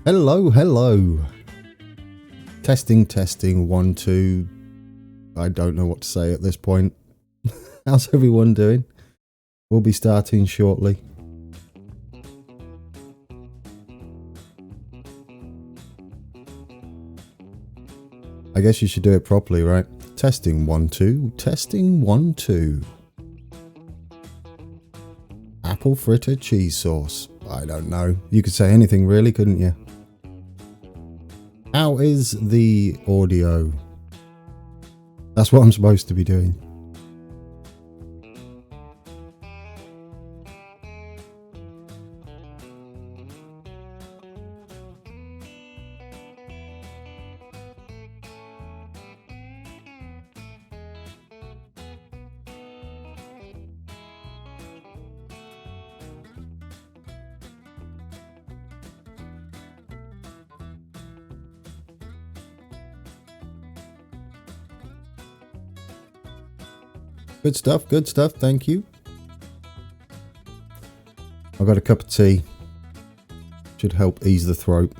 Hello, hello. Testing, testing, 1, 2. I don't know what to say at this point. How's everyone doing? We'll be starting shortly. I guess you should do it properly, right? Testing, 1, 2. Testing, 1, 2. Apple fritter cheese sauce. I don't know. You could say anything really, couldn't you? How is the audio? That's what I'm supposed to be doing. Good stuff, thank you. I got a cup of tea. Should help ease the throat.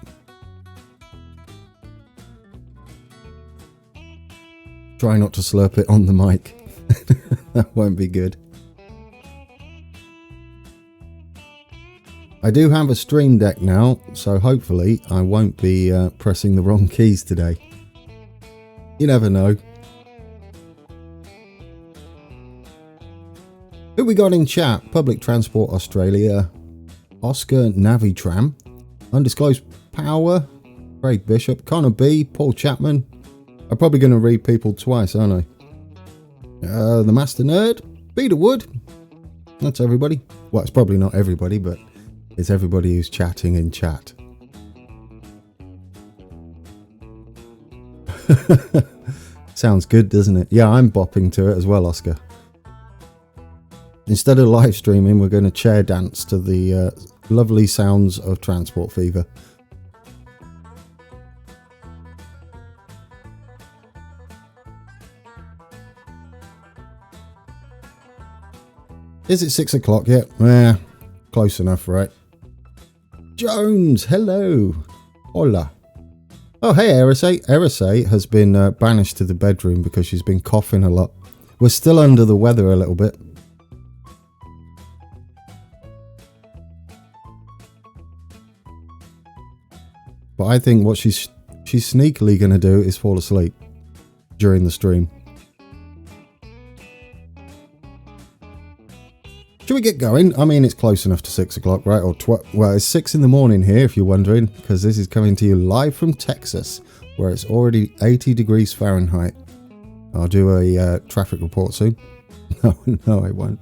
Try not to slurp it on the mic. That won't be good. I do have a Stream Deck now, so hopefully I won't be pressing the wrong keys today. You never know. Who we got in chat? Public Transport Australia, Oscar Navi Tram, Undisclosed Power, Craig Bishop, Connor B, Paul Chapman. I'm probably going to read people twice, aren't I? The Master Nerd, Peter Wood. That's everybody. Well, it's probably not everybody, but it's everybody who's chatting in chat. Sounds good, doesn't it? Yeah, I'm bopping to it as well, Oscar. Instead of live streaming, we're going to chair dance to the lovely sounds of Transport Fever. Is it 6 o'clock yet? Yeah, close enough, right? Jones, hello. Hola. Oh, hey, Erisay. Erisay has been banished to the bedroom because she's been coughing a lot. We're still under the weather a little bit. But I think what she's sneakily going to do is fall asleep during the stream. Should we get going? I mean, it's close enough to 6 o'clock, right? Or well, it's 6 in the morning here, if you're wondering, because this is coming to you live from Texas, where it's already 80 degrees Fahrenheit. I'll do a traffic report soon. No, I won't.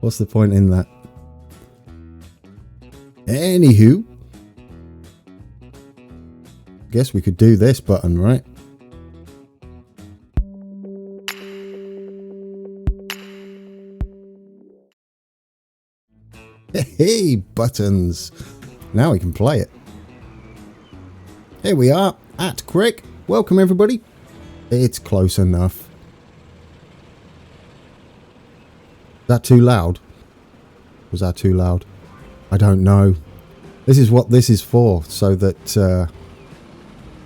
What's the point in that? Anywho. Guess we could do this button, right? Hey, buttons. Now we can play it. Here we are at Crick. Welcome, everybody. It's close enough. Is that too loud? Was that too loud? I don't know. This is what this is for, so that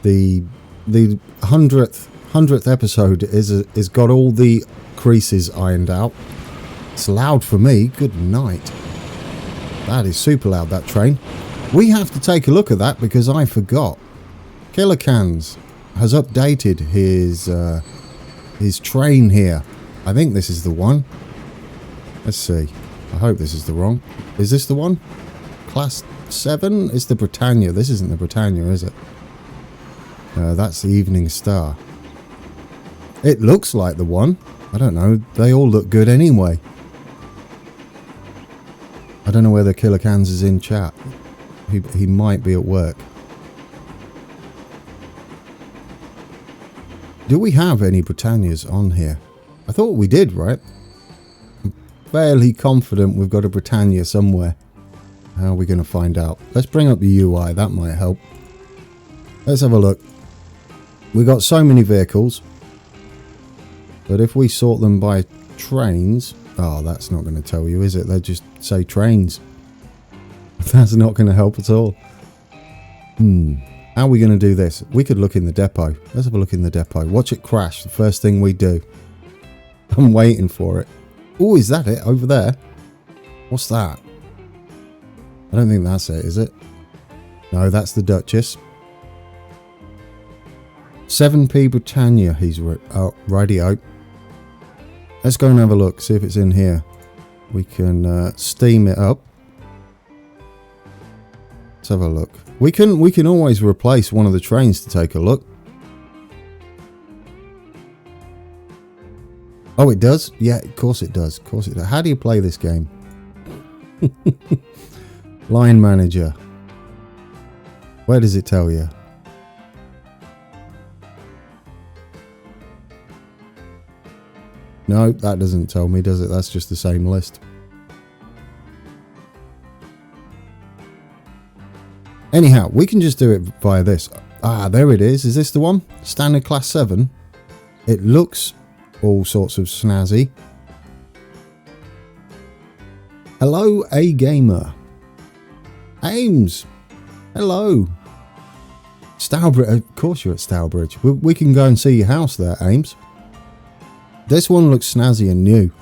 the 100th episode is got all the creases ironed out. It's loud for me. Good night. That is super loud, that train. We have to take a look at that because I forgot. Killer Cans has updated his train here. I think this is the one. Let's see. I hope this is the wrong. Is this the one? Class 7? It's the Britannia. This isn't the Britannia, is it? That's the Evening Star. It looks like the one. I don't know. They all look good anyway. I don't know whether Killer Cans is in chat. He might be at work. Do we have any Britannias on here? I thought we did, right? I'm fairly confident we've got a Britannia somewhere. How are we going to find out? Let's bring up the UI. That might help. Let's have a look. We've got so many vehicles. But if we sort them by trains... Oh, that's not going to tell you, is it? They just say trains. That's not going to help at all. How are we going to do this? We could look in the depot. Let's have a look in the depot. Watch it crash. The first thing we do. I'm waiting for it. Oh, is that it over there? What's that? I don't think that's it, is it? No, that's the Duchess. 7p Britannia, he's radio. Let's go and have a look, see if it's in here. We can steam it up. Let's have a look. We can always replace one of the trains to take a look. Oh, it does? Yeah, of course it does. Of course it does. How do you play this game? Line manager. Where does it tell you? No, that doesn't tell me, does it? That's just the same list. Anyhow, we can just do it via this. Ah, there it is. Is this the one? Standard class 7. It looks all sorts of snazzy. Hello, A Gamer. Ames. Hello. Stourbridge. Of course you're at Stourbridge. We can go and see your house there, Ames. This one looks snazzy and new.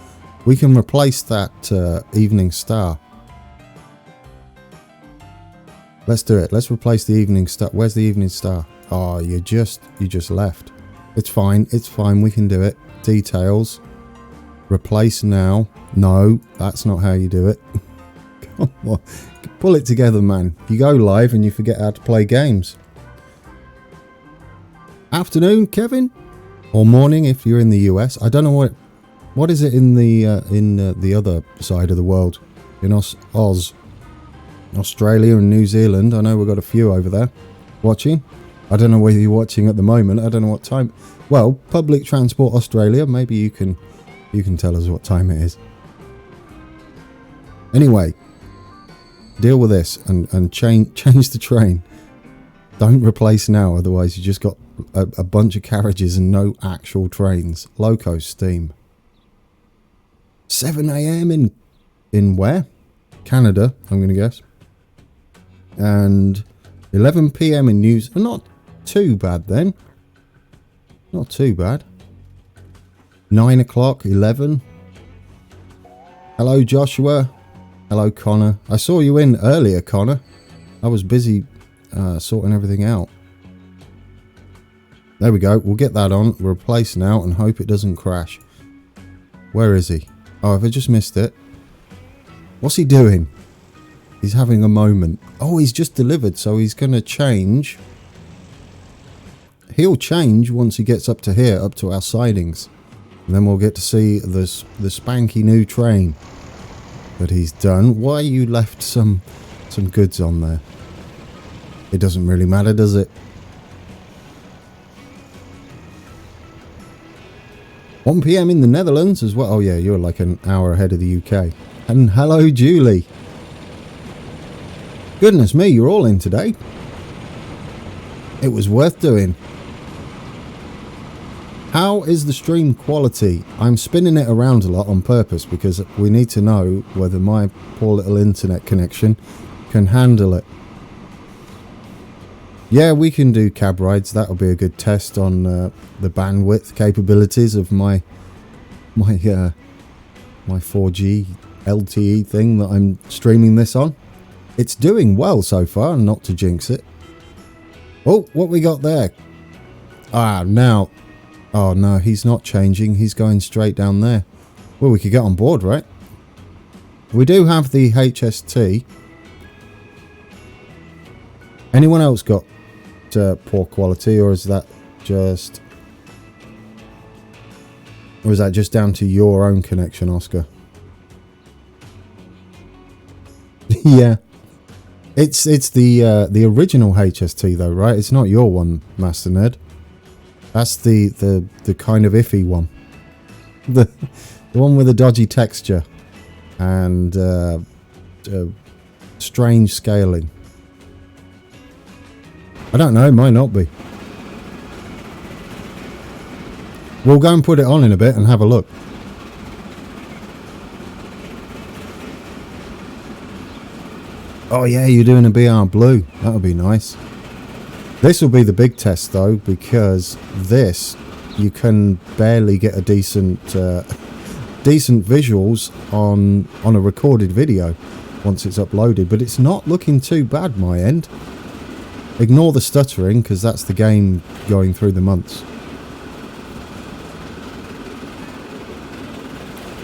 We can replace that Evening Star. Let's do it. Let's replace the Evening Star. Where's the Evening Star? Oh, you just left. It's fine. It's fine. We can do it. Details. Replace now. No, that's not how you do it. Come on. Pull it together, man. You go live and you forget how to play games. Afternoon, Kevin? Or morning if you're in the US. I don't know what is it in the other side of the world. In Australia and New Zealand. I know we've got a few over there watching. I don't know whether you're watching at the moment. I don't know what time. Well, Public Transport Australia. Maybe you can tell us what time it is. Anyway, deal with this and change the train. Don't replace now, otherwise you just got a bunch of carriages and no actual trains. Loco steam. 7 a.m. in where? Canada, I'm going to guess. And 11 p.m. in New Zealand. Not too bad then. Not too bad. 9 o'clock, 11. Hello, Joshua. Hello, Connor. I saw you in earlier, Connor. I was busy sorting everything out. There we go. We'll get that on. Replace now and hope it doesn't crash. Where is he? Oh, have I just missed it? What's he doing? He's having a moment. Oh, he's just delivered, so he's going to change. He'll change once he gets up to here, up to our sidings. And then we'll get to see the spanky new train that he's done. Why you left some goods on there? It doesn't really matter, does it? 1 p.m. in the Netherlands as well. Oh yeah, you're like an hour ahead of the UK. And hello, Julie. Goodness me, you're all in today. It was worth doing. How is the stream quality? I'm spinning it around a lot on purpose because we need to know whether my poor little internet connection can handle it. Yeah, we can do cab rides. That'll be a good test on the bandwidth capabilities of my 4G LTE thing that I'm streaming this on. It's doing well so far, not to jinx it. Oh, what we got there? Ah, now. Oh no, he's not changing. He's going straight down there. Well, we could get on board, right? We do have the HST. Anyone else got poor quality, or is that just down to your own connection, Oscar? Yeah, it's the original HST though, right? It's not your one, Master Ned. That's the kind of iffy one, the one with a dodgy texture and strange scaling. I don't know, it might not be. We'll go and put it on in a bit and have a look. Oh yeah, you're doing a BR Blue. That'll be nice. This will be the big test though, because this, you can barely get a decent visuals on a recorded video once it's uploaded, but it's not looking too bad my end. Ignore the stuttering, because that's the game going through the months.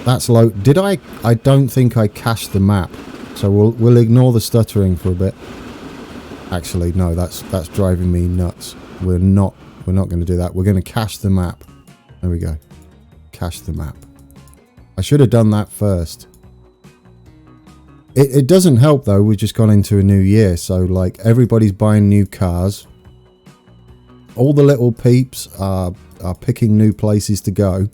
That's low. Did I don't think I cached the map, so we'll ignore the stuttering for a bit. Actually, no, that's driving me nuts. We're not going to do that. We're going to cache the map. There we go. Cache the map. I should have done that first. It doesn't help though. We've just gone into a new year, so like everybody's buying new cars. All the little peeps are picking new places to go.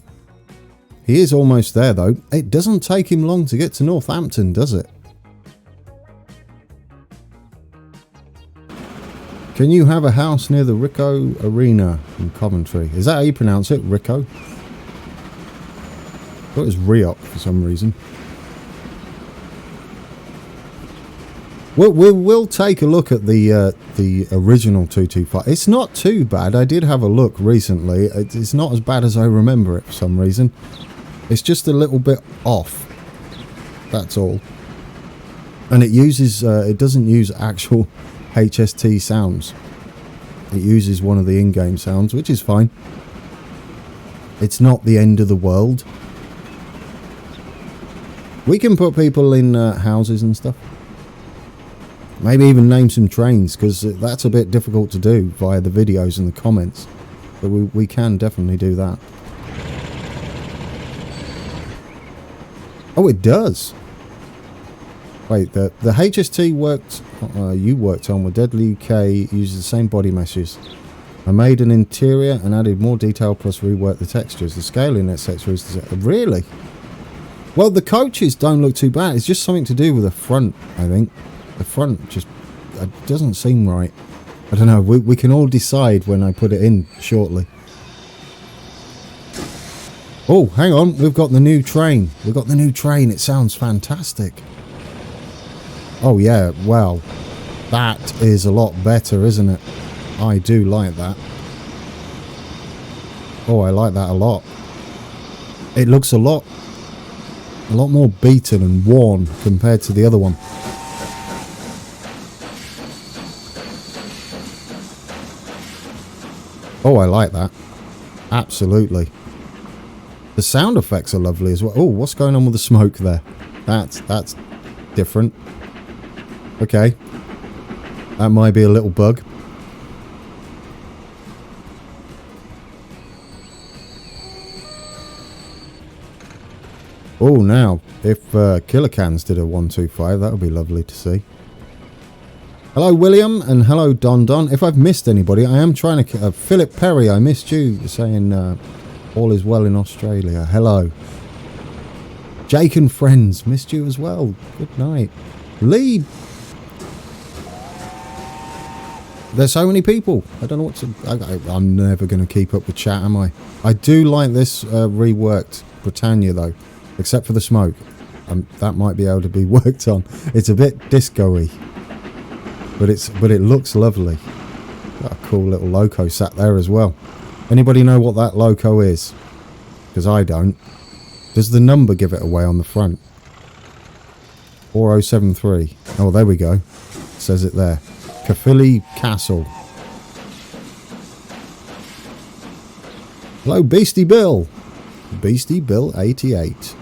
He is almost there though. It doesn't take him long to get to Northampton, does it? Can you have a house near the Rico Arena in Coventry? Is that how you pronounce it? Rico? I thought it was Riop for some reason. We'll take a look at the original 225. It's not too bad. I did have a look recently. It's not as bad as I remember it for some reason. It's just a little bit off. That's all. And it uses it doesn't use actual HST sounds. It uses one of the in-game sounds, which is fine. It's not the end of the world. We can put people in houses and stuff. Maybe even name some trains, because that's a bit difficult to do via the videos and the comments. But we can definitely do that. Oh, it does. Wait, the HST worked. You worked on with Deadly UK uses the same body meshes. I made an interior and added more detail plus reworked the textures. The scaling, etc. is really. Well, the coaches don't look too bad. It's just something to do with the front, I think. The front just doesn't seem right. I don't know. We can all decide when I put it in shortly. Oh, hang on. We've got the new train. We've got the new train. It sounds fantastic. Oh, yeah. Well, that is a lot better, isn't it? I do like that. Oh, I like that a lot. It looks a lot more beaten and worn compared to the other one. Oh, I like that. Absolutely. The sound effects are lovely as well. Oh, what's going on with the smoke there? That's different. Okay. That might be a little bug. Oh, now, if Killer Cans did a 125, that would be lovely to see. Hello, William, and hello, Don Don. If I've missed anybody, I am trying to... Philip Perry, I missed you, saying all is well in Australia. Hello. Jake and friends, missed you as well. Good night. Lee. There's so many people. I don't know what to... I'm never going to keep up with chat, am I? I do like this reworked Britannia, though. Except for the smoke. That might be able to be worked on. It's a bit disco-y. But it looks lovely. Got a cool little loco sat there as well. Anybody know what that loco is? Because I don't. Does the number give it away on the front? 4073. Oh, there we go. It says it there. Caerphilly Castle. Hello, Beastie Bill. Beastie Bill 88.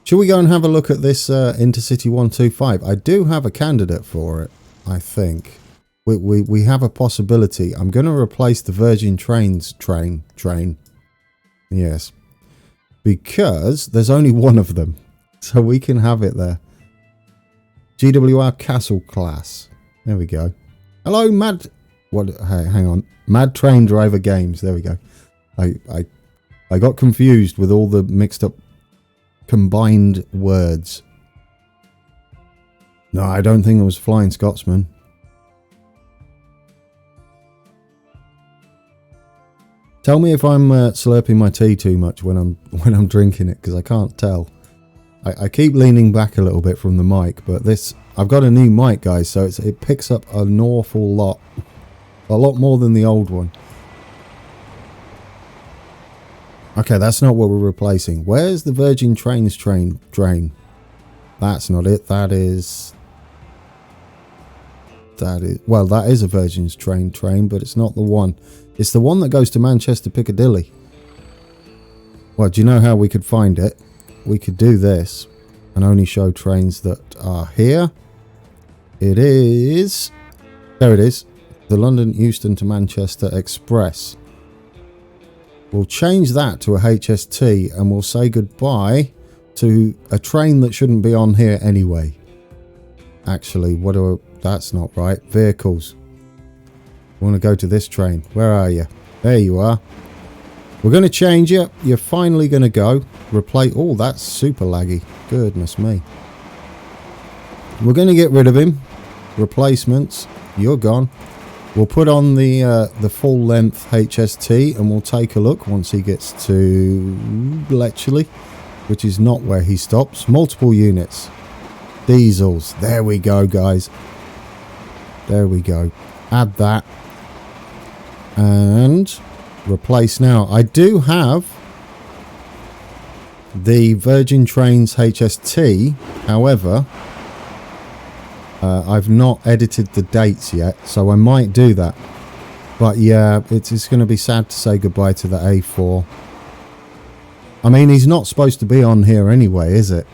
Shall we go and have a look at this Intercity 125? I do have a candidate for it, I think. We have a possibility. I'm going to replace the Virgin Trains train. Yes. Because there's only one of them. So we can have it there. GWR Castle class. There we go. Hello, Mad... What? Hey, hang on. Mad Train Driver Games. There we go. I got confused with all the mixed up combined words. No, I don't think it was Flying Scotsman. Tell me if I'm slurping my tea too much when I'm drinking it, because I can't tell. I keep leaning back a little bit from the mic, but this, I've got a new mic, guys, so it picks up an awful lot. A lot more than the old one. Okay, that's not what we're replacing. Where's the Virgin Trains drain? That's not it. That is, well, that is a Virgin's train, but it's not the one. It's the one that goes to Manchester Piccadilly. Well, do you know how we could find it? We could do this and only show trains that are here. It is, there it is, the London Euston to Manchester Express. We'll change that to a HST and we'll say goodbye to a train that shouldn't be on here anyway. Actually, that's not right. Vehicles. We want to go to this train. Where are you? There you are. We're going to change it. You're finally going to go. Replace. Oh, that's super laggy. Goodness me. We're going to get rid of him. Replacements. You're gone. We'll put on the full length HST and we'll take a look once he gets to Bletchley, which is not where he stops. Multiple units. Diesels. There we go, guys. There we go. Add that. And replace now. I do have the Virgin Trains HST. However, I've not edited the dates yet, so I might do that. But yeah, it's going to be sad to say goodbye to the A4. I mean, he's not supposed to be on here anyway, is it?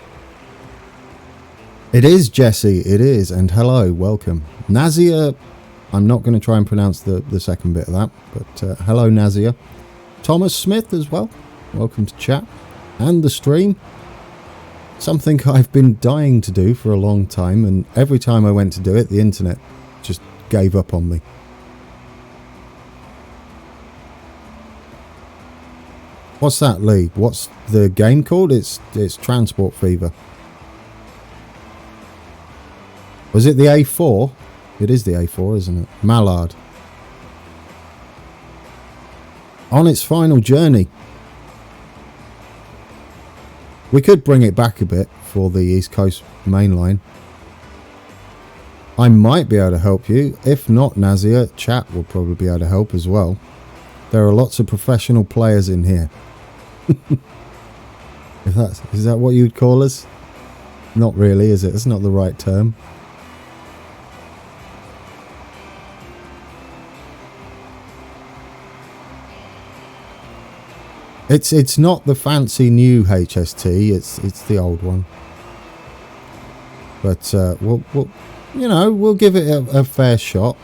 It is, Jesse. It is. And hello, welcome. Nazia, I'm not going to try and pronounce the second bit of that, but hello, Nazia. Thomas Smith as well. Welcome to chat and the stream. Something I've been dying to do for a long time, and every time I went to do it, the internet just gave up on me. What's that, Lee? What's the game called? It's Transport Fever. Was it the A4? It is the A4, isn't it? Mallard. On its final journey. We could bring it back a bit for the East Coast main line. I might be able to help you. If not, Nazia, chat will probably be able to help as well. There are lots of professional players in here. Is that what you'd call us? Not really, is it? It's not the right term. It's not the fancy new HST. It's the old one. But we'll give it a fair shot.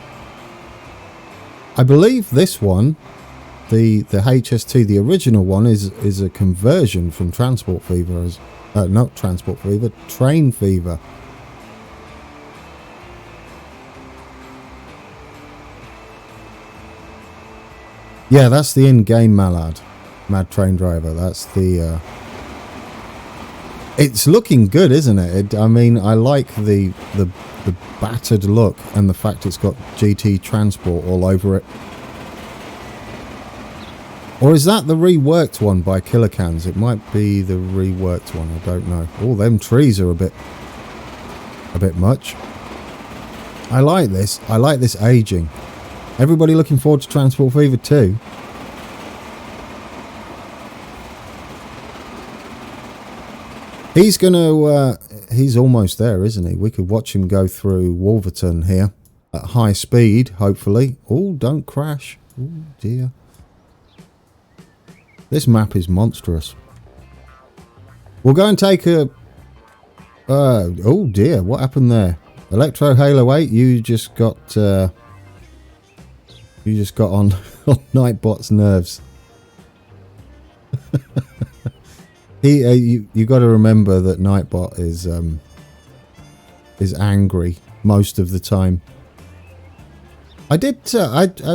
I believe this one, the HST, the original one, is a conversion from Transport Fever, not Transport Fever, Train Fever. Yeah, that's the in-game Mallard. Mad Train Driver. That's the it's looking good, isn't it? I mean, I like the battered look and the fact it's got GT Transport all over it. Or is that the reworked one by Kilocans? It might be the reworked one, I don't know. Oh, them trees are a bit much. I like this. I like this aging. Everybody looking forward to Transport Fever 2? He's he's almost there, isn't he? We could watch him go through Wolverton here at high speed, hopefully. Oh, don't crash. Oh, dear. This map is monstrous. We'll go and take a... oh, dear. What happened there? Electro Halo 8, you just got on Nightbot's nerves. You got to remember that Nightbot is angry most of the time. I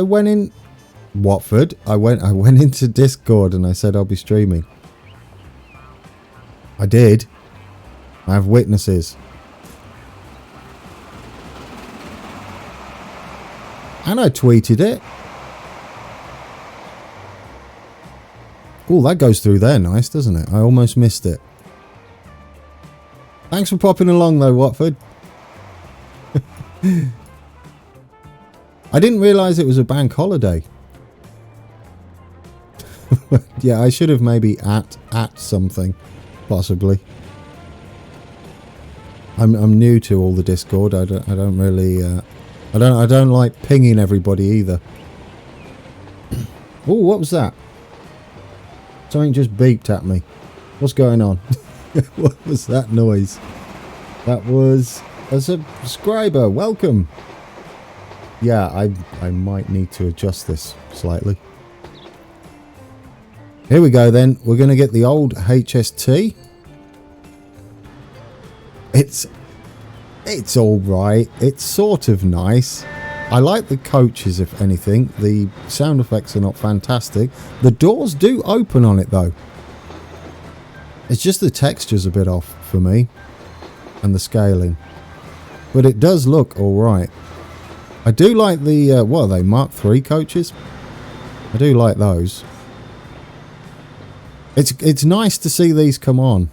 went in Watford. I went into Discord and I said I'll be streaming. I did. I have witnesses. And I tweeted it. Oh, that goes through there nice, doesn't it? I almost missed it. Thanks for popping along though, Watford. I didn't realise it was a bank holiday. Yeah, I should have maybe at something, possibly. I'm new to all the Discord. I don't really I don't like pinging everybody either. Oh, what was that? Something just beeped at me. What's going on? What was that noise? That was a subscriber. Welcome. Yeah, I might need to adjust this slightly. Here we go then. We're going to get the old HST. It's all right. It's sort of nice. I like the coaches, if anything. The sound effects are not fantastic. The doors do open on it though. It's just the texture's a bit off for me, and the scaling. But it does look all right. I do like the what are they, Mark III coaches? I do like those. It's nice to see these come on.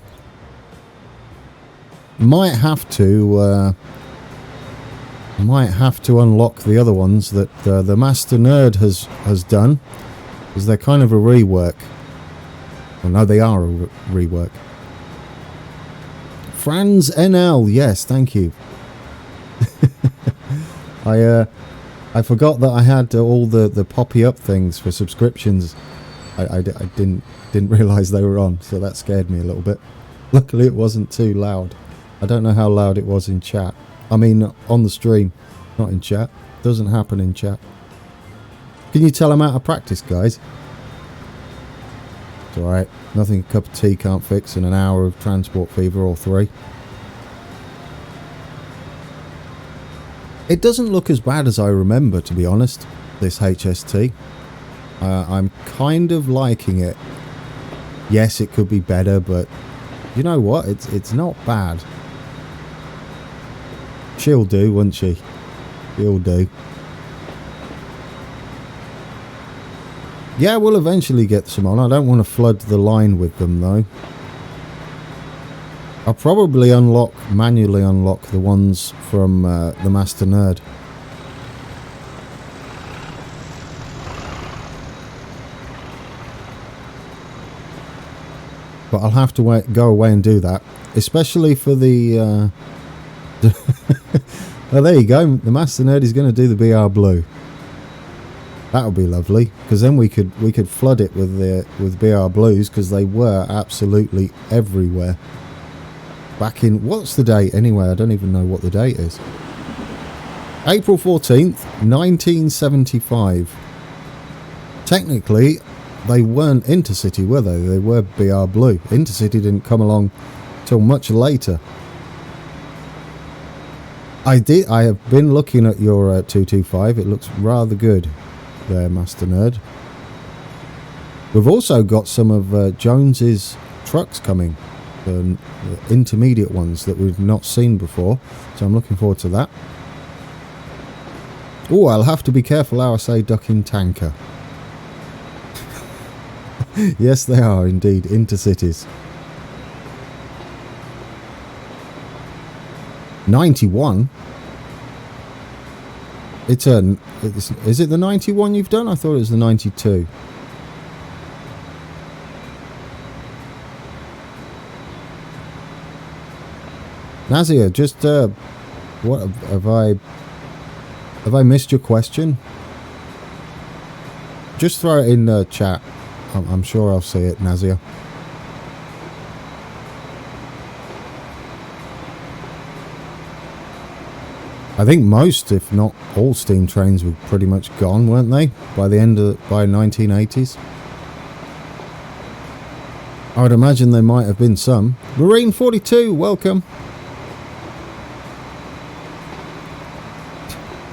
Might have to unlock the other ones that the Master Nerd has done, because they're kind of a rework. Well, no, they are a rework. Franz NL, yes, thank you. I forgot that I had all the poppy up things for subscriptions. I didn't realise they were on, so that scared me a little bit. Luckily it wasn't too loud. I don't know how loud it was in chat. I mean on the stream, not in chat. Doesn't happen in chat. Can you tell I'm out of practice, guys? It's alright. Nothing a cup of tea can't fix in an hour of transport fever or 3. It doesn't look as bad as I remember, to be honest, this HST. I'm kind of liking it. Yes, it could be better, but you know what? It's not bad. She'll do, won't she? She'll do. Yeah, we'll eventually get some on. I don't want to flood the line with them, though. I'll probably manually unlock the ones from the Master Nerd. But I'll have to go away and do that, especially for the oh, there you go, the Master Nerd is going to do the BR Blue. That would be lovely, because then we could flood it with BR Blues, because they were absolutely everywhere back in, what's the date anyway? I don't even know what the date is. April 14th 1975. Technically they weren't Intercity, were they? They were BR Blue. Intercity didn't come along till much later. I have been looking at your 225. It looks rather good there, Master Nerd. We've also got some of Jones's trucks coming, the intermediate ones that we've not seen before, so I'm looking forward to that. Oh, I'll have to be careful how I say ducking tanker. Yes, they are indeed Intercities. 91. Is it the 91 you've done? I thought it was the 92. Nazia, just what have I missed your question? Just throw it in the chat. I'm sure I'll see it, Nazia. I think most, if not all, steam trains were pretty much gone, weren't they? By 1980s. I would imagine there might have been some. Marine 42, welcome.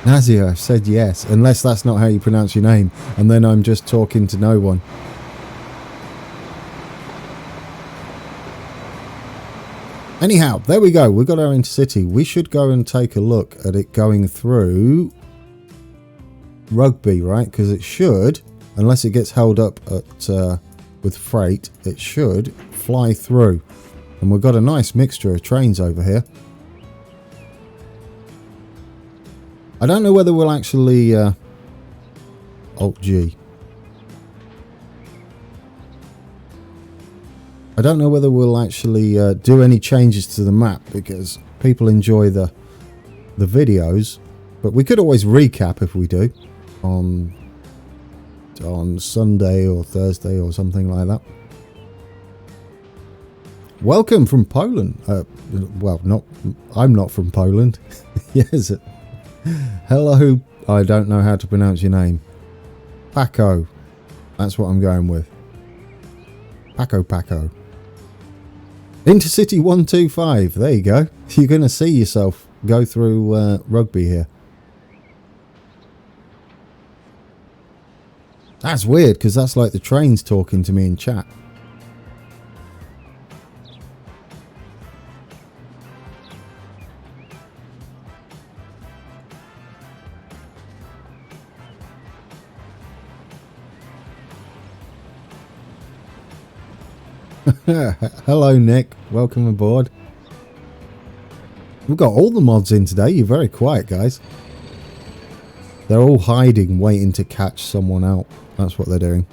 Nazia, I've said yes, unless that's not how you pronounce your name, and then I'm just talking to no one. Anyhow, there we go. We've got our Intercity. We should go and take a look at it going through Rugby, right? Because it should, unless it gets held up at with freight, it should fly through. And we've got a nice mixture of trains over here. I don't know whether we'll actually... Alt-G. I don't know whether we'll actually do any changes to the map because people enjoy the videos. But we could always recap if we do. On Sunday or Thursday or something like that. Welcome from Poland. Well, I'm not from Poland. Yes. Hello. I don't know how to pronounce your name. Paco. That's what I'm going with. Paco. Intercity 125. There you go. You're going to see yourself go through rugby here. That's weird because that's like the trains talking to me in chat. Hello Nick, welcome aboard. We've got all the mods in today. You're very quiet, guys. They're all hiding, waiting to catch someone out. That's what they're doing.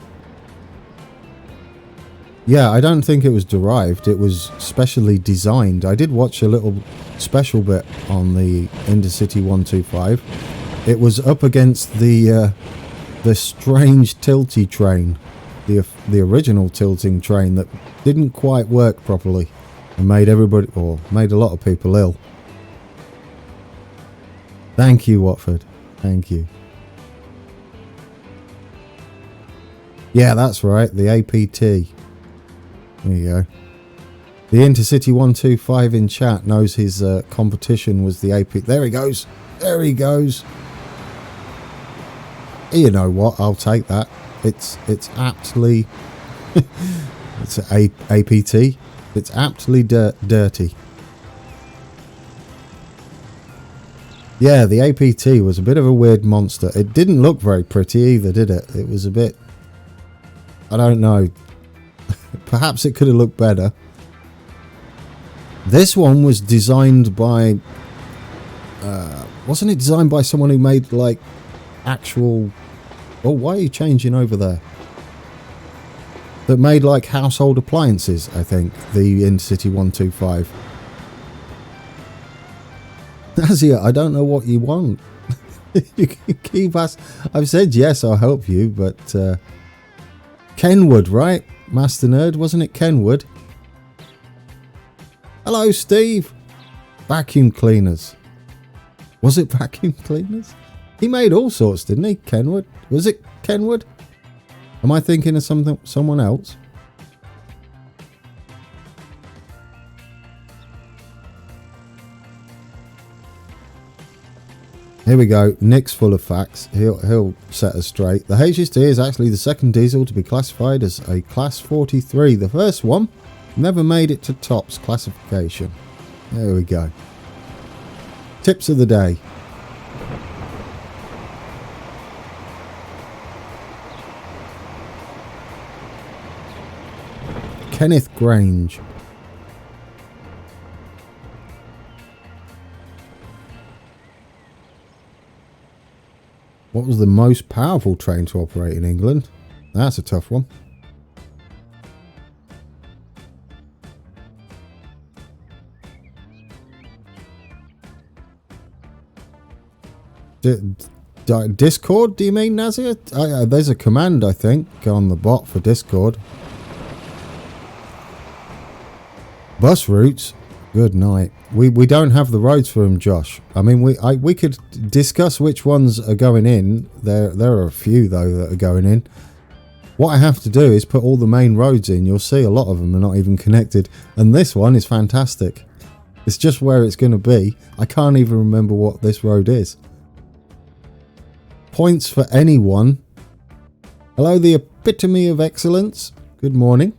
Yeah, I don't think it was derived. It was specially designed. I did watch a little special bit on the Intercity 125. It was up against the strange tilty train. The original tilting train that didn't quite work properly and made everybody, or made a lot of people ill. Thank you, Watford. Thank you. Yeah, that's right. The APT. There you go. The Intercity 125 in chat knows his competition was the APT. There he goes. There he goes. You know what? I'll take that. It's aptly it's a APT. It's aptly dirty. Yeah, the APT was a bit of a weird monster. It didn't look very pretty either, did it? It was a bit, I don't know. Perhaps it could have looked better. This one was designed by wasn't it designed by someone who made like actual... Oh, why are you changing over there? That made like household appliances, I think. The Intercity 125. Nazia, I don't know what you want. You can keep asking. I've said yes, I'll help you, but... Kenwood, right? Master Nerd, wasn't it Kenwood? Hello, Steve. Vacuum cleaners. Was it vacuum cleaners? He made all sorts, didn't he? Kenwood? Was it Kenwood? Am I thinking of someone else? Here we go. Nick's full of facts. He'll set us straight. The HST is actually the second diesel to be classified as a Class 43. The first one never made it to TOPS classification. There we go. Tips of the day. Kenneth Grange. What was the most powerful train to operate in England? That's a tough one. Discord, do you mean, Nazir? There's a command, I think, on the bot for Discord. Bus routes? Good night. We don't have the roads for them, Josh. I mean, we could discuss which ones are going in. There are a few, though, that are going in. What I have to do is put all the main roads in. You'll see a lot of them are not even connected. And this one is fantastic. It's just where it's going to be. I can't even remember what this road is. Points for anyone. Hello, the epitome of excellence. Good morning.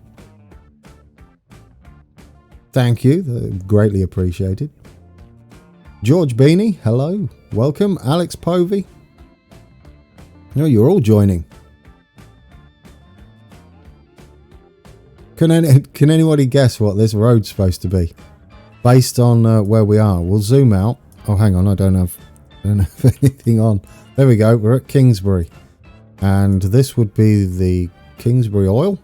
Thank you. Greatly appreciated. George Beanie, hello. Welcome. Alex Povey. No, you're all joining. Can anybody guess what this road's supposed to be? Based on where we are. We'll zoom out. Oh, hang on. I don't have anything on. There we go. We're at Kingsbury. And this would be the Kingsbury Oil. Do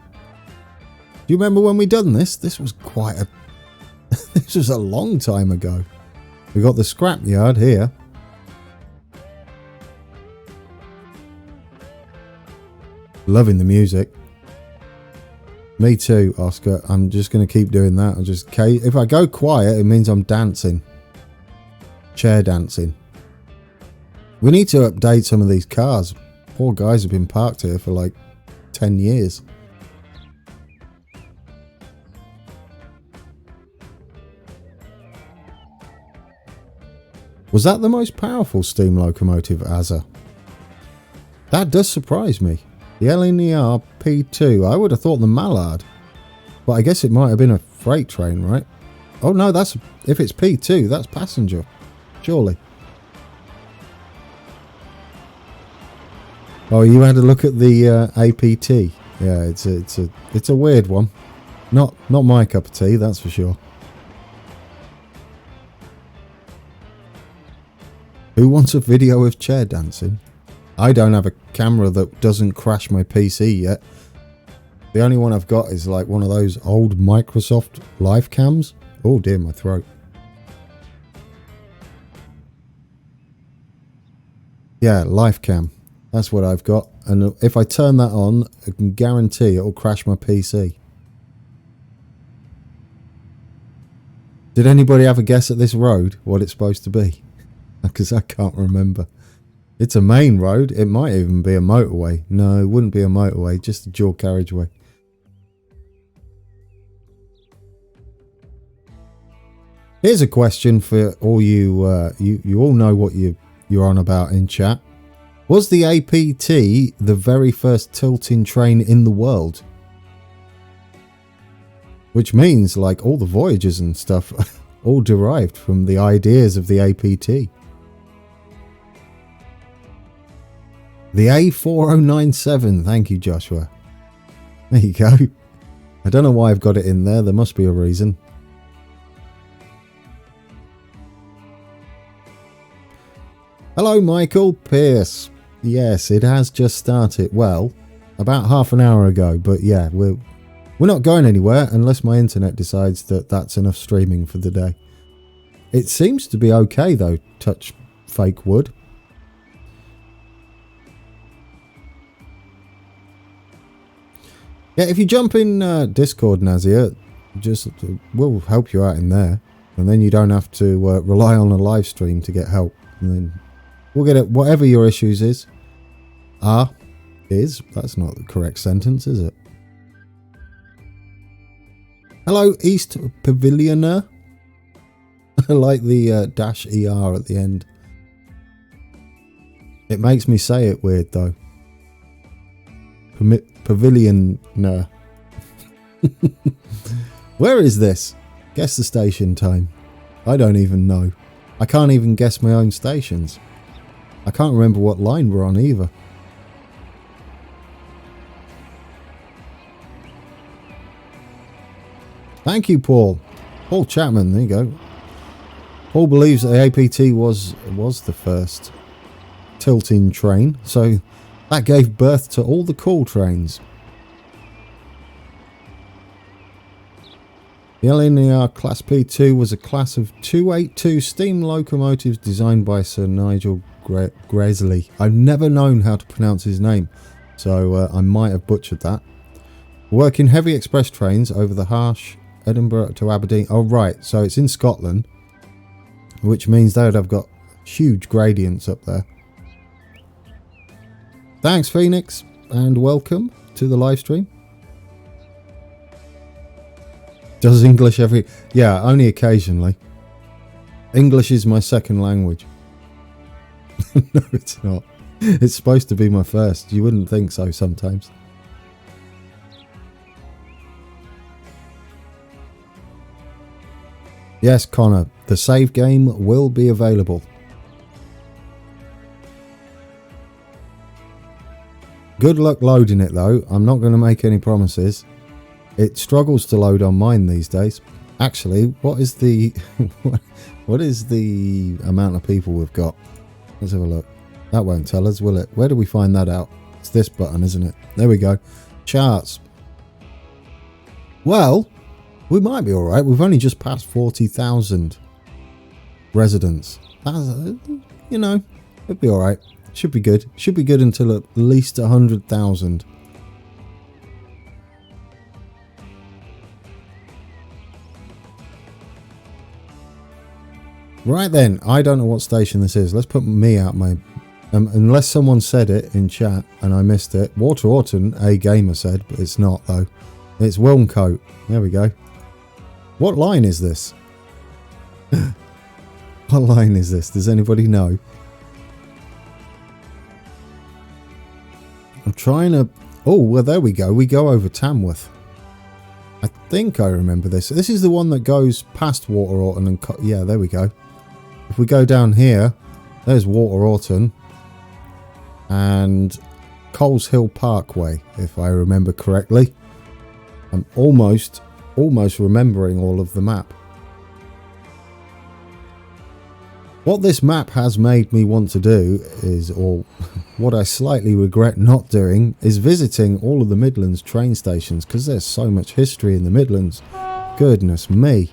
you remember when we done this? This was quite a... this was a long time ago. We got the scrapyard here. Loving the music. Me too, Oscar. I'm just going to keep doing that. If I go quiet, it means I'm dancing. Chair dancing. We need to update some of these cars. Poor guys have been parked here for like 10 years. Was that the most powerful steam locomotive, Azza? That does surprise me. The LNER P2. I would have thought the Mallard. But I guess it might have been a freight train, right? Oh no, that's... If it's P2, that's passenger. Surely. Oh, you had a look at the APT. Yeah, it's a weird one. Not my cup of tea, that's for sure. Who wants a video of chair dancing? I don't have a camera that doesn't crash my PC yet. The only one I've got is like one of those old Microsoft live cams. Oh dear, my throat. Yeah, live cam. That's what I've got. And if I turn that on, I can guarantee it'll crash my PC. Did anybody have a guess at this road, what it's supposed to be? Because I can't remember. It's a main road. It might even be a motorway. No, it wouldn't be a motorway, just a dual carriageway. Here's a question for all you. You all know what you're on about in chat. Was the APT the very first tilting train in the world? Which means, like, all the Voyagers and stuff all derived from the ideas of the APT. The A4097. Thank you, Joshua. There you go. I don't know why I've got it in there. There must be a reason. Hello, Michael Pierce. Yes, it has just started. Well, about half an hour ago. But yeah, we're not going anywhere unless my internet decides that that's enough streaming for the day. It seems to be okay, though. Touch fake wood. Yeah, if you jump in Discord, Nazia, we'll help you out in there. And then you don't have to rely on a live stream to get help. And then we'll get it, whatever your issues is. That's not the correct sentence, is it? Hello, East Pavilioner. I like the dash ER at the end. It makes me say it weird, though. Pavilioner. Where is this? Guess the station time. I don't even know. I can't even guess my own stations. I can't remember what line we're on either. Thank you, Paul. Paul Chapman, there you go. Paul believes that the APT was the first tilting train, so that gave birth to all the cool trains. The LNER Class P2 was a class of 282 steam locomotives designed by Sir Nigel Gresley. I've never known how to pronounce his name, so I might have butchered that. Working heavy express trains over the harsh Edinburgh to Aberdeen. Oh, right, so it's in Scotland, which means they would have got huge gradients up there. Thanks, Phoenix, and welcome to the live stream. Does English yeah, only occasionally. English is my second language. No, it's not. It's supposed to be my first. You wouldn't think so sometimes. Yes, Connor, the save game will be available. Good luck loading it, though. I'm not going to make any promises. It struggles to load on mine these days. Actually, what is the what is the amount of people we've got? Let's have a look. That won't tell us, will it? Where do we find that out? It's this button, isn't it? There we go. Charts. Well, we might be all right. We've only just passed 40,000 residents. That's, you know, it'll be all right. Should be good. Should be good until at least 100,000. Right then, I don't know what station this is. Let's put me out my... unless someone said it in chat and I missed it. Water Orton, a gamer said, but it's not though. It's Wilmcote. There we go. What line is this? What line is this? Does anybody know? I'm trying to... Oh, well, there we go. We go over Tamworth. I think I remember this. This is the one that goes past Water Orton and... Yeah, there we go. If we go down here, there's Water Orton and Coles Hill Parkway, if I remember correctly. I'm almost remembering all of the map. What this map has made me want to do is, or what I slightly regret not doing, is visiting all of the Midlands train stations, because there's so much history in the Midlands. Goodness me.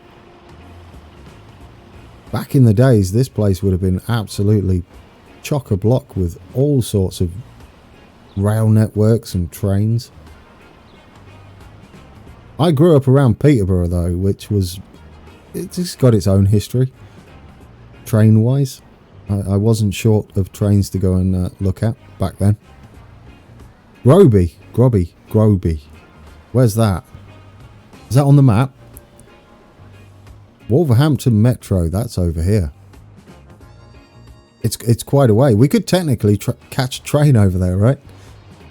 Back in the days, this place would have been absolutely chock-a-block with all sorts of rail networks and trains. I grew up around Peterborough though, which was... it's got its own history, train-wise. I wasn't short of trains to go and look at back then. Groby. Where's that? Is that on the map? Wolverhampton Metro, that's over here. It's quite a way. We could technically catch a train over there, right?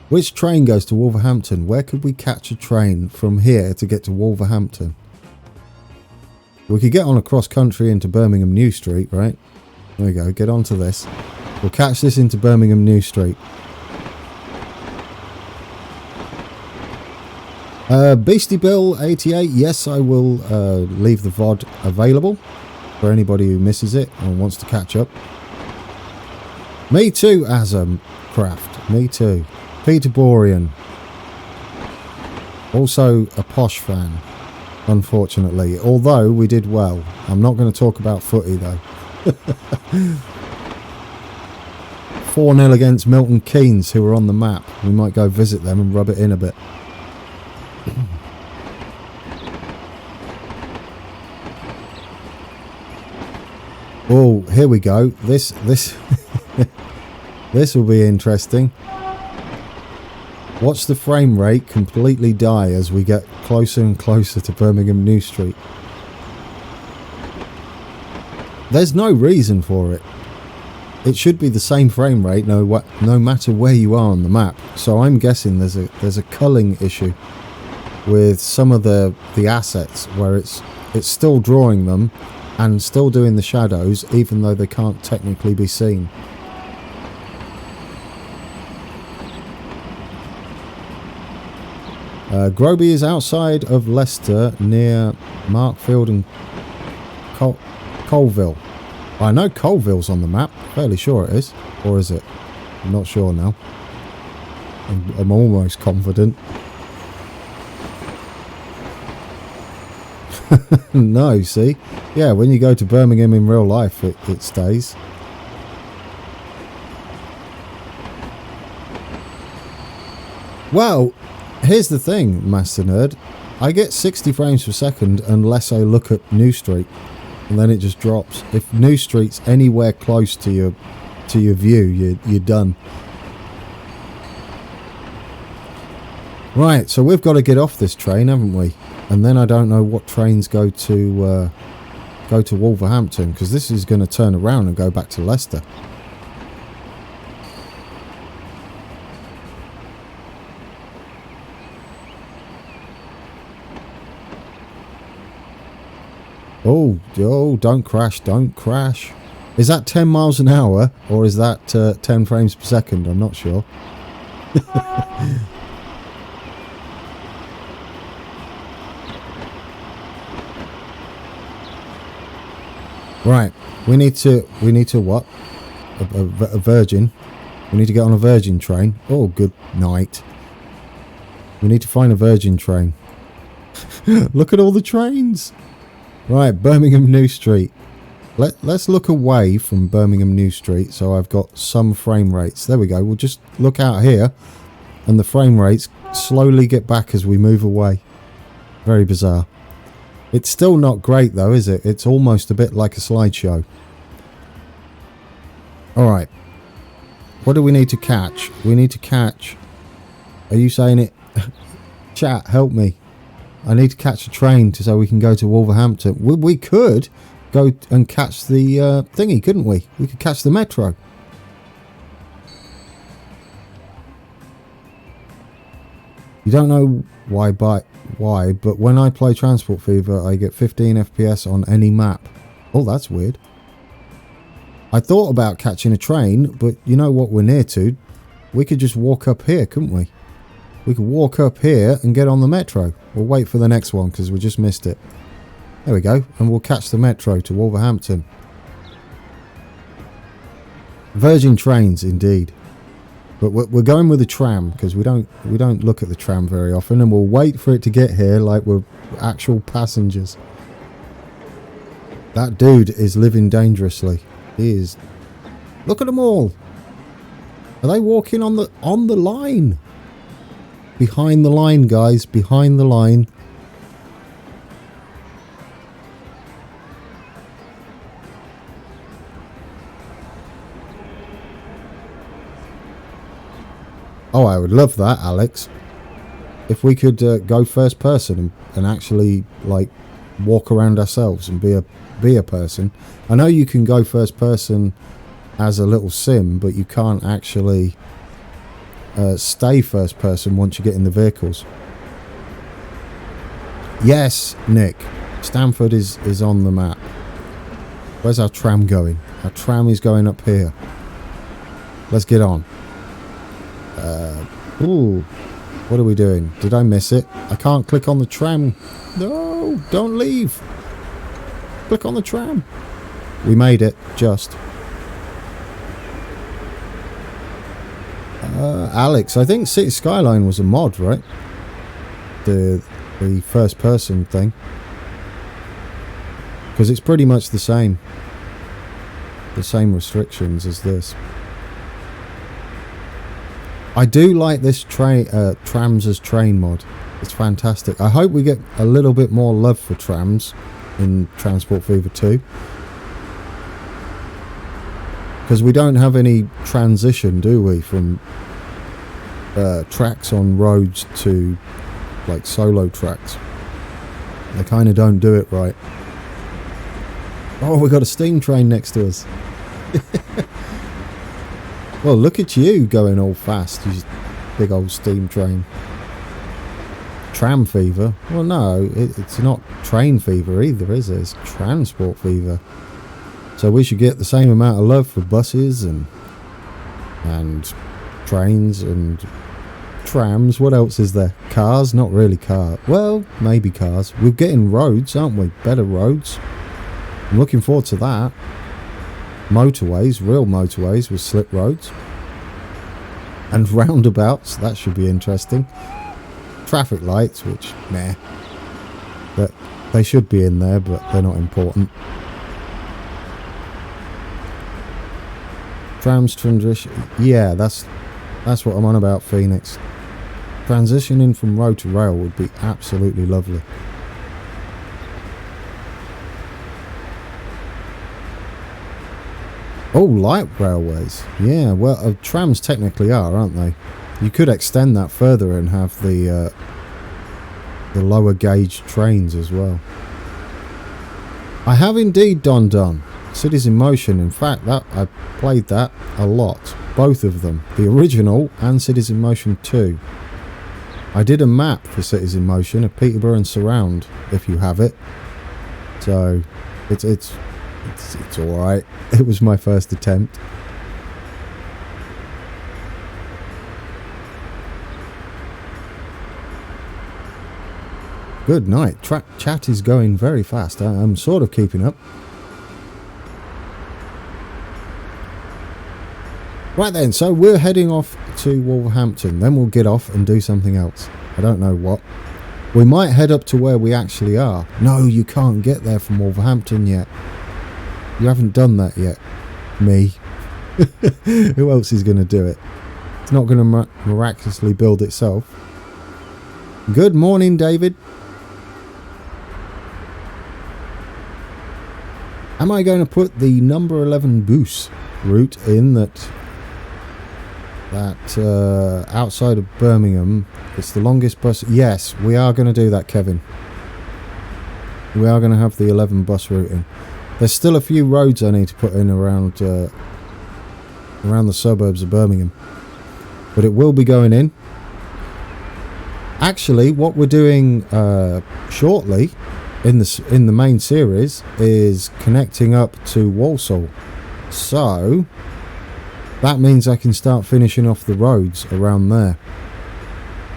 Which train goes to Wolverhampton? Where could we catch a train from here to get to Wolverhampton? We could get on a cross country into Birmingham New Street, right? There we go, get onto this. We'll catch this into Birmingham New Street. Beastie Bill 88, yes, I will leave the VoD available for anybody who misses it and wants to catch up. Me too, Craft. Me too. Peterborian. Also a posh fan, unfortunately. Although we did well. I'm not going to talk about footy though. 4-0 against Milton Keynes, who were on the map. We might go visit them and rub it in a bit. Oh, here we go. This this will be interesting. Watch the frame rate completely die as we get closer and closer to Birmingham New Street. There's no reason for it. It should be the same frame rate no matter where you are on the map. So I'm guessing there's a culling issue with some of the assets where it's still drawing them and still doing the shadows even though they can't technically be seen. Groby is outside of Leicester near Markfield and Colville. I know Colville's on the map, fairly sure it is. Or is it? I'm not sure now. I'm almost confident. No, see? Yeah, when you go to Birmingham in real life, it stays. Well, here's the thing, Master Nerd. I get 60 frames per second unless I look at New Street. And then it just drops. If New Street's anywhere close to your view, you're done. Right, so we've got to get off this train, haven't we? And then I don't know what trains go to Wolverhampton, because this is going to turn around and go back to Leicester. Oh, don't crash, don't crash. Is that 10 miles an hour or is that 10 frames per second? I'm not sure. Right, we need to what? A Virgin. We need to get on a Virgin train. Oh, good night. We need to find a Virgin train. Look at all the trains. Right, Birmingham New Street. Let's look away from Birmingham New Street so I've got some frame rates. There we go. We'll just look out here and the frame rates slowly get back as we move away. Very bizarre. It's still not great though, is it? It's almost a bit like a slideshow. Alright. What do we need to catch? We need to catch... Are you saying it? Chat, help me. I need to catch a train so we can go to Wolverhampton. We could go and catch the thingy, couldn't we? We could catch the metro. You don't know why, but when I play Transport Fever, I get 15 FPS on any map. Oh, that's weird. I thought about catching a train, but you know what we're near to? We could just walk up here, couldn't we? We could walk up here and get on the metro. We'll wait for the next one because we just missed it. There we go. And we'll catch the metro to Wolverhampton. Virgin trains, indeed. But we're going with the tram because we don't look at the tram very often, and we'll wait for it to get here like we're actual passengers. That dude is living dangerously. He is. Look at them all. Are they walking on the line? Behind the line, guys. Behind the line. Oh, I would love that, Alex. If we could go first person and actually like walk around ourselves and be a person. I know you can go first person as a little sim, but you can't actually stay first person once you get in the vehicles. Yes, Nick. Stamford is on the map. Where's our tram going? Our tram is going up here. Let's get on. Ooh, what are we doing? Did I miss it? I can't click on the tram. No, don't leave. Click on the tram. We made it, just. Alex, I think City Skyline was a mod, right? The first person thing. Because it's pretty much the same. The same restrictions as this. I do like this trams as train mod. It's fantastic. I hope we get a little bit more love for trams in Transport Fever 2. Because we don't have any transition, do we, from tracks on roads to like solo tracks. They kind of don't do it right. Oh, we got a steam train next to us. Well, look at you going all fast, you big old steam train. Tram fever? Well, no, it's not train fever either, is it? It's transport fever. So we should get the same amount of love for buses and trains and trams. What else is there? Cars? Not really cars. Well, maybe cars. We're getting roads, aren't we? Better roads. I'm looking forward to that. Motorways, real motorways with slip roads. And roundabouts, that should be interesting. Traffic lights, which, meh. But they should be in there, but they're not important. Trams transition, yeah, that's what I'm on about, Phoenix. Transitioning from road to rail would be absolutely lovely. Oh, light railways. Yeah, well, trams technically are, aren't they? You could extend that further and have the lower gauge trains as well. I have indeed done Cities in Motion. In fact, that I played that a lot. Both of them. The original and Cities in Motion 2. I did a map for Cities in Motion of Peterborough and surround, if you have it. So, it's alright. It was my first attempt. Good night. Chat is going very fast. I'm sort of keeping up. Right then, so we're heading off to Wolverhampton. Then we'll get off and do something else. I don't know what. We might head up to where we actually are. No, you can't get there from Wolverhampton yet. You haven't done that yet. Me. Who else is going to do it? It's not going to miraculously build itself. Good morning, David. Am I going to put the number 11 boost route in that outside of Birmingham? It's the longest bus. Yes, we are going to do that, Kevin. We are going to have the 11 bus route in. There's still a few roads I need to put in around the suburbs of Birmingham, but it will be going in. Actually, what we're doing shortly in the main series is connecting up to Walsall, so that means I can start finishing off the roads around there,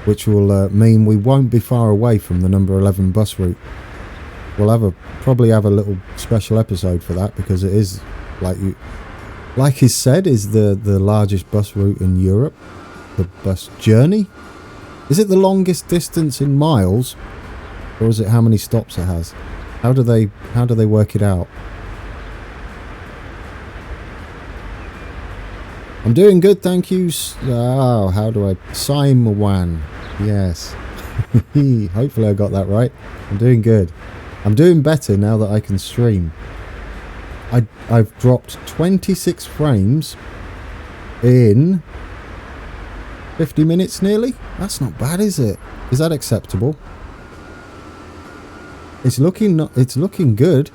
which will mean we won't be far away from the number 11 bus route. We'll probably have a little special episode for that, because it is, like he said, is the largest bus route in Europe. The bus journey. Is it the longest distance in miles, or is it how many stops it has? How do they work it out? I'm doing good, thank you. Oh, how do I... Simwan. Yes. Hopefully I got that right. I'm doing good. I'm doing better now that I can stream. I've dropped 26 frames in 50 minutes nearly. That's not bad, is it? Is that acceptable? It's looking good.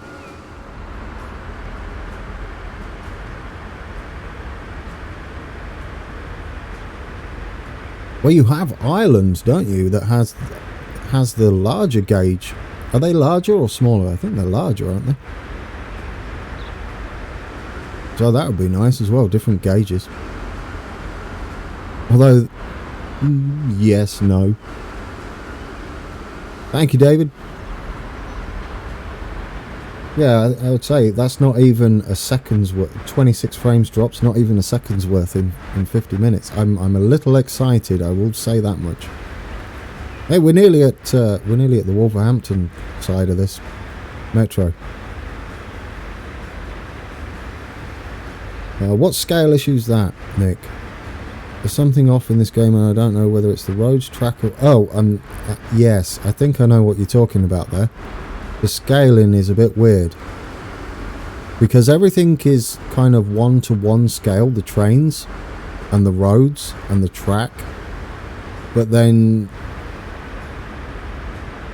Well, you have Ireland, don't you, that has the larger gauge. Are they larger or smaller? I think they're larger, aren't they? So that would be nice as well, different gauges. Although, yes, no. Thank you, David. Yeah, I would say that's not even a second's worth. 26 frames drops, not even a second's worth in 50 minutes. I'm a little excited, I will say that much. Hey, we're nearly at the Wolverhampton side of this metro. What scale issue's that, Nick? There's something off in this game, and I don't know whether it's the roads, track, or... Oh, yes, I think I know what you're talking about there. The scaling is a bit weird, because everything is kind of one-to-one scale, the trains and the roads and the track, but then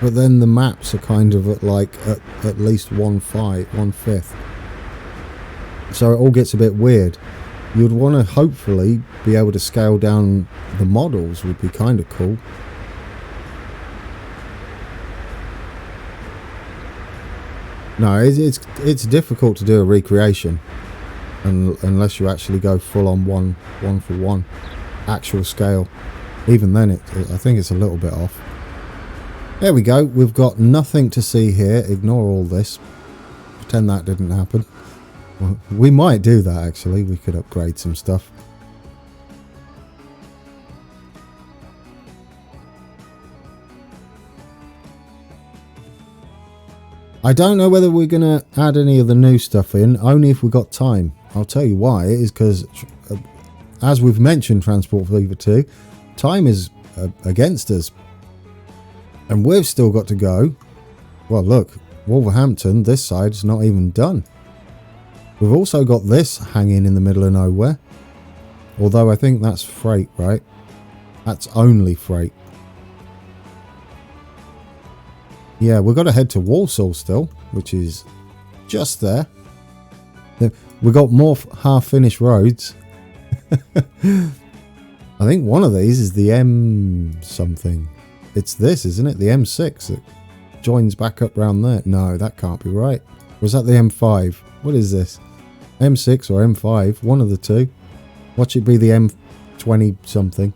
the maps are kind of at least 1/5. So it all gets a bit weird. You'd want to hopefully be able to scale down the models, would be kind of cool. No, it's difficult to do a recreation unless you actually go full on one for one actual scale. Even then, I think it's a little bit off. There we go. We've got nothing to see here. Ignore all this. Pretend that didn't happen. Well, we might do that actually. We could upgrade some stuff. I don't know whether we're going to add any of the new stuff in, only if we've got time. I'll tell you why. It is because, as we've mentioned, Transport Fever 2, time is against us. And we've still got to go. Well, look, Wolverhampton, this side's not even done. We've also got this hanging in the middle of nowhere. Although I think that's freight, right? That's only freight. Yeah, we've got to head to Walsall still, which is just there. We've got more half-finished roads. I think one of these is the M something. It's this, isn't it? The M6 that joins back up round there. No, that can't be right. Was that the M5? What is this? M6 or M5? One of the two. Watch it be the M20 something.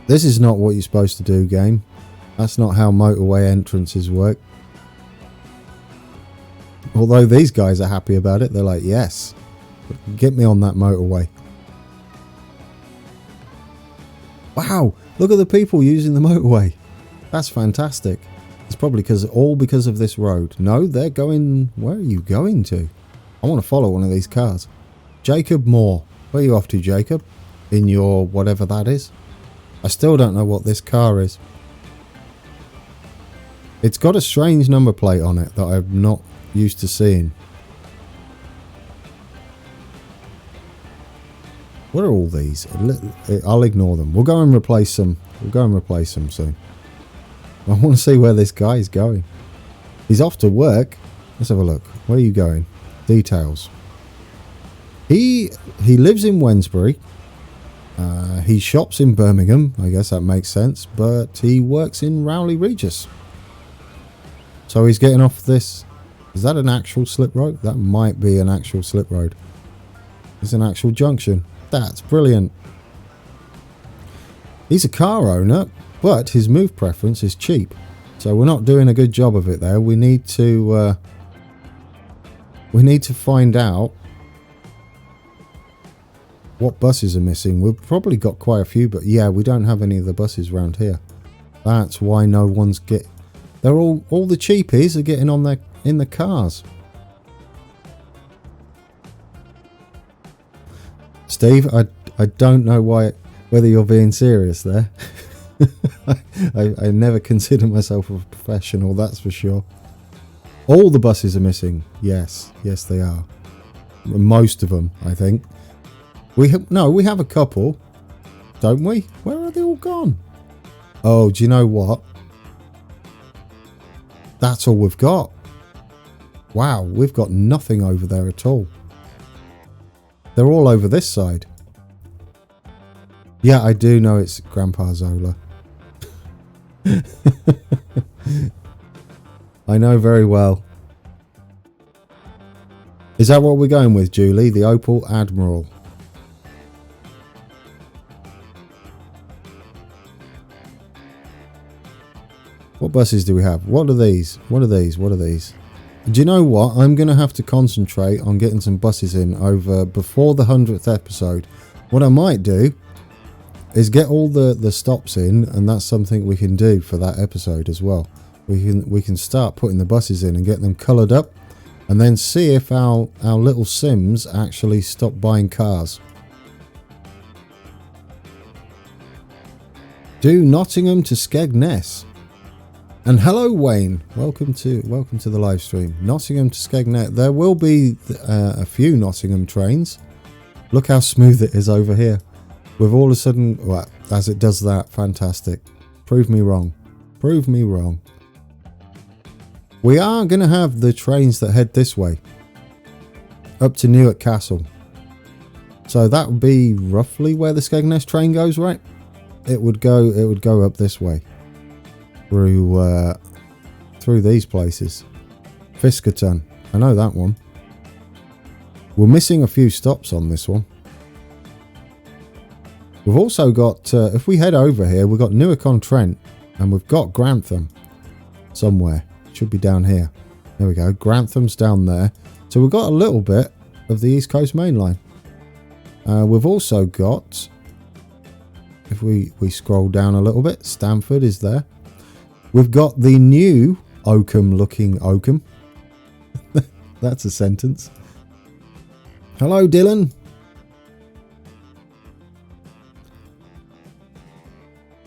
This is not what you're supposed to do, game. That's not how motorway entrances work. Although these guys are happy about it. They're like, yes. Get me on that motorway. Wow, look at the people using the motorway. That's fantastic. It's probably because of this road. No, they're going... Where are you going to? I want to follow one of these cars. Jacob Moore. Where are you off to, Jacob? In your whatever that is. I still don't know what this car is. It's got a strange number plate on it that I'm not used to seeing. What are all these? I'll ignore them. We'll go and replace them. We'll go and replace them soon. I want to see where this guy's going. He's off to work. Let's have a look. Where are you going? Details. He lives in Wednesbury. He shops in Birmingham. I guess that makes sense. But he works in Rowley Regis. So he's getting off this. Is that an actual slip road? That might be an actual slip road. It's an actual junction. That's brilliant. He's a car owner, but his move preference is cheap. So we're not doing a good job of it there. We need to find out what buses are missing. We've probably got quite a few, but yeah, we don't have any of the buses around here. That's why no one's they're all the cheapies are getting on in the cars. Steve, I don't know whether you're being serious there. I never consider myself a professional, that's for sure. All the buses are missing. Yes, they are. Most of them, I think. We have a couple, don't we? Where are they all gone? Oh, do you know what? That's all we've got. Wow, we've got nothing over there at all. They're all over this side. Yeah, I do know it's Grandpa Zola. I know very well. Is that what we're going with, Julie? The Opel Admiral. What buses do we have? What are these? What are these? What are these? Do you know what? I'm going to have to concentrate on getting some buses in before the 100th episode. What I might do is get all the stops in, and that's something we can do for that episode as well. We can start putting the buses in and get them coloured up, and then see if our little Sims actually stop buying cars. Do Nottingham to Skegness. And hello, Wayne. Welcome to the live stream. Nottingham to Skegness. There will be a few Nottingham trains. Look how smooth it is over here. With all of a sudden, well, as it does that, fantastic. Prove me wrong. Prove me wrong. We are going to have the trains that head this way, up to Newark Castle. So that would be roughly where the Skegness train goes, right? It would go up this way. Through these places. Fiskerton, I know that one. We're missing a few stops on this one. We've also got, if we head over here, we've got Newark-on-Trent, and we've got Grantham somewhere. It should be down here. There we go. Grantham's down there. So we've got a little bit of the East Coast Main Line. We've also got, if we scroll down a little bit, Stamford is there. We've got the new Oakham looking Oakham. That's a sentence. Hello, Dylan.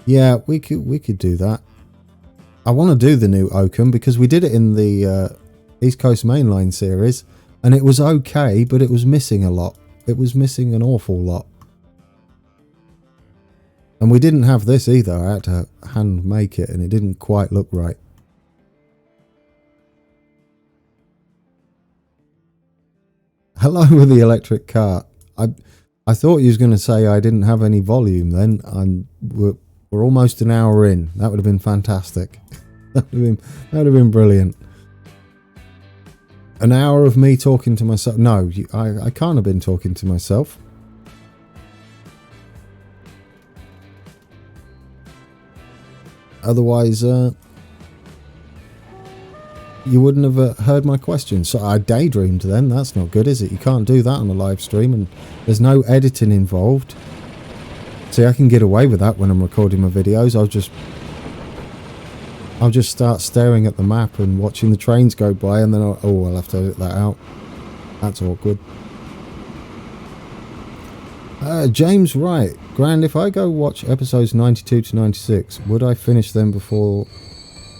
Yeah, we could do that. I want to do the new Oakham because we did it in the East Coast Main Line series, and it was okay, but it was missing a lot. It was missing an awful lot. And we didn't have this either. I had to hand make it, and it didn't quite look right. Hello with the electric car. I thought you was going to say I didn't have any volume then. We're almost an hour in. That would have been fantastic. That would have been brilliant. An hour of me talking to myself. No, I can't have been talking to myself. Otherwise, you wouldn't have heard my question. So I daydreamed then. That's not good, is it? You can't do that on a live stream, and there's no editing involved. See, I can get away with that when I'm recording my videos. I'll just start staring at the map and watching the trains go by, and then I'll have to edit that out. That's awkward. James Wright. Grand, if I go watch episodes 92 to 96, would I finish them before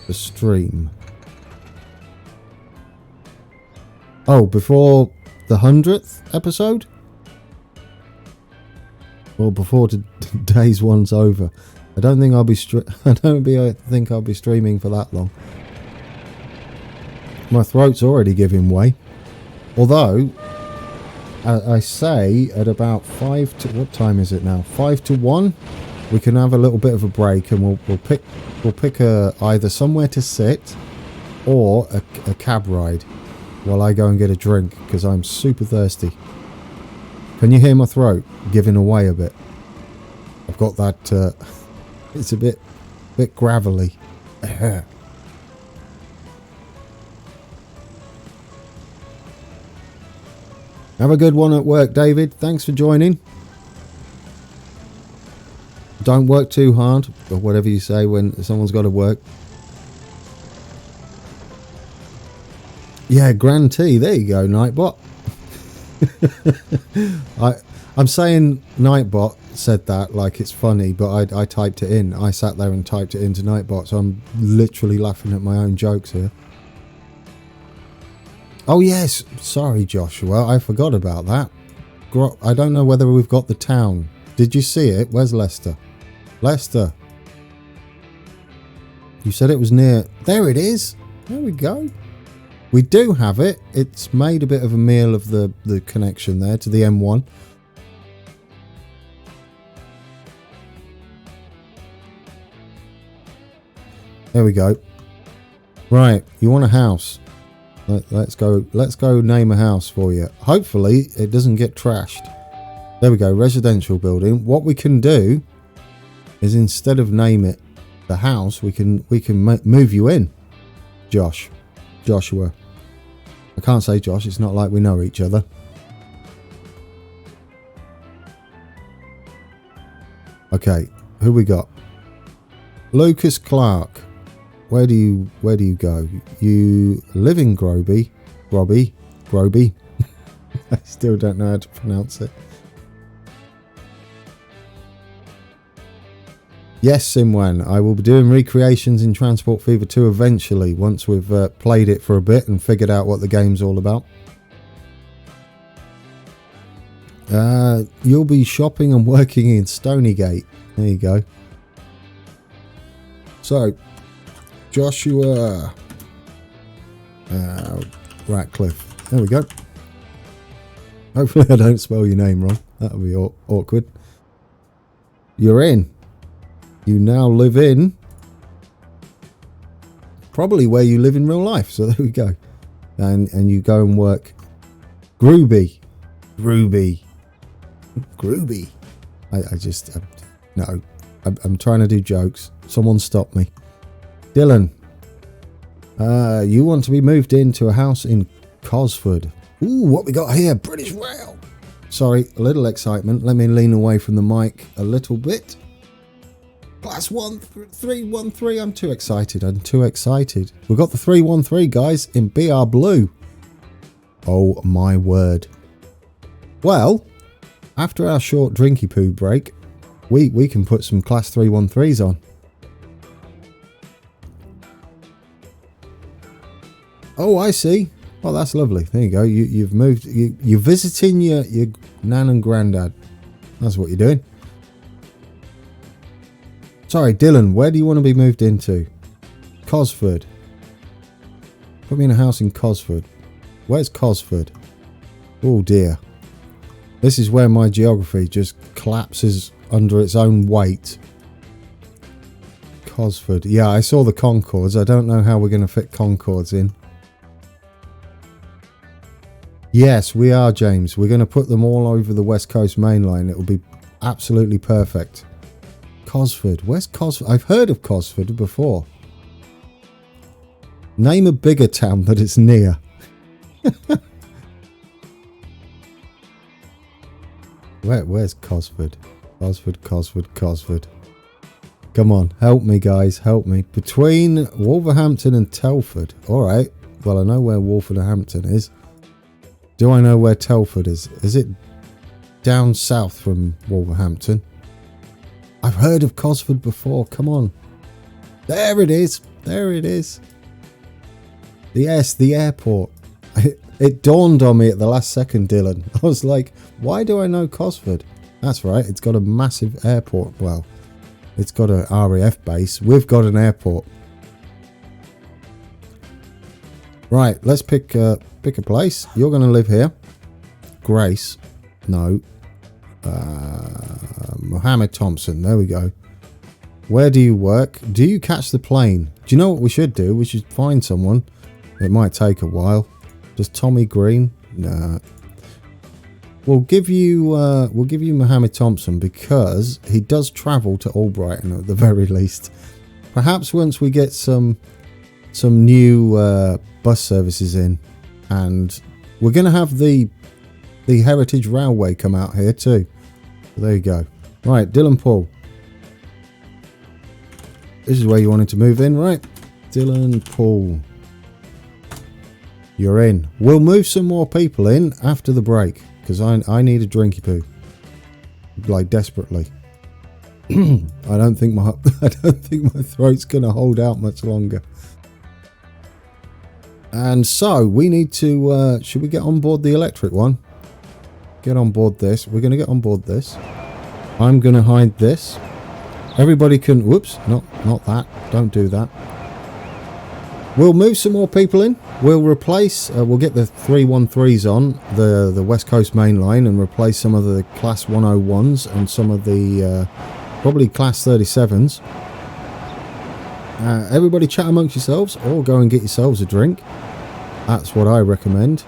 the stream? Oh, before the 100th episode? Or before today's one's over? I don't think I'll be think I'll be streaming for that long. My throat's already giving way. Although I say at about 5 to, what time is it now? 5 to 1. We can have a little bit of a break, and we'll pick either somewhere to sit or a cab ride while I go and get a drink, because I'm super thirsty. Can you hear my throat giving away a bit? I've got that. It's a bit gravelly. Have a good one at work, David. Thanks for joining. Don't work too hard, or whatever you say when someone's got to work. Yeah, Grand T. There you go, Nightbot. I'm saying Nightbot said that like it's funny, but I typed it in. I sat there and typed it into Nightbot, so I'm literally laughing at my own jokes here. Oh yes, sorry Joshua, I forgot about that. I don't know whether we've got the town. Did you see it? Where's Leicester? Leicester. You said it was near. There it is. There we go. We do have it. It's made a bit of a meal of the connection there to the M1. There we go. Right, you want a house? Let's go name a house for you. Hopefully it doesn't get trashed. There we go, residential building. What we can do is, instead of name it the house, we can move you in. Joshua. I can't say Josh, it's not like we know each other. Okay, who we got? Lucas Clark. Where do you go? You live in Groby. I still don't know how to pronounce it. Yes, Simwan, I will be doing recreations in Transport Fever 2 eventually, once we've played it for a bit and figured out what the game's all about. You'll be shopping and working in Stonygate. There you go. So, Joshua Ratcliffe. There we go. Hopefully I don't spell your name wrong. That'll be awkward. You're in. You now live in probably where you live in real life. So there we go. And you go and work. Groovy. No. I'm trying to do jokes. Someone stop me. Dylan, you want to be moved into a house in Cosford. Ooh, what we got here? British Rail. Sorry, a little excitement. Let me lean away from the mic a little bit. Class 313. I'm too excited. We've got the 313, guys, in BR Blue. Oh, my word. Well, after our short drinky poo break, we can put some Class 313s on. Oh, I see. Well, that's lovely. There you go. You've moved. You're visiting your nan and granddad. That's what you're doing. Sorry, Dylan. Where do you want to be moved into? Cosford. Put me in a house in Cosford. Where's Cosford? Oh dear. This is where my geography just collapses under its own weight. Cosford. Yeah, I saw the Concords. I don't know how we're going to fit Concords in. Yes, we are, James. We're going to put them all over the West Coast Main Line. It will be absolutely perfect. Cosford. Where's Cosford? I've heard of Cosford before. Name a bigger town that it's near. Where's Cosford? Cosford. Come on, help me, guys, help me. Between Wolverhampton and Telford. All right. Well, I know where Wolverhampton is. Do I know where Telford is? Is it down south from Wolverhampton? I've heard of Cosford before. Come on. There it is. There it is. Yes, the airport. It dawned on me at the last second, Dylan. I was like, why do I know Cosford? That's right. It's got a massive airport. Well, it's got a RAF base. We've got an airport. Right, let's pick a place. You're going to live here. Grace. No. Mohammed Thompson. There we go. Where do you work? Do you catch the plane? Do you know what we should do? We should find someone. It might take a while. Does Tommy Green? Nah. We'll give you Mohammed Thompson because he does travel to Albrighton at the very least. Perhaps once we get some new bus services in, and we're going to have the Heritage Railway come out here too. There you go. Right, Dylan Paul. This is where you wanted to move in, right? Dylan Paul. You're in. We'll move some more people in after the break because I need a drinky poo, like desperately. I don't think my throat's gonna hold out much longer. And so we need to. Should we get on board the electric one? Get on board this. We're gonna get on board this. I'm gonna hide this. Everybody can. Whoops! Not that. Don't do that. We'll move some more people in. We'll replace, we'll get the 313s on the West Coast main line and replace some of the Class 101s and some of the probably Class 37s. Everybody chat amongst yourselves or go and get yourselves a drink. That's what I recommend.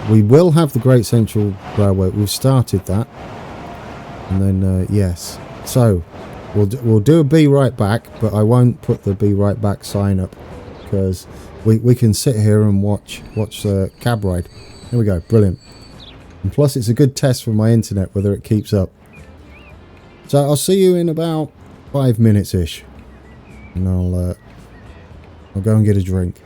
We will have the Great Central Railway. We've started that. And then, yes. So, we'll do a be right back, but I won't put the be right back sign up because we can sit here and watch the cab ride. Here we go, brilliant. And plus it's a good test for my internet whether it keeps up. So I'll see you in about 5 minutes ish, and I'll go and get a drink.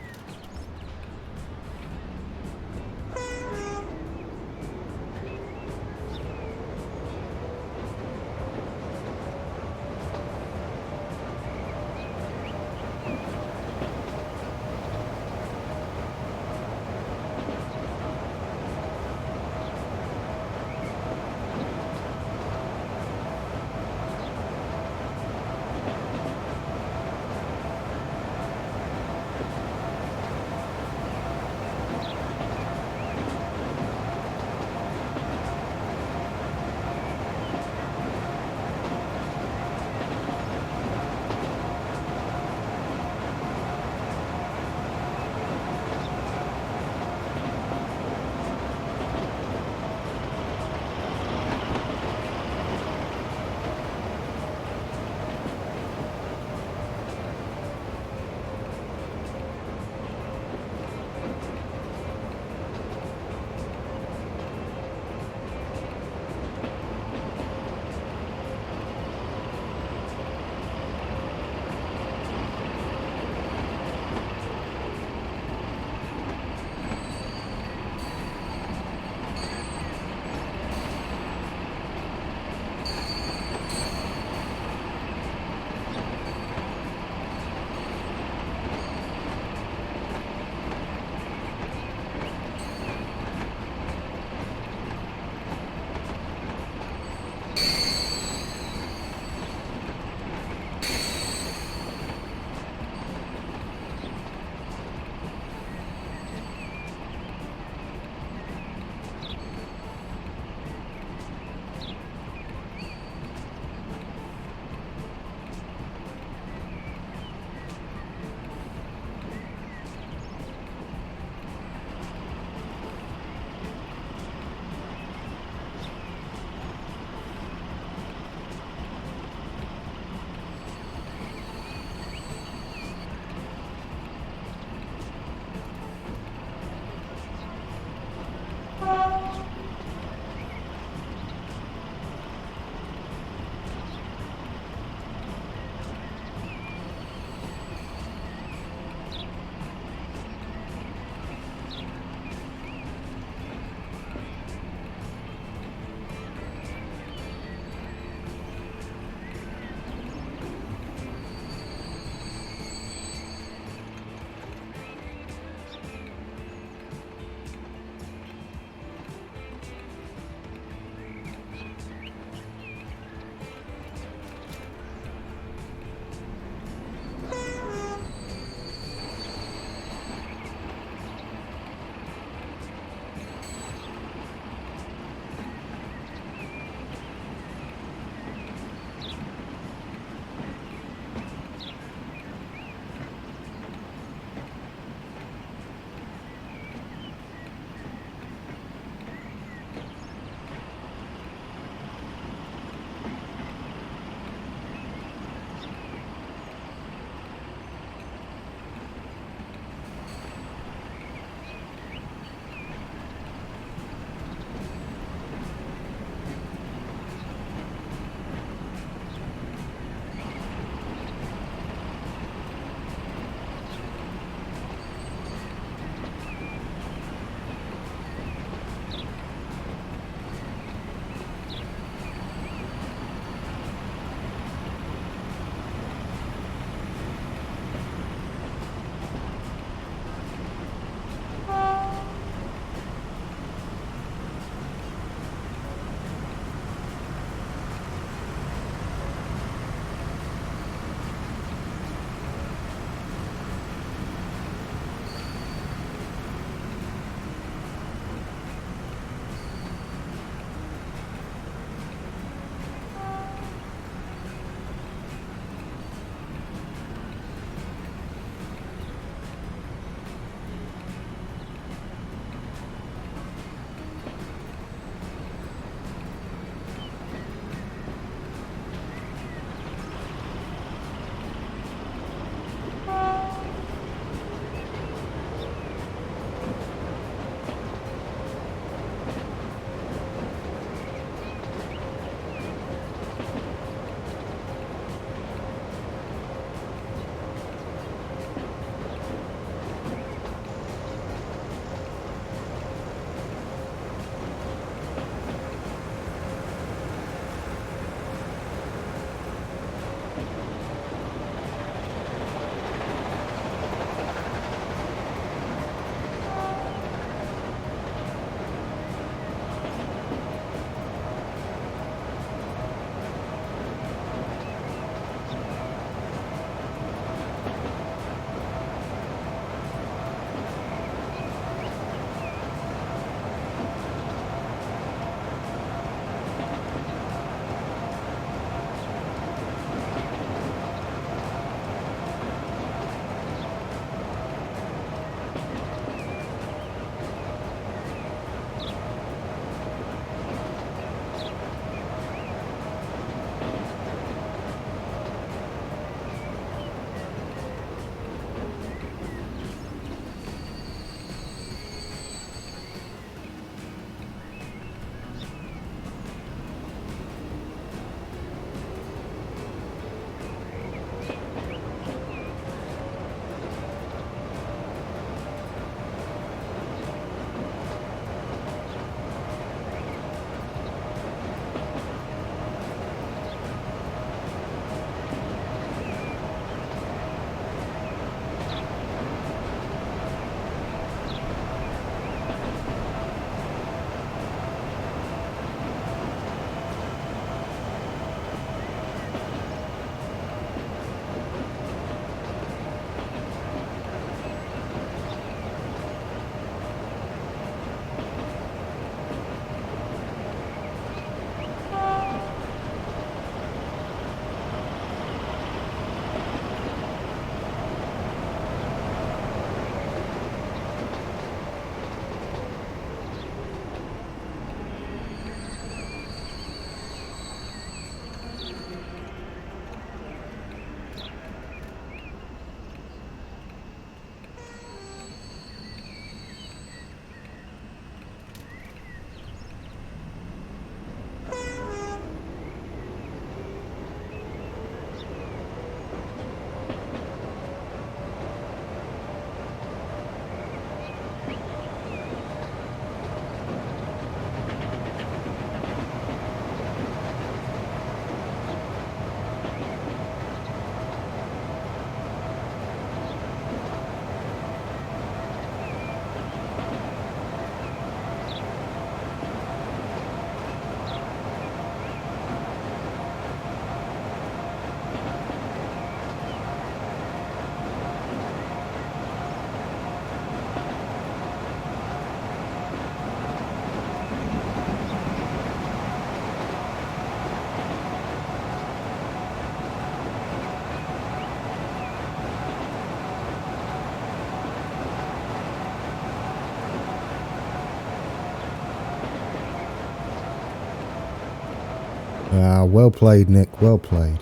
Ah, well played, Nick. Well played.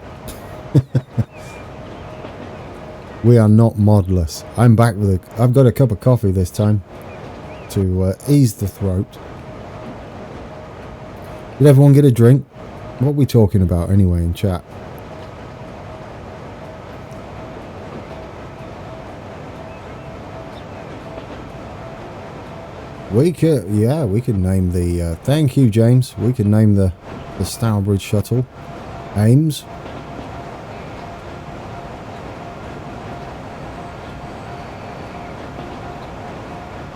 We are not modless. I'm back with I've got a cup of coffee this time to ease the throat. Did everyone get a drink? What are we talking about anyway in chat? We could, yeah, we could name the, thank you, James. We could name the Stourbridge shuttle Ames.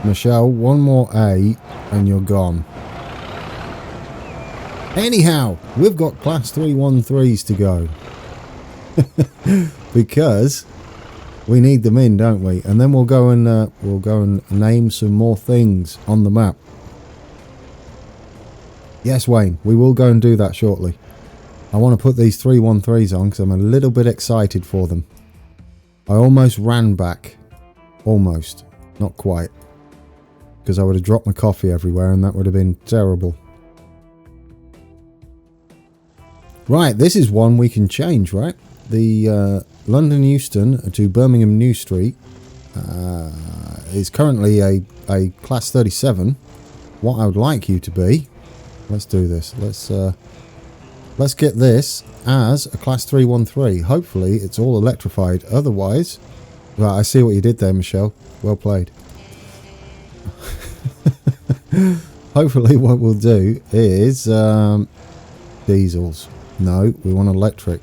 Michelle, one more A and you're gone. Anyhow, we've got class 313s to go. Because we need them in, don't we? And then we'll go and name some more things on the map. Yes, Wayne, we will go and do that shortly. I want to put these 313s on because I'm a little bit excited for them. I almost ran back. Almost. Not quite. Because I would have dropped my coffee everywhere and that would have been terrible. Right, this is one we can change, right? The London Euston to Birmingham New Street is currently a class 37. What I would like you to be, let's do this. Let's get this as a class 313. Hopefully it's all electrified. Otherwise, well, I see what you did there, Michelle. Well played. Hopefully what we'll do is diesels. No, we want electric.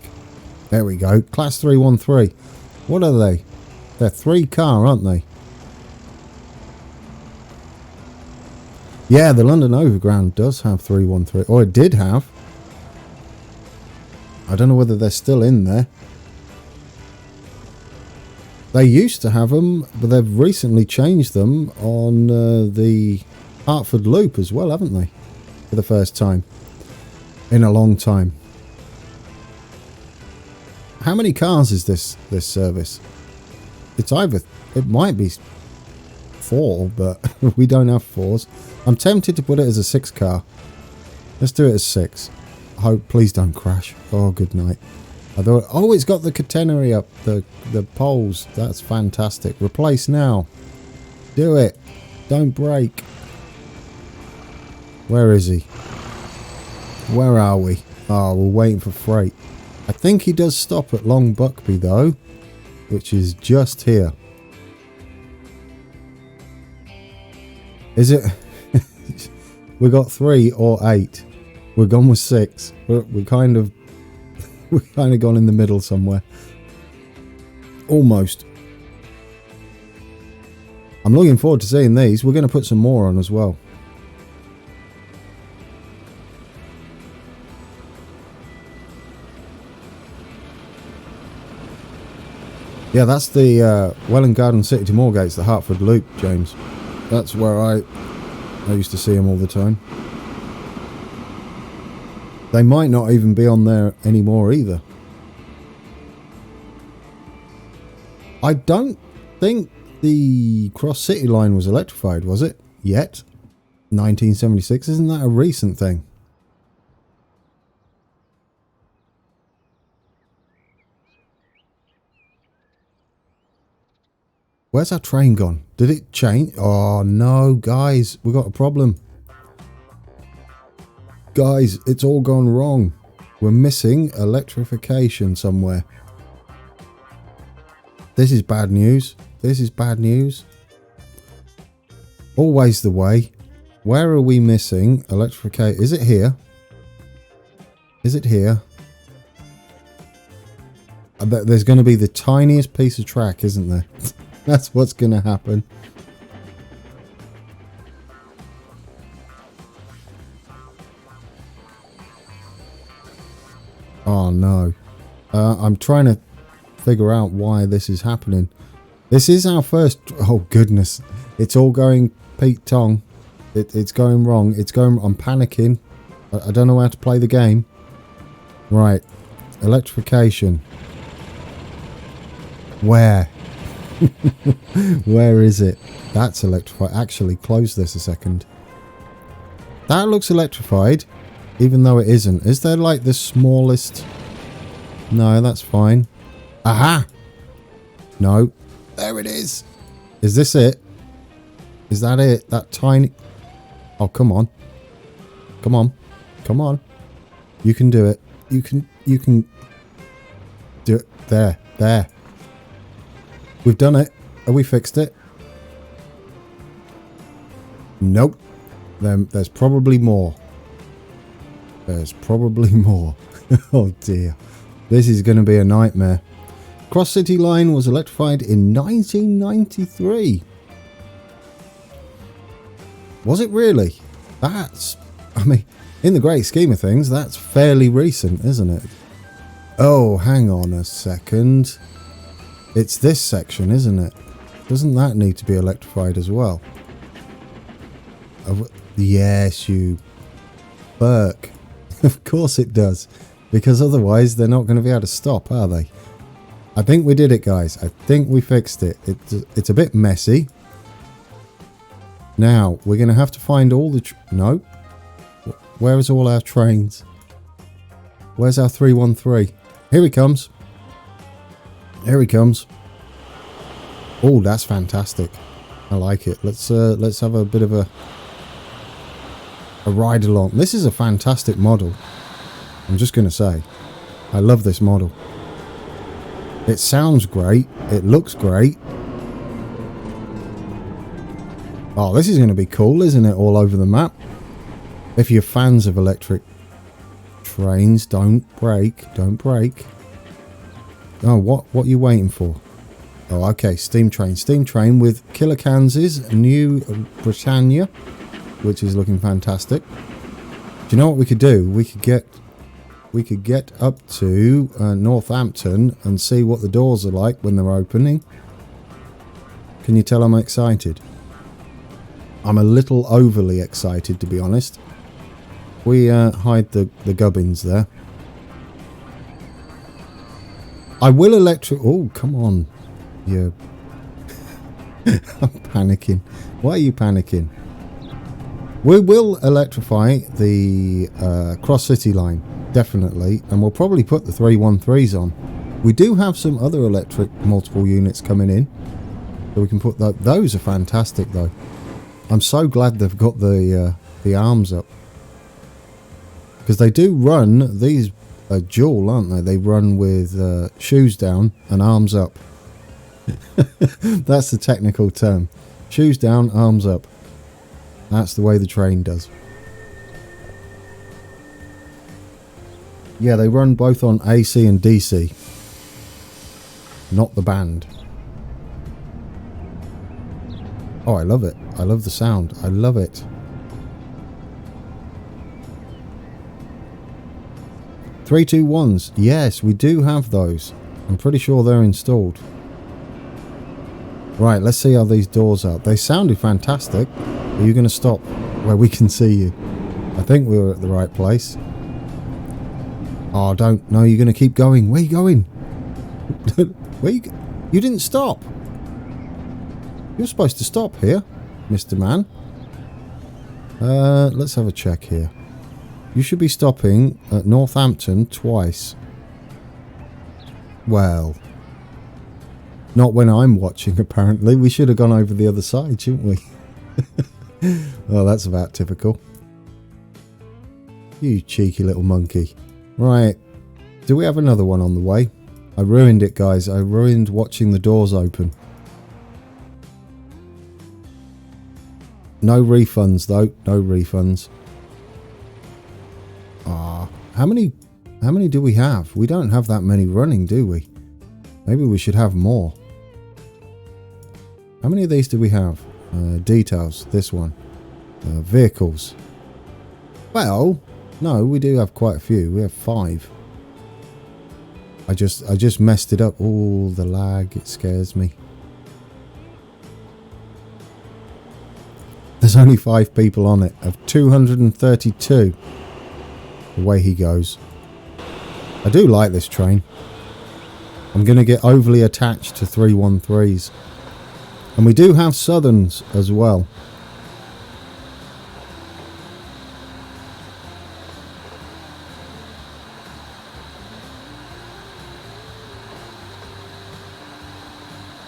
There we go. Class 313. What are they? They're 3-car, aren't they? Yeah, the London Overground does have 313. Or it did have. I don't know whether they're still in there. They used to have them, but they've recently changed them on the Hertford Loop as well, haven't they? For the first time. In a long time. How many cars is this service? It's either, it might be 4, but we don't have 4s. I'm tempted to put it as a 6-car. Let's do it as 6. Hope, please don't crash. Oh, good night. I thought, oh, it's got the catenary up, the poles. That's fantastic. Replace now. Do it. Don't break. Where is he? Where are we? Oh, we're waiting for freight. I think he does stop at Long Buckby though, which is just here. Is it? We got 3 or 8. We're gone with 6. We're kind of gone in the middle somewhere. Almost. I'm looking forward to seeing these. We're going to put some more on as well. Yeah, that's the Welland Garden City to Moorgate's, the Hertford Loop, James. That's where I used to see them all the time. They might not even be on there anymore either. I don't think the Cross City line was electrified, was it? Yet? 1976, isn't that a recent thing? Where's our train gone? Did it change? Oh no, guys, we got a problem. Guys, it's all gone wrong. We're missing electrification somewhere. This is bad news. This is bad news. Always the way. Where are we missing electrification? Is it here? Is it here? I bet there's going to be the tiniest piece of track, isn't there? That's what's going to happen. Oh no. I'm trying to figure out why this is happening. This is our first... Oh goodness. It's all going Pete Tong. It's going wrong. It's going... I'm panicking. I don't know how to play the game. Right. Electrification. Where? Where is it? That's electrified. Actually, close this a second. That looks electrified. Even though it isn't. Is there like the smallest? No, that's fine. Aha! No. There it is. Is this it? Is that it? That tiny... Oh, come on. Come on. Come on. You can do it. You can do it. There. There. We've done it. Have we fixed it? Nope. There's probably more. There's probably more. Oh dear. This is going to be a nightmare. Cross City Line was electrified in 1993. Was it really? That's... I mean, in the great scheme of things, that's fairly recent, isn't it? Oh, hang on a second. It's this section, isn't it? Doesn't that need to be electrified as well? Yes, you Burke. Of course it does. Because otherwise they're not going to be able to stop, are they? I think we did it, guys. I think we fixed it. It's a bit messy. Now, we're going to have to find all the... No. Where is all our trains? Where's our 313? Here he comes. Here he comes. Oh, that's fantastic. I like it. Let's have a bit of a ride along. This is a fantastic model. I'm just going to say. I love this model. It sounds great. It looks great. Oh, this is going to be cool, isn't it? All over the map. If you're fans of electric trains, don't break. Don't break. Oh, what are you waiting for? Oh, okay. Steam train. Steam train with Killicans's New Britannia, which is looking fantastic. Do you know what we could do? We could get up to Northampton and see what the doors are like when they're opening. Can you tell I'm excited? I'm a little overly excited, to be honest. We hide the gubbins there. I will Oh, come on. Yeah. I'm panicking. Why are you panicking? We will electrify the Cross City Line, definitely, and we'll probably put the 313s on. We do have some other electric multiple units coming in, so we can put those are fantastic, though. I'm so glad they've got the arms up, because they do run. These are dual, aren't they? They run with shoes down and arms up. That's the technical term. Shoes down, arms up. That's the way the train does. Yeah, they run both on AC and DC. Not the band. Oh, I love it. I love the sound. I love it. Three, 2, 1s. Yes, we do have those. I'm pretty sure they're installed. Right, let's see how these doors are. They sounded fantastic. Are you going to stop where we can see you? I think we were at the right place. Oh, don't. No, you're going to keep going. Where are you going? You didn't stop. You're supposed to stop here, Mr. Man. Let's have a check here. You should be stopping at Northampton twice. Well, not when I'm watching, apparently. We should have gone over the other side, shouldn't we? Oh, that's about typical. You cheeky little monkey. Right. Do we have another one on the way? I ruined it, guys. I ruined watching the doors open. No refunds, though. No refunds. Ah, how many do we have? We don't have that many running, do we? Maybe we should have more. How many of these do we have? Details, this one. Vehicles. Well, no, we do have quite a few. We have 5. I just messed it up. Oh, the lag, it scares me. There's only 5 people on it, of 232. The way he goes. I do like this train. I'm going to get overly attached to 313s. And we do have Southerns as well.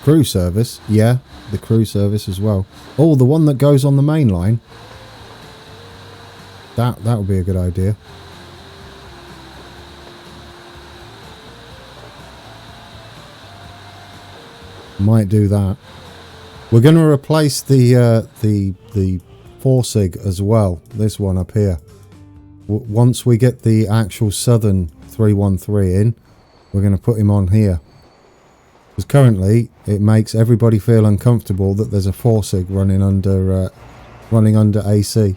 Crew service, yeah, the crew service as well. Oh, the one that goes on the main line. That would be a good idea. Might do that. We're going to replace the 4 sig as well. This one up here. Once we get the actual Southern 313 in, we're going to put him on here. Because currently it makes everybody feel uncomfortable that there's a 4 sig running under AC.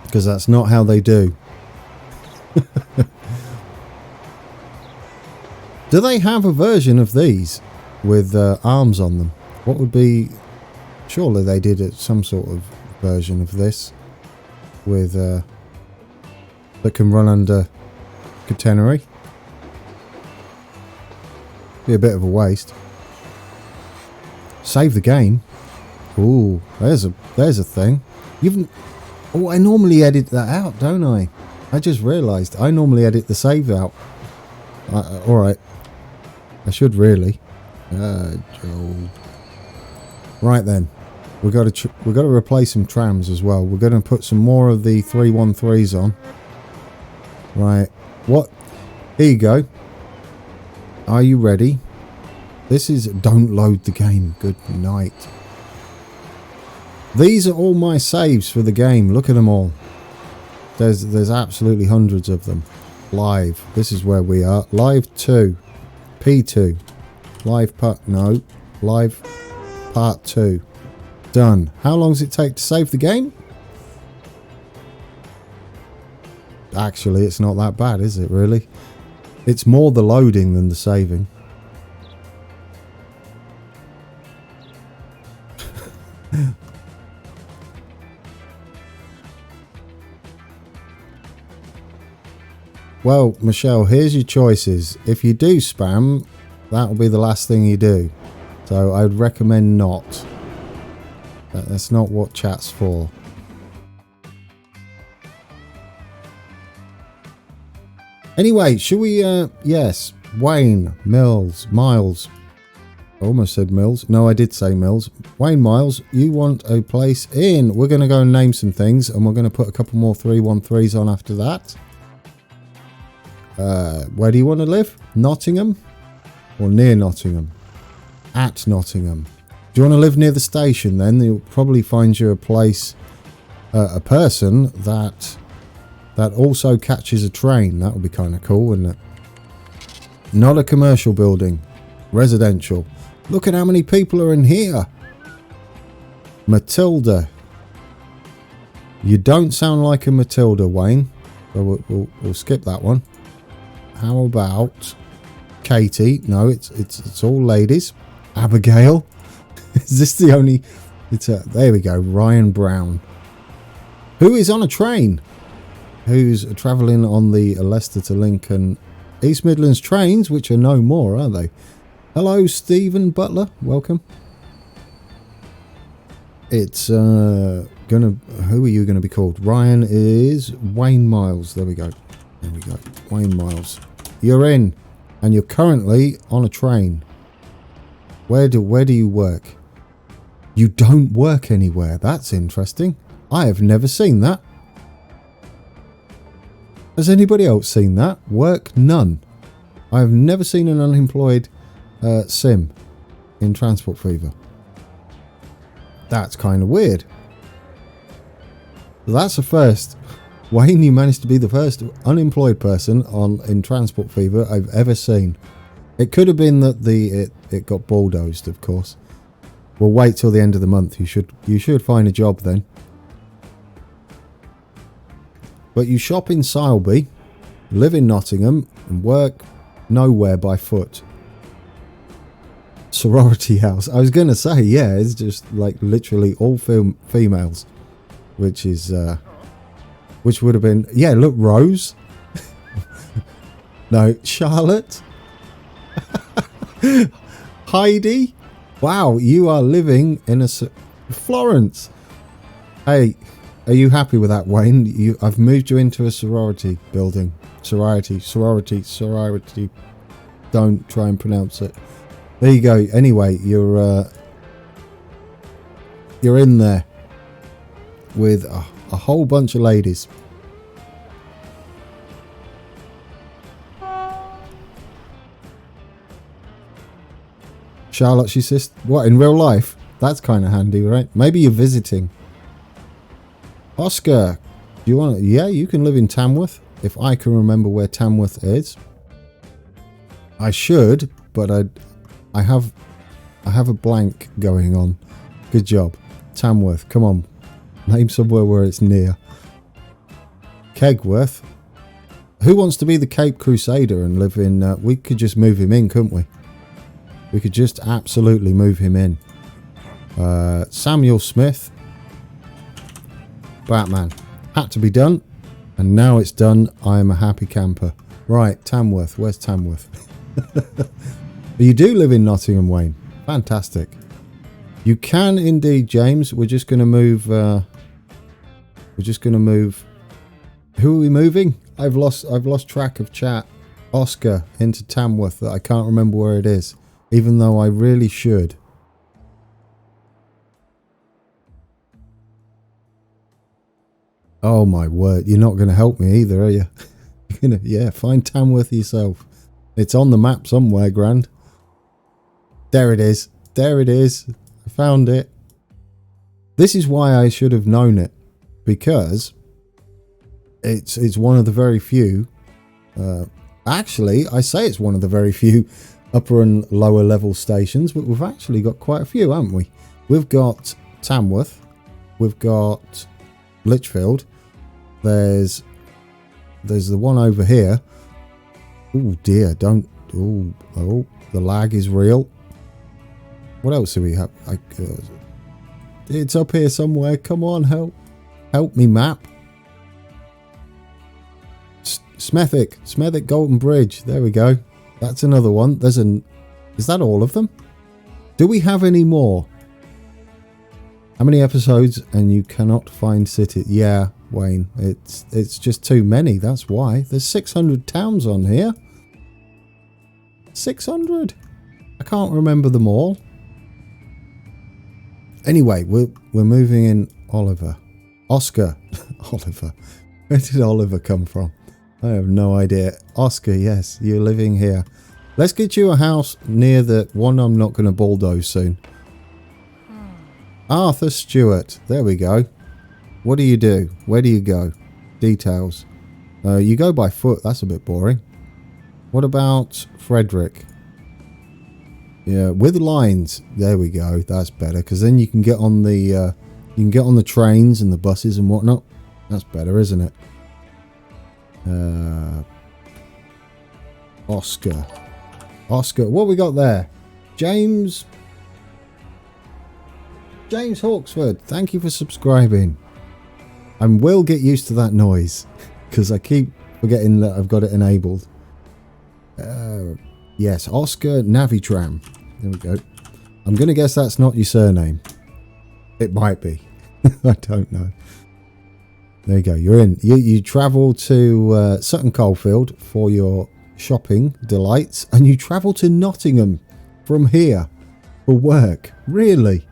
Because that's not how they do. Do they have a version of these with arms on them? What would be... Surely they did some sort of version of this with that can run under catenary. Be a bit of a waste. Save the game. Ooh, there's a thing. Oh, I normally edit that out, don't I? I just realised I normally edit the save out. All right, I should really. Joel. Right then, we got to replace some trams as well. We're going to put some more of the 313s on. Right, what? Here you go. Are you ready? This is... Don't load the game. Good night. These are all my saves for the game. Look at them all. There's absolutely hundreds of them. Live. This is where we are. Live 2. P2. Live part... No. Live part 2. Done. How long does it take to save the game? Actually, it's not that bad, is it, really? It's more the loading than the saving. Well, Michelle, here's your choices. If you do spam, that will be the last thing you do. So I'd recommend not. That's not what chat's for. Anyway, should we, yes, Wayne, Mills, Miles. I almost said Mills. No, I did say Mills. Wayne Miles, you want a place in. We're going to go and name some things, and we're going to put a couple more 313s on after that. Where do you want to live? Nottingham? Or near Nottingham? At Nottingham. Do you want to live near the station then? You'll probably find you a place, a person that also catches a train. That would be kind of cool, wouldn't it? Not a commercial building. Residential. Look at how many people are in here. Matilda. You don't sound like a Matilda, Wayne. So we'll skip that one. How about Katie? No, it's all ladies. Abigail. Is this the only... there we go. Ryan Brown. Who is on a train? Who's travelling on the Leicester to Lincoln East Midlands trains, which are no more, are they? Hello, Stephen Butler. Welcome. It's who are you going to be called? Ryan is Wayne Miles. There we go. There we go. Wayne Miles. You're in, and you're currently on a train. Where do you work? You don't work anywhere. That's interesting. I have never seen that. Has anybody else seen that? Work none. I have never seen an unemployed sim in Transport Fever. That's kind of weird. That's a first. Wayne, you managed to be the first unemployed person in Transport Fever I've ever seen. It could have been that it got bulldozed, of course. We'll wait till the end of the month. You should find a job then. But you shop in Sileby, live in Nottingham, and work nowhere by foot. Sorority house. I was going to say, yeah, it's just like literally all females, which is, which would have been, yeah, look, Rose. No, Charlotte. Heidi. Wow, you are living in Florence. Hey. Are you happy with that, Wayne? I've moved you into a sorority building. Sorority. Don't try and pronounce it. There you go. Anyway, you're in there with a whole bunch of ladies. Charlotte's your sister. What, in real life? That's kind of handy, right? Maybe you're visiting. Oscar, do you want to... Yeah, you can live in Tamworth, if I can remember where Tamworth is. I should, but I have a blank going on. Good job. Tamworth, come on. Name somewhere where it's near. Kegworth. Who wants to be the Cape Crusader and live in... we could just move him in, couldn't we? We could just absolutely move him in. Samuel Smith. Batman. Had to be done. And now it's done. I am a happy camper. Right, Tamworth. Where's Tamworth? You do live in Nottingham, Wayne. Fantastic. You can indeed, James. We're just going to move... we're just going to move... Who are we moving? I've lost track of chat. Oscar into Tamworth. That I can't remember where it is. Even though I really should. Oh my word. You're not going to help me either, are you? Yeah, find Tamworth yourself. It's on the map somewhere, Grand. There it is. There it is. I found it. This is why I should have known it. Because it's one of the very few... actually, I say it's one of the very few upper and lower level stations, but we've actually got quite a few, haven't we? We've got Tamworth. We've got Lichfield. There's the one over here. Oh dear, don't... Oh, the lag is real. What else do we have? It's up here somewhere. Come on, help me, map. Smethwick Golden Bridge. There we go. That's another one. Is that all of them? Do we have any more? How many episodes and you cannot find city? Yeah, Wayne. It's just too many. That's why. There's 600 towns on here. 600. I can't remember them all. Anyway, we're moving in Oliver. Oscar. Oliver. Where did Oliver come from? I have no idea. Oscar, yes, you're living here. Let's get you a house near the one I'm not going to bulldoze soon. Arthur Stewart. There we go. What do you do? Where do you go? Details. You go by foot. That's a bit boring. What about Frederick? Yeah, with lines. There we go. That's better because then you can get on the trains and the buses and whatnot. That's better, isn't it? Oscar, what we got there? James Hawksford, thank you for subscribing. I will get used to that noise because I keep forgetting that I've got it enabled. Yes, Oscar Navitram. There we go. I'm going to guess that's not your surname. It might be. I don't know. There you go. You're in. You travel to Sutton Coldfield for your shopping delights, and you travel to Nottingham from here for work. Really?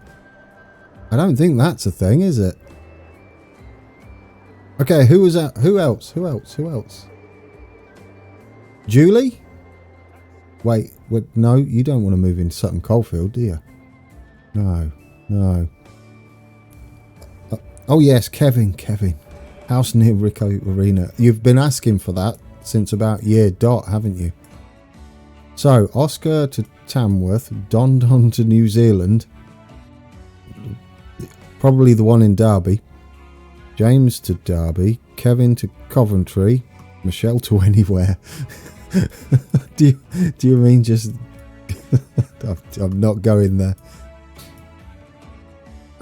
I don't think that's a thing, is it? Okay, who was that? Who else? Julie? Wait, no, you don't want to move into Sutton Coldfield, do you? No. Oh yes, Kevin. House near Rico Arena. You've been asking for that since about year dot, haven't you? So, Oscar to Tamworth, Don to New Zealand. Probably the one in Derby. James to Derby. Kevin to Coventry. Michelle to anywhere. do you mean just... I'm not going there.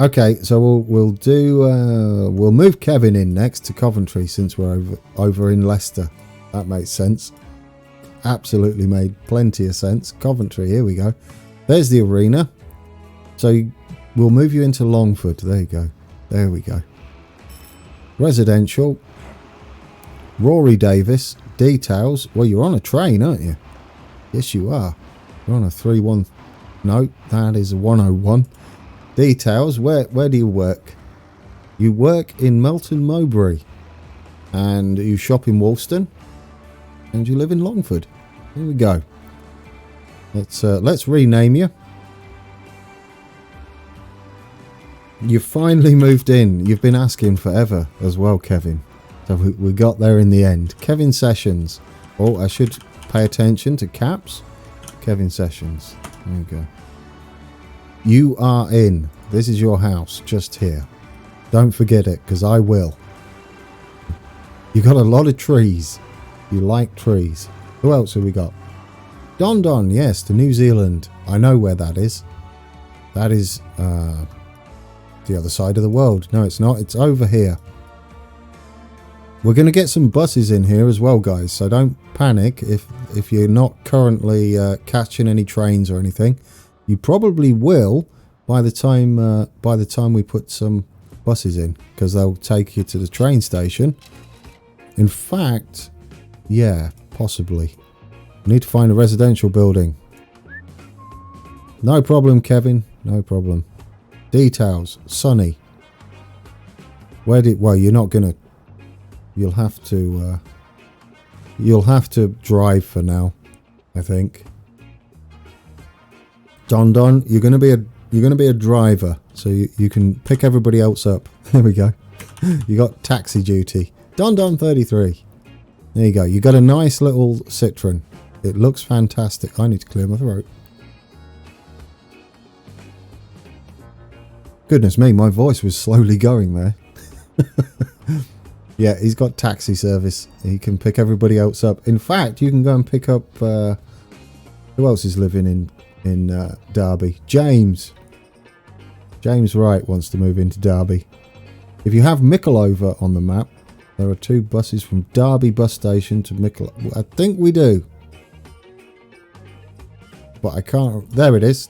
Okay, so we'll move Kevin in next to Coventry since we're over in Leicester. That makes sense. Absolutely made plenty of sense. Coventry, here we go. There's the arena. So we'll move you into Longford. There you go. There we go. Residential. Rory Davis. Details. Well, you're on a train, aren't you? Yes, you are. You're on a No, that is a 101. Details. Where do you work? You work in Melton Mowbray. And you shop in Woolston. And you live in Longford. Here we go. Let's rename you. You finally moved in. You've been asking forever as well, Kevin. So we got there in the end. Kevin Sessions. Oh, I should pay attention to caps. Kevin Sessions. There we go. You are in. This is your house, just here. Don't forget it, because I will. You got a lot of trees. You like trees. Who else have we got? Don Don, yes, to New Zealand. I know where that is. That is the other side of the world. No, it's not. It's over here. We're going to get some buses in here as well, guys. So don't panic if you're not currently catching any trains or anything. You probably will by the time we put some buses in, because they'll take you to the train station. In fact, yeah, possibly. Need to find a residential building. No problem, Kevin. No problem. Details. Sunny. Well, you're not gonna. You'll have to drive for now, I think. Don Don, you're gonna be a driver, so you can pick everybody else up. There we go. You got taxi duty. Don Don 33. There you go. You got a nice little Citroen. It looks fantastic. I need to clear my throat. Goodness me, my voice was slowly going there. Yeah, he's got taxi service. He can pick everybody else up. In fact, you can go and pick up... who else is living in Derby? James. James Wright wants to move into Derby. If you have Mickleover on the map, there are 2 buses from Derby bus station to Mickleover. I think we do. But I can't... There it is.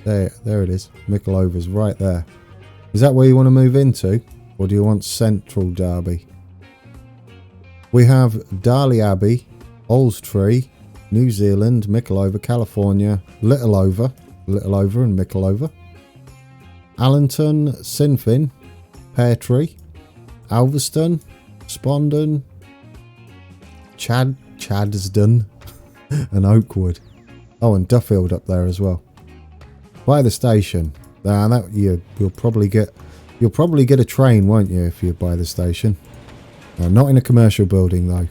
There it is. Mickleover's right there. Is that where you want to move into? Or do you want Central Derby? We have Darley Abbey, Olstree, New Zealand, Mickleover, California, Littleover and Mickleover, Allenton, Sinfin, Peartree, Alveston, Spondon, Chadsden, and Oakwood. Oh, and Duffield up there as well. By the station. Now that you'll probably get a train, won't you, if you're by the station? Not in a commercial building though.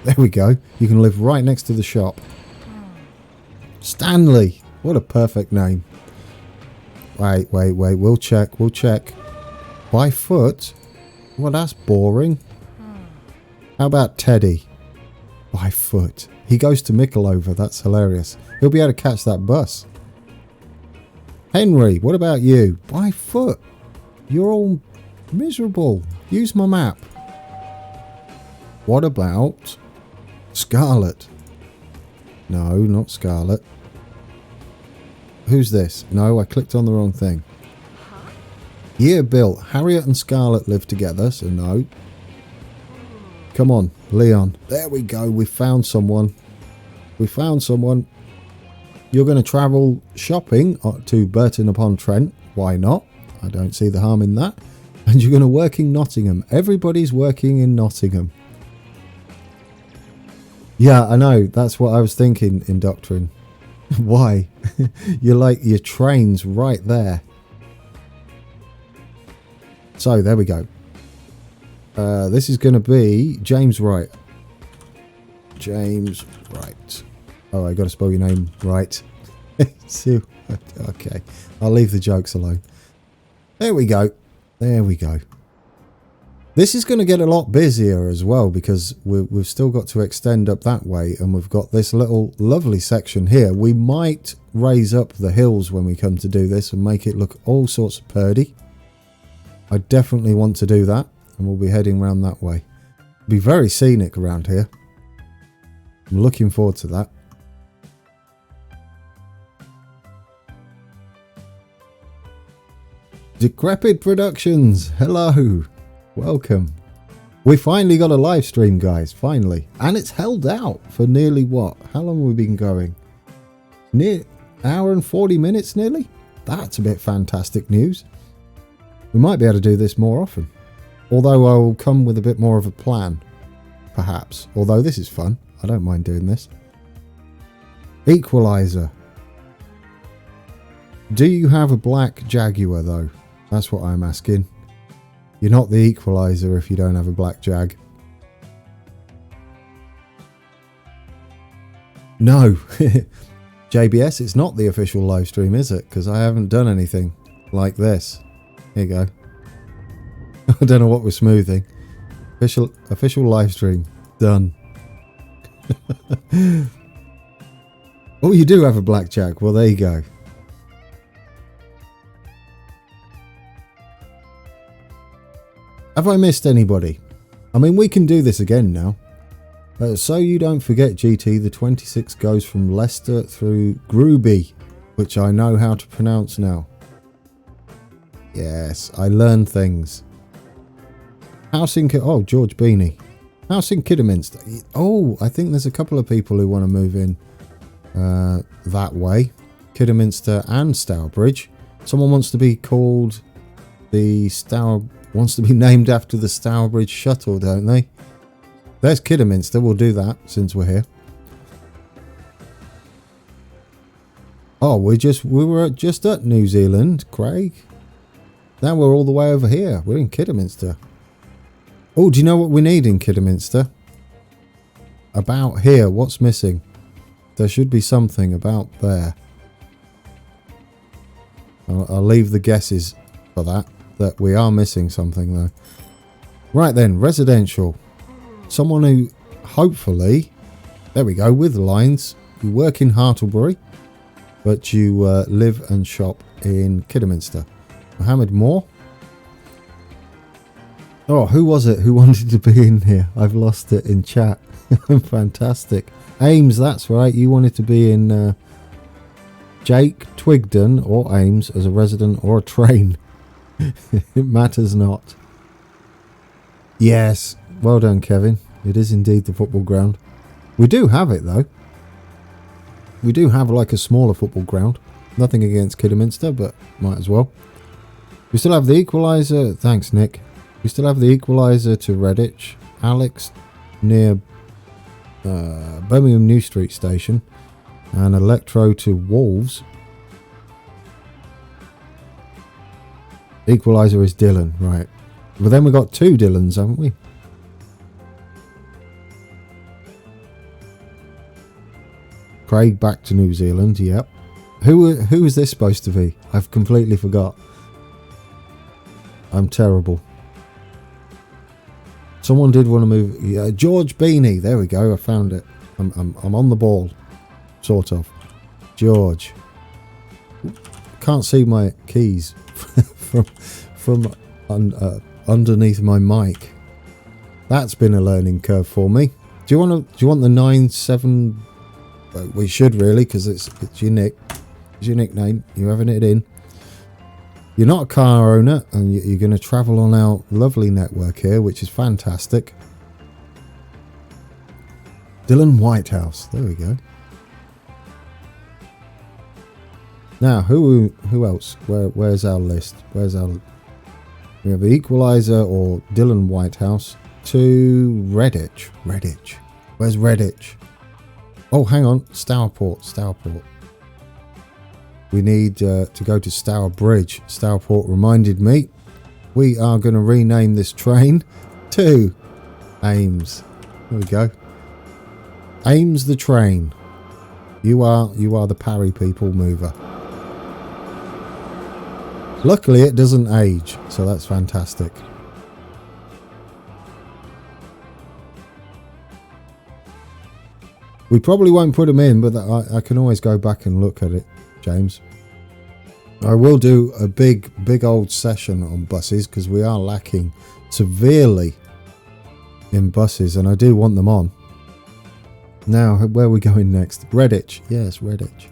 There we go. You can live right next to the shop. Stanley. What a perfect name. Wait. We'll check. By foot? Well, that's boring. How about Teddy? By foot. He goes to Mickleover. That's hilarious. He'll be able to catch that bus. Henry, what about you? By foot. You're all miserable. Use my map. What about Scarlett? No, not Scarlett. Who's this? No, I clicked on the wrong thing. Year built. Harriet and Scarlett live together, so no. Come on, Leon. There we go. We found someone. You're going to travel shopping to Burton-upon-Trent. Why not? I don't see the harm in that. And you're going to work in Nottingham. Everybody's working in Nottingham. Yeah, I know. That's what I was thinking in Doctrine. Why? You're like your train's right there. So, there we go. This is going to be James Wright. James Wright. Oh, I got to spell your name right. Okay, I'll leave the jokes alone. There we go. This is going to get a lot busier as well, because we've still got to extend up that way, and we've got this little lovely section here. We might raise up the hills when we come to do this and make it look all sorts of purdy. I definitely want to do that, and we'll be heading around that way. It'll be very scenic around here. I'm looking forward to that. Decrepit Productions, hello, welcome. We finally got a live stream, guys, finally. And it's held out for nearly what? How long have we been going? Hour and 40 minutes nearly? That's a bit fantastic news. We might be able to do this more often. Although I will come with a bit more of a plan, perhaps. Although this is fun. I don't mind doing this. Equalizer. Do you have a black Jaguar though? That's what I'm asking. You're not the equalizer if you don't have a black Jag. No. JBS, it's not the official live stream, is it? Because I haven't done anything like this. Here you go. I don't know what we're smoothing. Official live stream. Done. Oh, you do have a black Jag. Well, there you go. Have I missed anybody? I mean, we can do this again now. So you don't forget, GT, the 26 goes from Leicester through Gruby, which I know how to pronounce now. Yes, I learn things. House in... Oh, George Beanie. House in Kidderminster. Oh, I think there's a couple of people who want to move in that way. Kidderminster and Stourbridge. Someone wants to be called the wants to be named after the Stourbridge shuttle, don't they? There's Kidderminster. We'll do that since we're here. Oh, we were just at New Zealand, Craig. Now we're all the way over here. We're in Kidderminster. Oh, do you know what we need in Kidderminster? About here. What's missing? There should be something about there. I'll leave the guesses for that we are missing something though. Right then, residential. Someone who, hopefully, there we go, with lines. You work in Hartlebury, but you live and shop in Kidderminster. Mohammed Moore. Oh, who was it who wanted to be in here? I've lost it in chat. Fantastic. Ames, that's right. You wanted to be in Jake Twigden or Ames as a resident or a train. It matters not. Yes. Well done, Kevin. It is indeed the football ground. We do have it, though. We do have, like, a smaller football ground. Nothing against Kidderminster, but might as well. We still have the equaliser. Thanks, Nick. We still have the equaliser to Redditch. Alex near Birmingham New Street Station. And Electro to Wolves. Equaliser is Dylan, right. But then we've got two Dylans, haven't we? Craig back to New Zealand, yep. Who is this supposed to be? I've completely forgot. I'm terrible. Someone did want to move. Yeah, George Beanie. There we go. I found it. I'm on the ball, sort of. George. Can't see my keys from underneath my mic. That's been a learning curve for me. Do you want the 9-7? We should really, because it's your nick. It's your nickname. You're having it in. You're not a car owner, and you're going to travel on our lovely network here, which is fantastic. Dylan Whitehouse. There we go. Now, who else? Where's our list? We have the equaliser or Dylan Whitehouse to Redditch. Redditch. Where's Redditch? Oh, hang on. Stourport. We need to go to Stourbridge. Stourport reminded me. We are going to rename this train to Ames. There we go. Ames the train. You are the Parry people mover. Luckily, it doesn't age, so that's fantastic. We probably won't put them in, but I can always go back and look at it, James. I will do a big old session on buses because we are lacking severely in buses, and I do want them on. Now, where are we going next? Redditch. Yes, Redditch.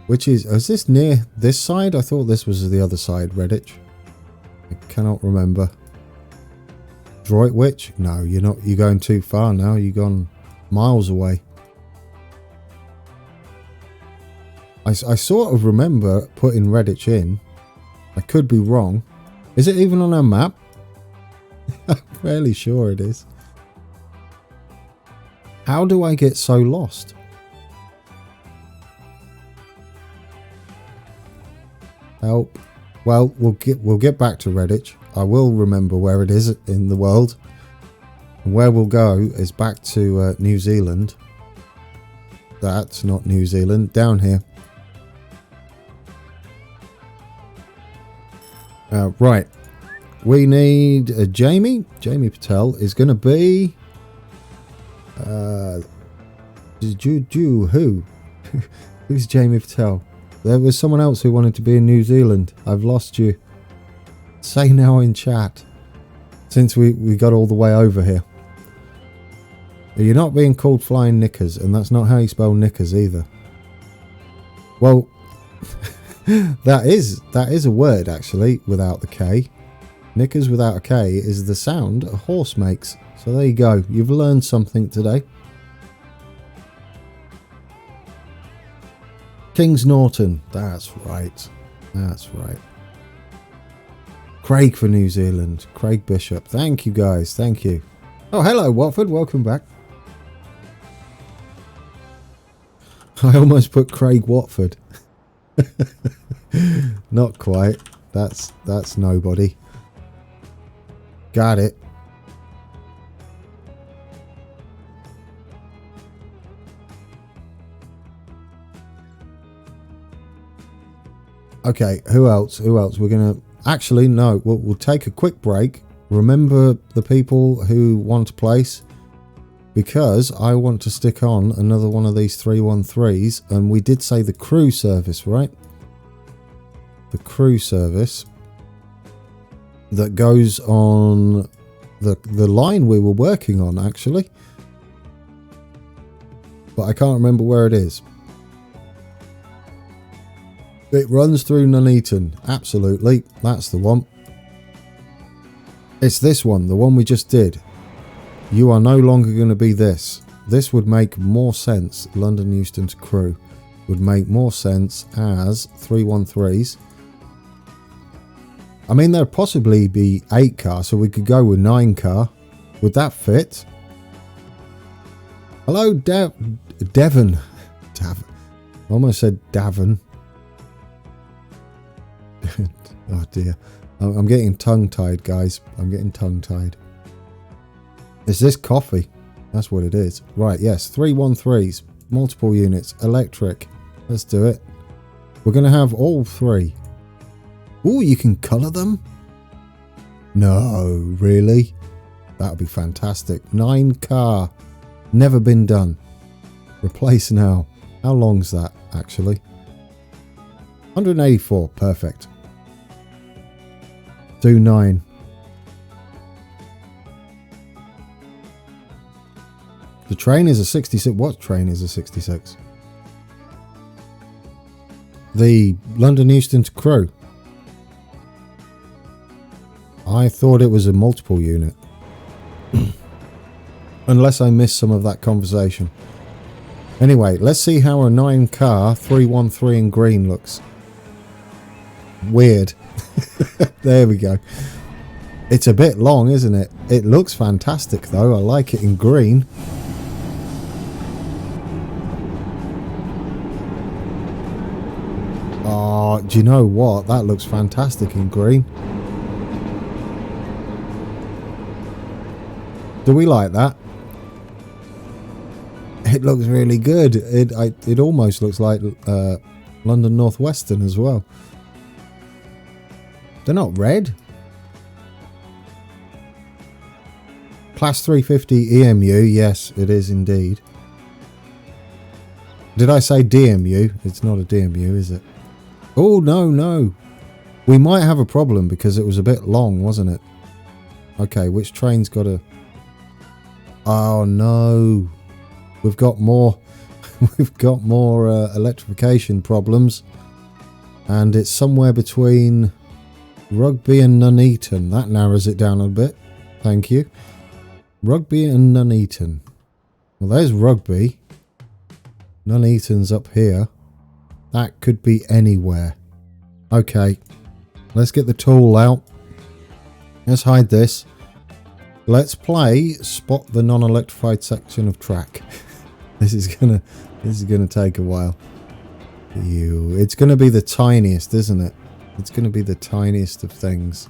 Which is this near this side? I thought this was the other side, Redditch. I cannot remember. Droitwich? No, you're not. You're going too far now. You've gone miles away. I sort of remember putting Redditch in. I could be wrong. Is it even on our map? I'm fairly sure it is. How do I get so lost? Help. Well, we'll get back to Redditch. I will remember where it is in the world. And where we'll go is back to New Zealand. That's not New Zealand. Down here. Right. We need Jamie. Jamie Patel is going to be... who? Who's Jamie Patel? There was someone else who wanted to be in New Zealand. I've lost you. Say now in chat. Since we got all the way over here. You're not being called flying knickers, and that's not how you spell knickers either. Well, that is a word actually without the K. Knickers without a K is the sound a horse makes. So there you go. You've learned something today. Kings Norton. That's right. That's right. Craig for New Zealand. Craig Bishop. Thank you guys. Thank you. Oh, hello Watford. Welcome back. I almost put Craig Watford. Not quite. That's nobody. Got it. Okay, who else? Who else? We're going to... Actually, no. We'll take a quick break. Remember the people who want to place, because I want to stick on another one of these 313s. And we did say the crew service, right? The crew service that goes on the line we were working on, actually. But I can't remember where it is. It runs through Nuneaton. Absolutely. That's the one. It's this one, the one we just did. You are no longer going to be this. This would make more sense. London Euston to crew would make more sense as 313s. I mean, there'd possibly be 8 car, so we could go with 9 car. Would that fit? Hello, Devon. Davin. I almost said Davin. Oh dear. I'm getting tongue-tied, guys. I'm getting tongue-tied. Is this coffee? That's what it is. Right, yes. 313s. Multiple units. Electric. Let's do it. We're going to have all 3. Oh, you can colour them? No, really? That would be fantastic. 9 car. Never been done. Replace now. How long's that, actually? 184. Perfect. Do 9. The train is a 66. What train is a 66? The London Euston to crew. I thought it was a multiple unit. Unless I missed some of that conversation. Anyway, let's see how a 9 car 313 in green looks. Weird. There we go. It's a bit long, isn't it? It looks fantastic though. I like it in green. Oh, do you know what? That looks fantastic in green. Do we like that? It looks really good. It almost looks like London Northwestern as well. They're not red. Class 350 EMU. Yes, it is indeed. Did I say DMU? It's not a DMU, is it? Oh, no, no. We might have a problem because it was a bit long, wasn't it? Okay, which train's got a... Oh, no. We've got more... We've got more electrification problems. And it's somewhere between Rugby and Nuneaton. That narrows it down a bit. Thank you. Rugby and Nuneaton. Well, there's Rugby. Nuneaton's up here. That could be anywhere. Okay, let's get the tool out. Let's hide this. Let's play spot the non-electrified section of track. This is gonna take a while. It's gonna be the tiniest, isn't it? It's gonna be the tiniest of things.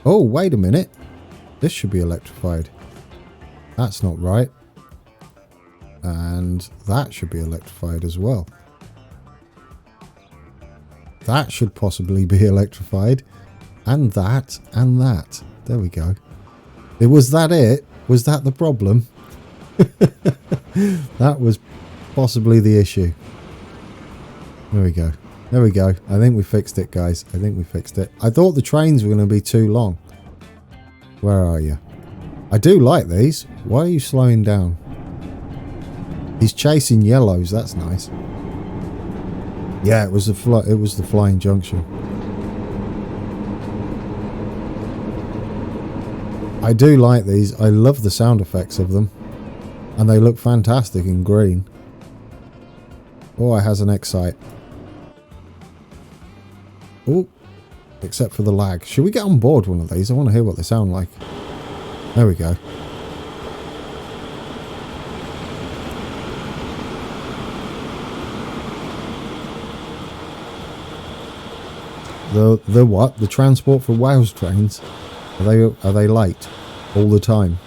Oh, wait a minute. This should be electrified. That's not right. And that should be electrified as well. That should possibly be electrified. And that, and that. There we go. Was that it? Was that the problem? That was possibly the issue. There we go. There we go. I think we fixed it, guys. I think we fixed it. I thought the trains were going to be too long. Where are you? I do like these. Why are you slowing down? He's chasing yellows. That's nice. Yeah, it was the flying junction. I do like these. I love the sound effects of them. And they look fantastic in green. Oh, it has an Excite. Oh, except for the lag. Should we get on board one of these? I want to hear what they sound like. There we go. The what? The transport for Wales trains? Are they late all the time?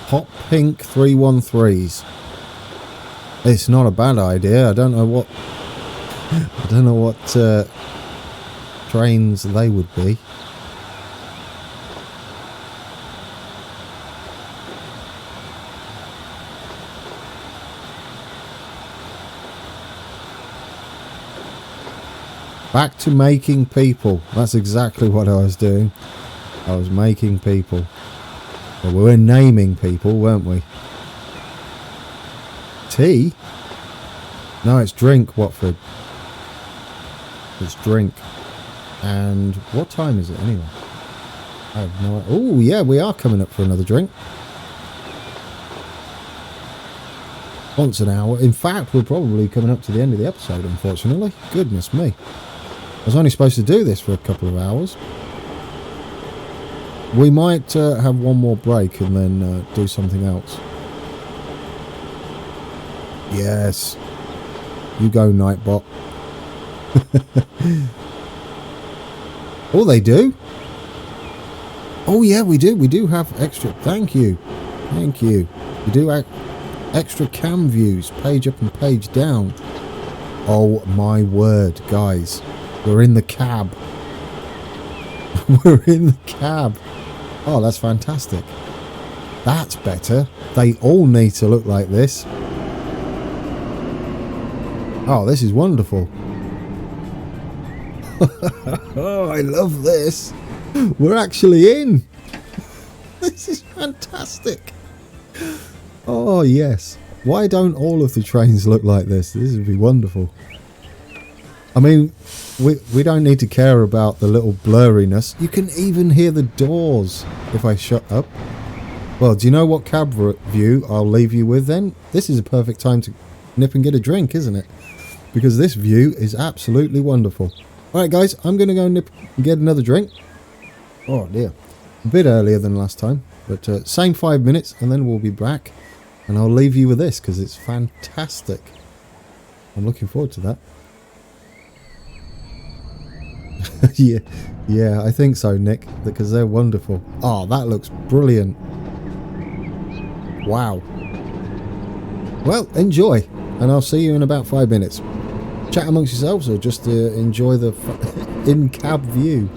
Hot pink 313s. It's not a bad idea. I don't know what trains they would be. Back to making people. That's exactly what I was doing. I was making people. Well, we were naming people, weren't we? Tea? No, it's drink, Watford. It's drink. And what time is it anyway? I have no idea. Oh, yeah, we are coming up for another drink. Once an hour. In fact, we're probably coming up to the end of the episode, unfortunately. Goodness me. I was only supposed to do this for a couple of hours. We might have one more break and then do something else. Yes. You go, Nightbot. Oh, they do? Oh, yeah, we do. We do have extra. Thank you. Thank you. We do have extra cam views. Page up and page down. Oh, my word, guys. We're in the cab. We're in the cab. Oh, that's fantastic. That's better. They all need to look like this. Oh, this is wonderful. Oh, I love this. We're actually in. This is fantastic. Oh, yes. Why don't all of the trains look like this? This would be wonderful. I mean, we don't need to care about the little blurriness. You can even hear the doors if I shut up. Well, do you know what cab view I'll leave you with then? This is a perfect time to nip and get a drink, isn't it? Because this view is absolutely wonderful. Alright guys, I'm going to go nip and get another drink. Oh dear. A bit earlier than last time. But same 5 minutes and then we'll be back. And I'll leave you with this because it's fantastic. I'm looking forward to that. Yeah, I think so, Nick, because they're wonderful. Oh, that looks brilliant. Wow. Well, enjoy, and I'll see you in about 5 minutes. Chat amongst yourselves or just enjoy the in-cab view.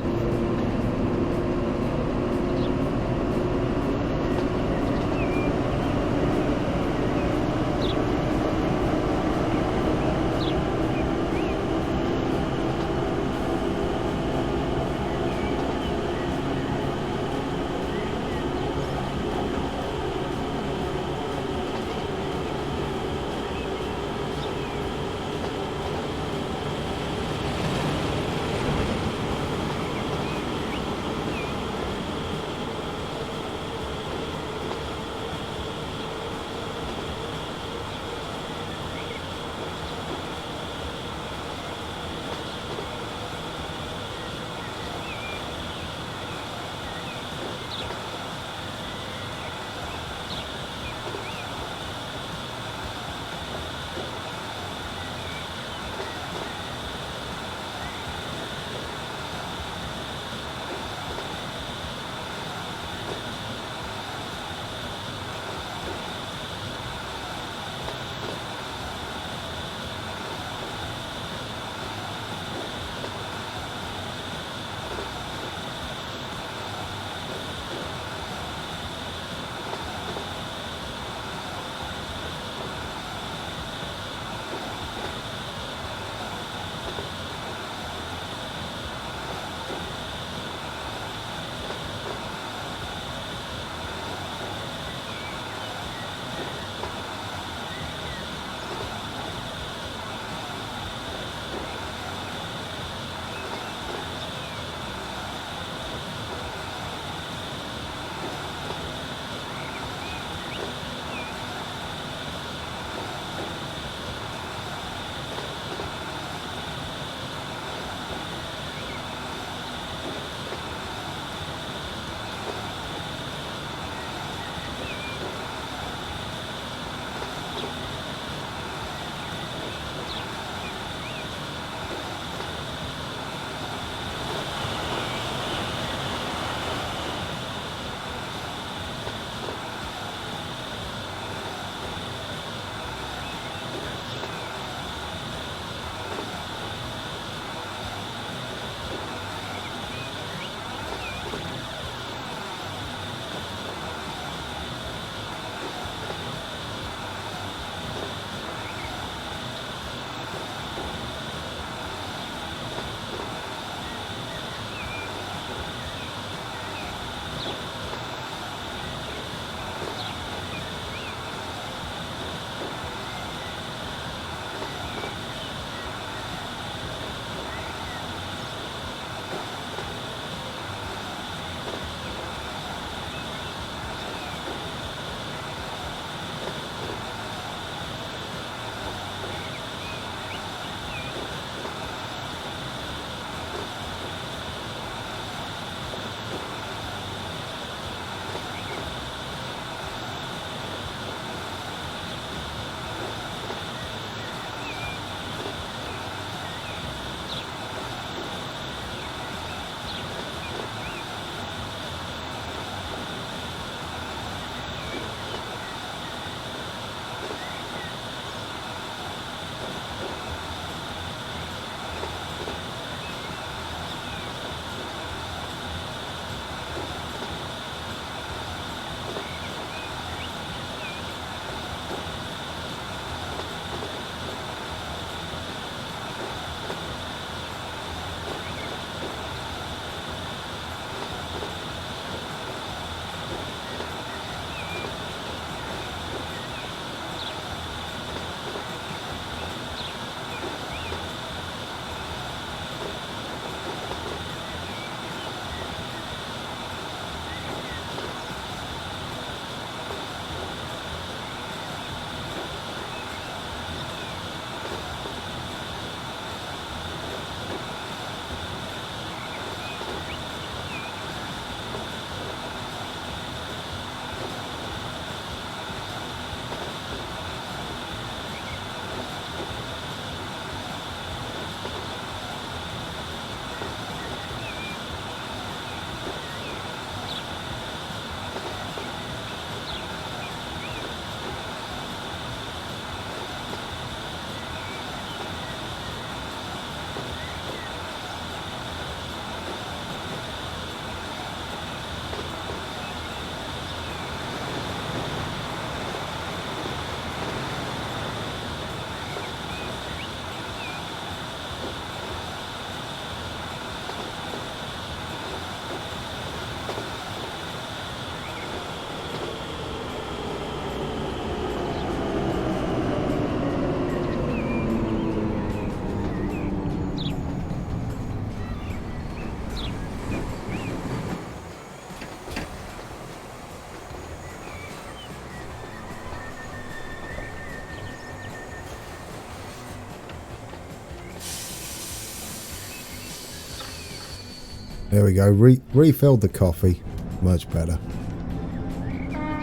There we go. Refilled the coffee. Much better.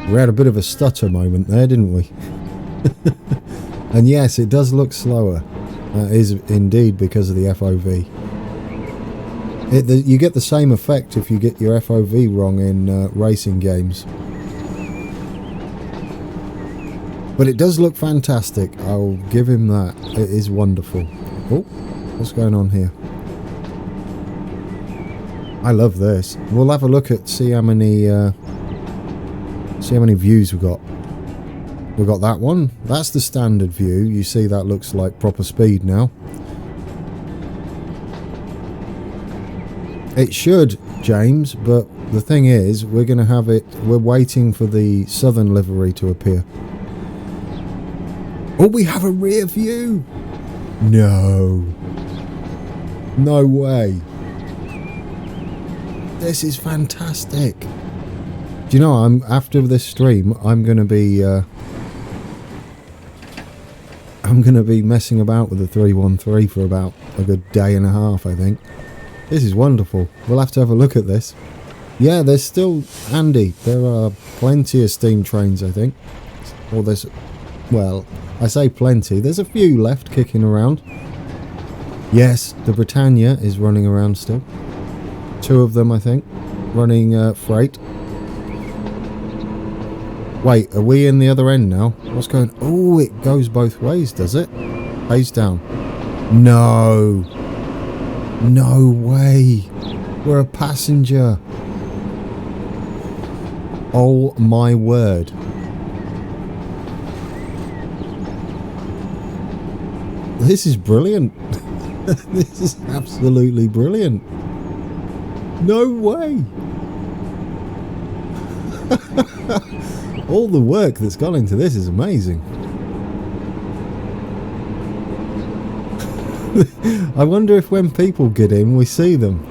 We had a bit of a stutter moment there, didn't we? And yes, it does look slower. That is indeed because of the FOV. You get the same effect if you get your FOV wrong in racing games. But it does look fantastic. I'll give him that. It is wonderful. Oh, what's going on here? I love this. We'll have a look at see how many views we've got. We've got that one. That's the standard view. You see that looks like proper speed now. It should, James, but the thing is, we're going to have it. We're waiting for the southern livery to appear. Oh, we have a rear view. No. No way. This is fantastic. Do you know, after this stream, I'm going to be messing about with the 313 for about a good day and a half, I think. This is wonderful. We'll have to have a look at this. Yeah, there's still handy. There are plenty of steam trains, I think. Or there's, well, I say plenty. There's a few left kicking around. Yes, the Britannia is running around still. 2 of them, I think, running freight. Wait, are we in the other end now? What's going... Oh, it goes both ways, does it? Face down. No. No way. We're a passenger. Oh my word. This is brilliant. This is absolutely brilliant. No way. All the work that's gone into this is amazing. I wonder if when people get in, we see them.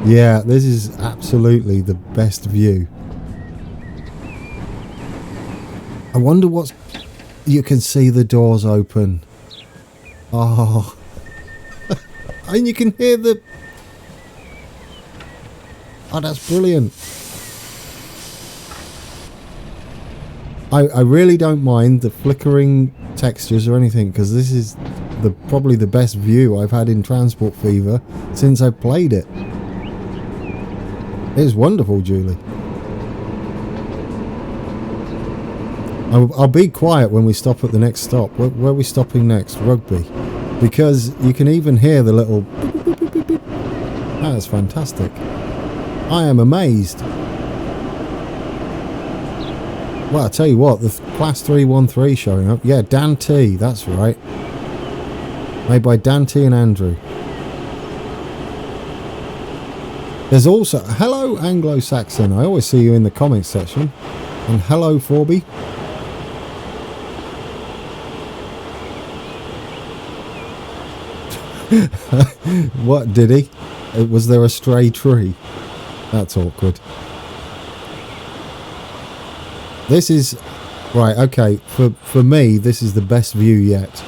Yeah, this is absolutely the best view. I wonder what's... You can see the doors open. Oh. And you can hear the... Oh, that's brilliant. I really don't mind the flickering textures or anything, because this is probably the best view I've had in Transport Fever since I played it. It's wonderful, Julie. I'll be quiet when we stop at the next stop. Where are we stopping next? Rugby. Because you can even hear the little... That's fantastic. I am amazed. Well, I'll tell you what, the Class 313 showing up. Yeah, Dan T, that's right. Made by Dan T and Andrew. There's also... Hello, Anglo-Saxon. I always see you in the comments section. And hello, Forby. What, did he? Was there a stray tree? That's awkward. This is... Right, okay. For me, this is the best view yet.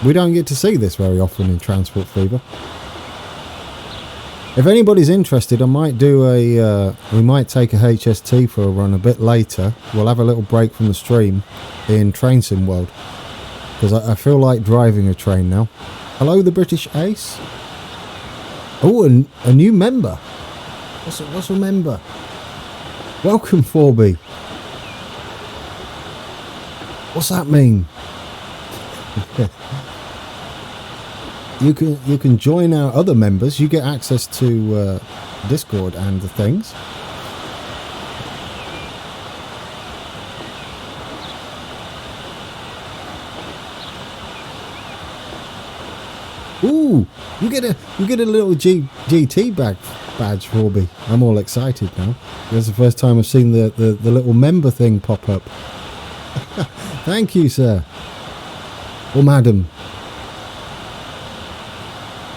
We don't get to see this very often in Transport Fever. If anybody's interested, I might do a... we might take a HST for a run a bit later. We'll have a little break from the stream in Train Sim World. Because I feel like driving a train now. Hello, the British Ace. Oh, a new member. What's a member? Welcome, 4B. What's that mean? You can join our other members. You get access to Discord and the things. Ooh, you get a little GT badge, Forby. I'm all excited now. That's the first time I've seen the little member thing pop up. Thank you, sir. Or madam.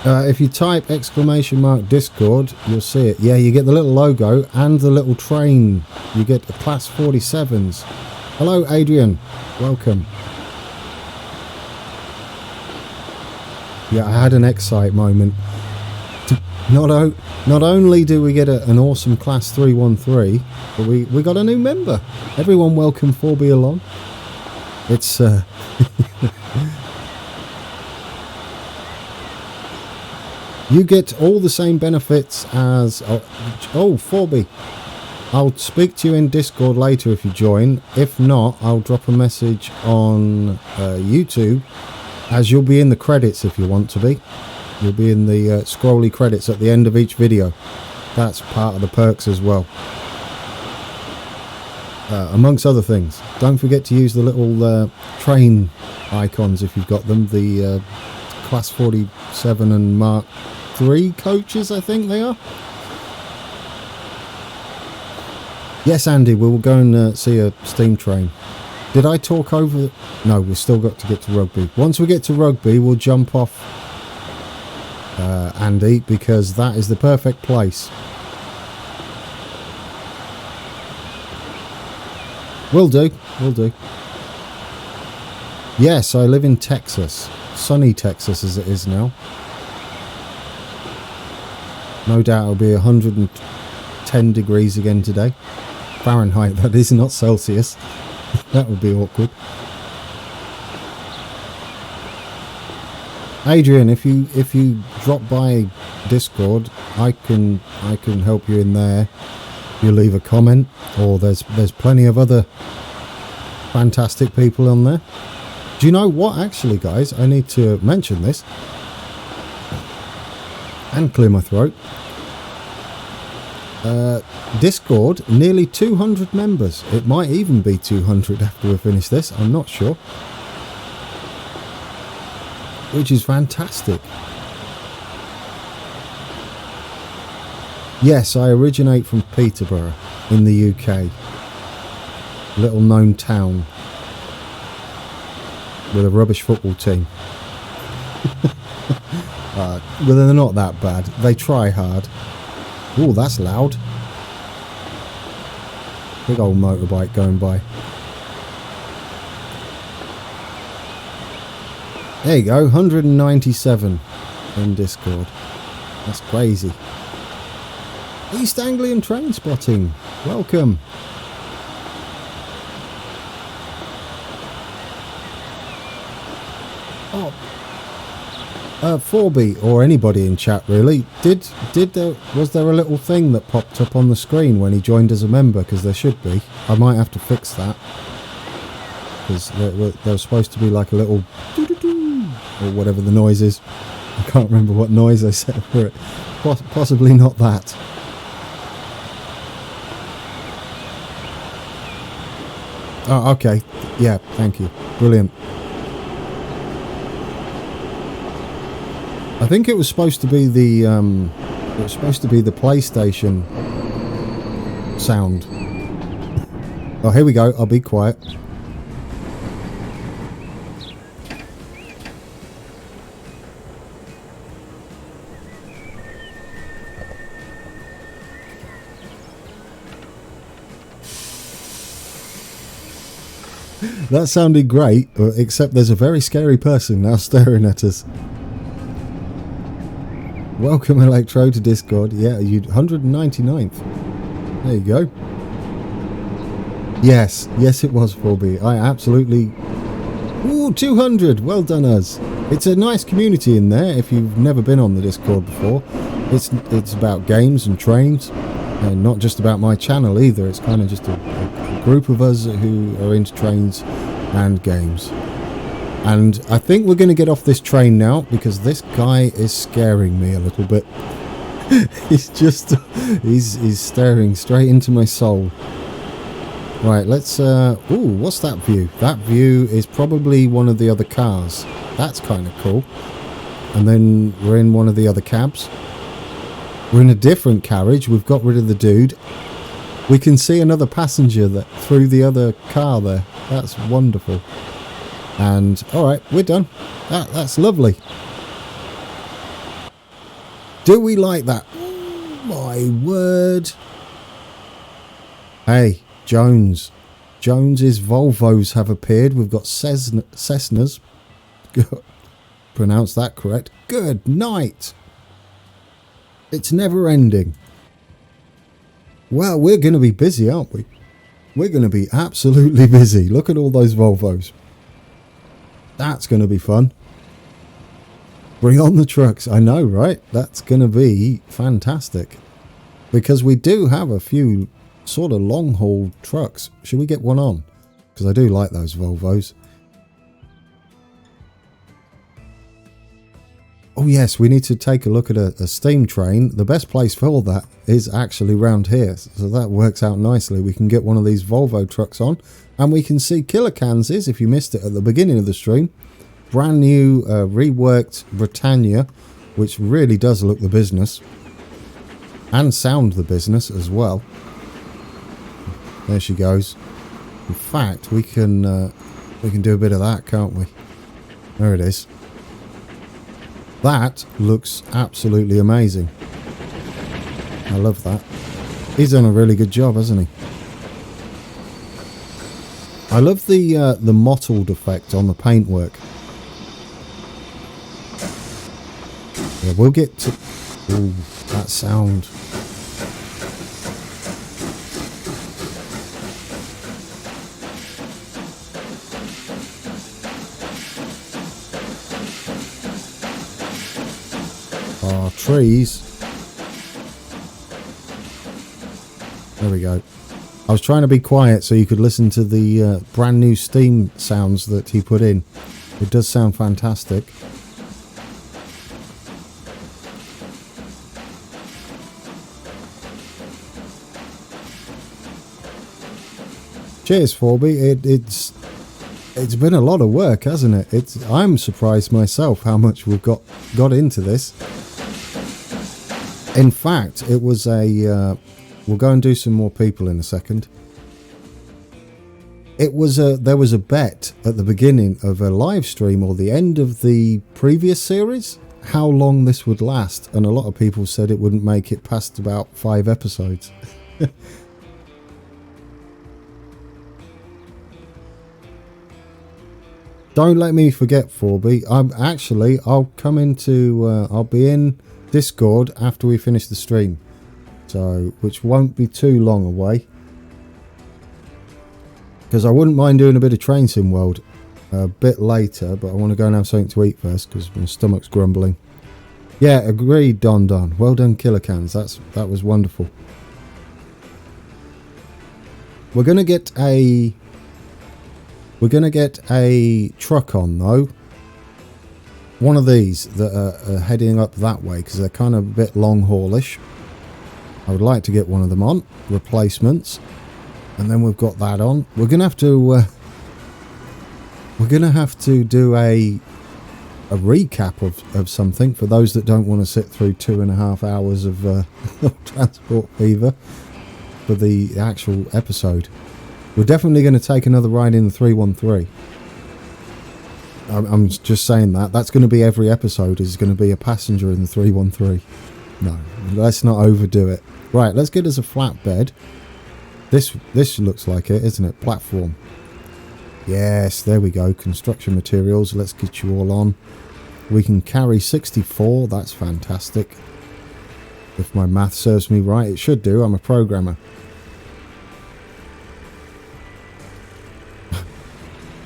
If you type !Discord, you'll see it. Yeah, you get the little logo and the little train. You get a Class 47s. Hello, Adrian. Welcome. Yeah, I had an Excite moment. Not only do we get an awesome Class 313, but we got a new member. Everyone welcome 4B along. It's... You get all the same benefits as... Oh, 4B. I'll speak to you in Discord later if you join. If not, I'll drop a message on YouTube, as you'll be in the credits if you want to be. You'll be in the scrolly credits at the end of each video. That's part of the perks as well. Amongst other things. Don't forget to use the little train icons if you've got them. The Class 47 and Mark 3 coaches, I think they are. Yes, Andy, we will go and see a steam train. Did I talk over... No, we've still got to get to Rugby. Once we get to Rugby, we'll jump off Andy, because that is the perfect place. Will do, will do. Yes, I live in Texas. Sunny Texas as it is now. No doubt it'll be 110 degrees again today. Fahrenheit, that is, not Celsius. That would be awkward. Adrian, if you drop by Discord, I can help you in there. You leave a comment, or there's plenty of other fantastic people on there. Do you know what, actually, guys? I need to mention this and clear my throat. Discord, nearly 200 members. It might even be 200 after we finish this. I'm not sure. Which is fantastic. Yes, I originate from Peterborough in the UK. Little known town with a rubbish football team. Well, they're not that bad. They try hard. Oh, that's loud. Big old motorbike going by. There you go, 197 in Discord. That's crazy. East Anglian train spotting. Welcome. Oh, 4B or anybody in chat really. Was there a little thing that popped up on the screen when he joined as a member? Because there should be. I might have to fix that. Because there was supposed to be like a little or whatever the noise is. I can't remember what noise I set for it. Possibly not that. Oh, okay. Yeah, thank you. Brilliant. I think it was supposed to be the PlayStation sound. Oh, here we go. I'll be quiet. That sounded great, except there's a very scary person now staring at us. Welcome, Electro, to Discord. Yeah, you 199th. There you go. Yes, it was 4B. I absolutely... Ooh, 200! Well done, us. It's a nice community in there if you've never been on the Discord before. It's about games and trains, and not just about my channel either. It's kind of just a group of us who are into trains and games. And I think we're going to get off this train now because this guy is scaring me a little bit. he's staring straight into my soul. Right, let's ooh, what's that view? That view is probably one of the other cars. That's kind of cool. And then we're in one of the other cabs. We're in a different carriage. We've got rid of the dude. We can see another passenger through the other car there. That's wonderful. And alright, we're done. That's lovely. Do we like that? Oh, my word. Hey, Jones's Volvos have appeared. We've got Cessnas. Pronounce that correct. Good night. It's never ending. Well, we're going to be busy, aren't we? We're going to be absolutely busy. Look at all those Volvos. That's going to be fun. Bring on the trucks. I know, right? That's going to be fantastic. Because we do have a few sort of long haul trucks. Should we get one on? Because I do like those Volvos. Oh yes, we need to take a look at a steam train. The best place for that is actually round here. So that works out nicely. We can get one of these Volvo trucks on. And we can see Killer Kansas, if you missed it at the beginning of the stream. Brand new, reworked Britannia, which really does look the business. And sound the business as well. There she goes. In fact, we can do a bit of that, can't we? There it is. That looks absolutely amazing. I love that. He's done a really good job, hasn't he? I love the mottled effect on the paintwork. Yeah, we'll get to... Ooh, that sound. Oh, trees. There we go. I was trying to be quiet so you could listen to the brand new steam sounds that he put in. It does sound fantastic. Cheers, 4B. It's been a lot of work, hasn't it? I'm surprised myself how much we've got into this. In fact, it was a... we'll go and do some more people in a second. It was there was a bet at the beginning of a live stream or the end of the previous series how long this would last, and a lot of people said it wouldn't make it past about 5 episodes. Don't let me forget, 4B. I'll come into I'll be in Discord after we finish the stream, so which won't be too long away. Because I wouldn't mind doing a bit of Train Sim World a bit later, but I want to go and have something to eat first because my stomach's grumbling. Yeah, agreed, Don. Well done, Killer Cans. That was wonderful. We're gonna get a truck on though. One of these that are heading up that way because they're kind of a bit long haulish. I would like to get one of them on replacements. And then we've got that on. We're gonna have to do a recap of something for those that don't want to sit through 2.5 hours of transport fever for the actual episode. We're definitely going to take another ride in the 313. I'm just saying that. That's going to be every episode is going to be a passenger in the 313. No, let's not overdo it. Right, let's get us a flatbed. This looks like it, isn't it? Platform. Yes, there we go. Construction materials. Let's get you all on. We can carry 64. That's fantastic. If my math serves me right, it should do. I'm a programmer.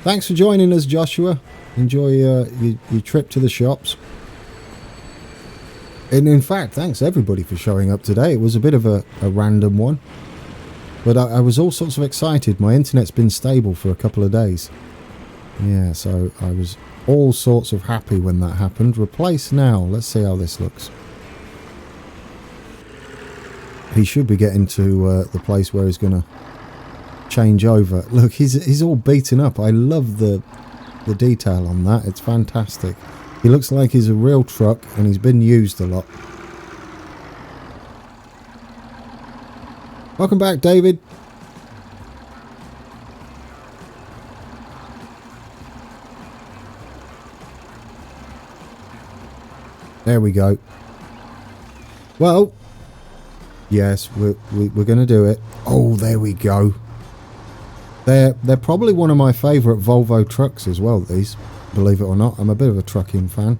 Thanks for joining us, Joshua. Enjoy your trip to the shops. And in fact, thanks everybody for showing up today. It was a bit of a random one. But I was all sorts of excited. My internet's been stable for a couple of days. Yeah, so I was all sorts of happy when that happened. Replace now. Let's see how this looks. He should be getting to the place where he's going to change over. Look, he's all beaten up. I love the detail on that. It's fantastic. He looks like he's a real truck and he's been used a lot. Welcome back, David. There we go. Well, yes, we're going to do it. Oh, there we go. They're probably one of my favourite Volvo trucks as well, these. Believe it or not, I'm a bit of a trucking fan.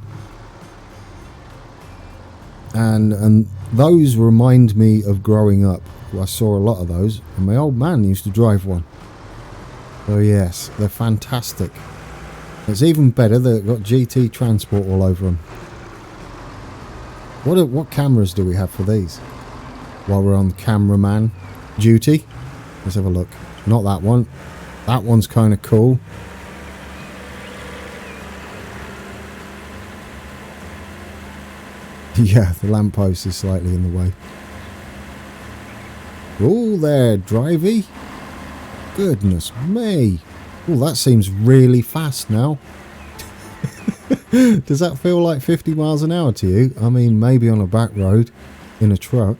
And those remind me of growing up. I saw a lot of those, and my old man used to drive one. So yes, they're fantastic. It's even better that they've got GT Transport all over them. What cameras do we have for these? While we're on cameraman duty, let's have a look. Not that one. That one's kind of cool. Yeah, the lamppost is slightly in the way. Oh, there, drivey. Goodness me. Oh, that seems really fast now. Does that feel like 50 miles an hour to you? I mean, maybe on a back road in a truck.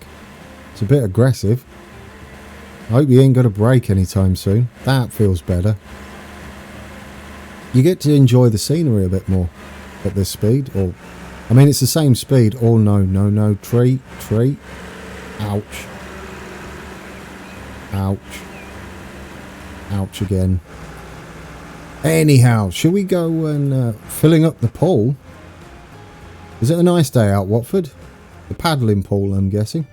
It's a bit aggressive. I hope you ain't got a brake anytime soon. That feels better. You get to enjoy the scenery a bit more at this speed. Or, I mean, it's the same speed. Oh, no. Tree. Ouch. Ouch. Ouch again. Anyhow, shall we go and filling up the pool? Is it a nice day out, Watford? The paddling pool, I'm guessing.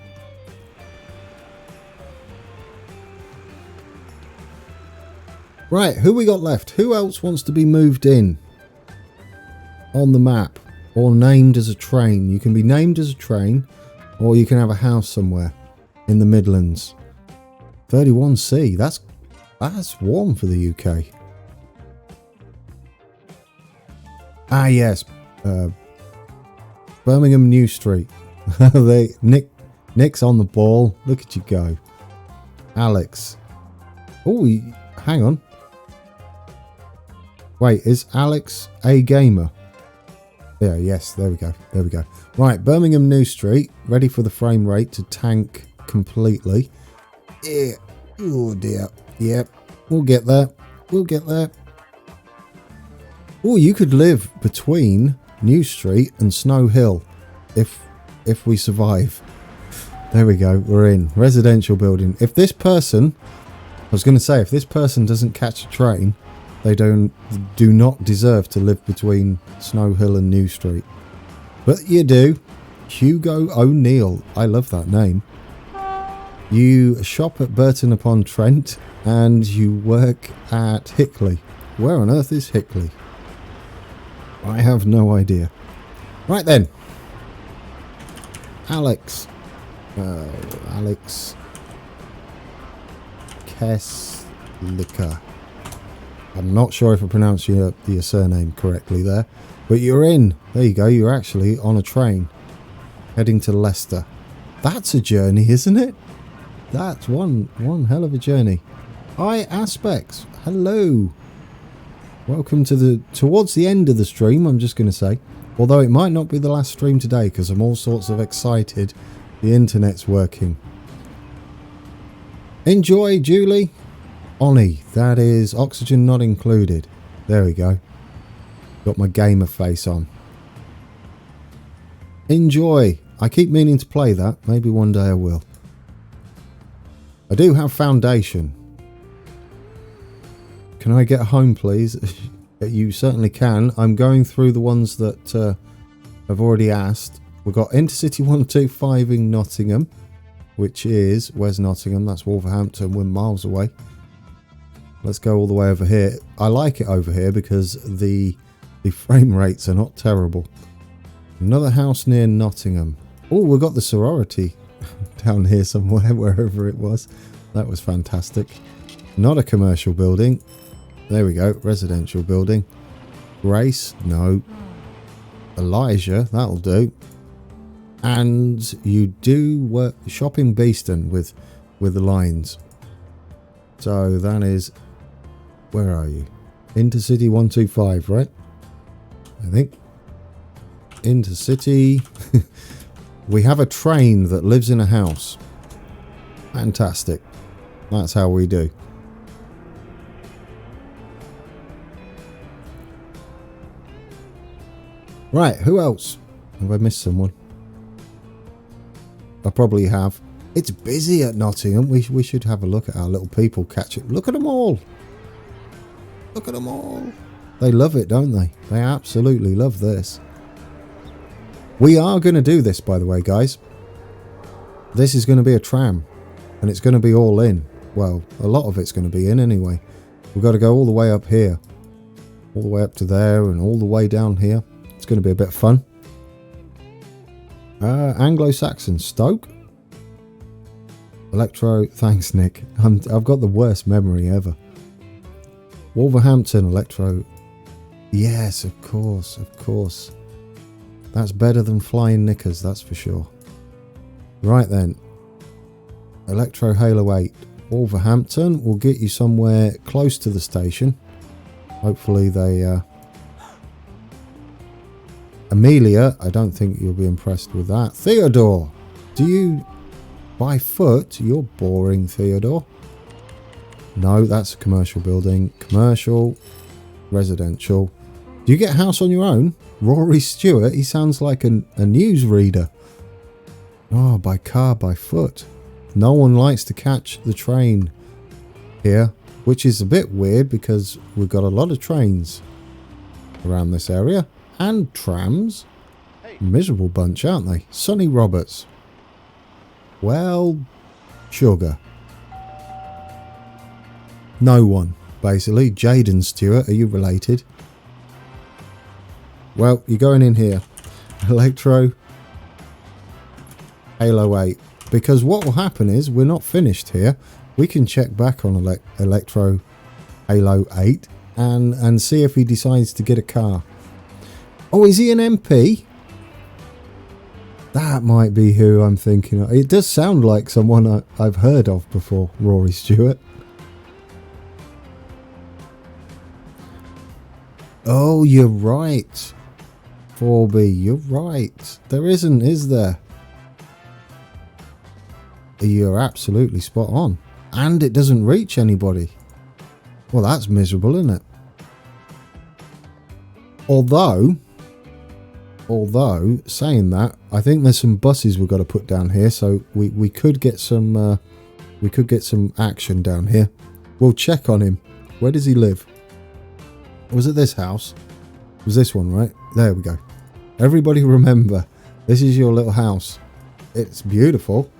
Right, who we got left? Who else wants to be moved in on the map or named as a train? You can be named as a train, or you can have a house somewhere in the Midlands. 31C, that's warm for the UK. Ah, yes. Birmingham New Street. Nick's on the ball. Look at you go. Alex. Oh, hang on. Wait, is Alex a gamer? Yeah, yes, there we go. There we go. Right, Birmingham New Street, ready for the frame rate to tank completely. Yeah. Oh dear. Yep. We'll get there. We'll get there. Oh, you could live between New Street and Snow Hill if we survive. There we go. We're in. Residential building. If this person, I was going to say, if this person doesn't catch a train, they do not deserve to live between Snow Hill and New Street. But you do. Hugo O'Neill. I love that name. You shop at Burton upon Trent and you work at Hickley. Where on earth is Hickley? I have no idea. Right then. Alex Keslicker. I'm not sure if I pronounced your surname correctly there, but you're in. There you go. You're actually on a train heading to Leicester. That's a journey, isn't it? That's one hell of a journey. Hi, Aspects. Hello. Welcome to towards the end of the stream, I'm just going to say. Although it might not be the last stream today because I'm all sorts of excited. The internet's working. Enjoy, Julie. Oni, that is oxygen not included. There we go. Got my gamer face on. Enjoy. I keep meaning to play that. Maybe one day I will. I do have Foundation. Can I get home, please? You certainly can. I'm going through the ones that I've already asked. We've got Intercity 125 in Nottingham, which is... Where's Nottingham? That's Wolverhampton. We're miles away. Let's go all the way over here. I like it over here because the frame rates are not terrible. Another house near Nottingham. Oh, we've got the sorority down here somewhere, wherever it was. That was fantastic. Not a commercial building. There we go. Residential building. Grace. No. Elijah. That'll do. And you do work shopping Beeston with the lines. So that is... Where are you? Intercity 125, right? I think. Intercity. We have a train that lives in a house. Fantastic. That's how we do. Right, who else? Have I missed someone? I probably have. It's busy at Nottingham. We should have a look at our little people catch it. Look at them all. Look at them all. They love it, don't they? They absolutely love this. We are going to do this, by the way, guys. This is going to be a tram. And it's going to be all in. Well, a lot of it's going to be in anyway. We've got to go all the way up here. All the way up to there and all the way down here. It's going to be a bit of fun. Anglo-Saxon Stoke. Electro. Thanks, Nick. I've got the worst memory ever. Wolverhampton Electro. Yes, of course, of course. That's better than flying knickers, that's for sure. Right then. Electro Halo 8. Wolverhampton will get you somewhere close to the station. Hopefully they... Amelia, I don't think you'll be impressed with that. Theodore, do you... By foot? You're boring, Theodore. No, that's a commercial building. Commercial. Residential. Do you get a house on your own? Rory Stewart, he sounds like a newsreader. Oh, by car, by foot. No one likes to catch the train here, which is a bit weird because we've got a lot of trains around this area. And trams. Miserable bunch, aren't they? Sonny Roberts. Well, sugar. No one, basically. Jaden Stewart, are you related? Well, you're going in here. Electro Halo 8. Because what will happen is, we're not finished here. We can check back on Electro Halo 8 and see if he decides to get a car. Oh, is he an MP? That might be who I'm thinking of. It does sound like someone I've heard of before, Rory Stewart. Oh, you're right. 4B, you're right. There isn't, is there? You're absolutely spot on. And it doesn't reach anybody. Well, that's miserable, isn't it? Although, saying that, I think there's some buses we've got to put down here, so we could get some action down here. We'll check on him. Where does he live? Was it this house? It was this one, right? There we go. Everybody remember, this is your little house. It's beautiful.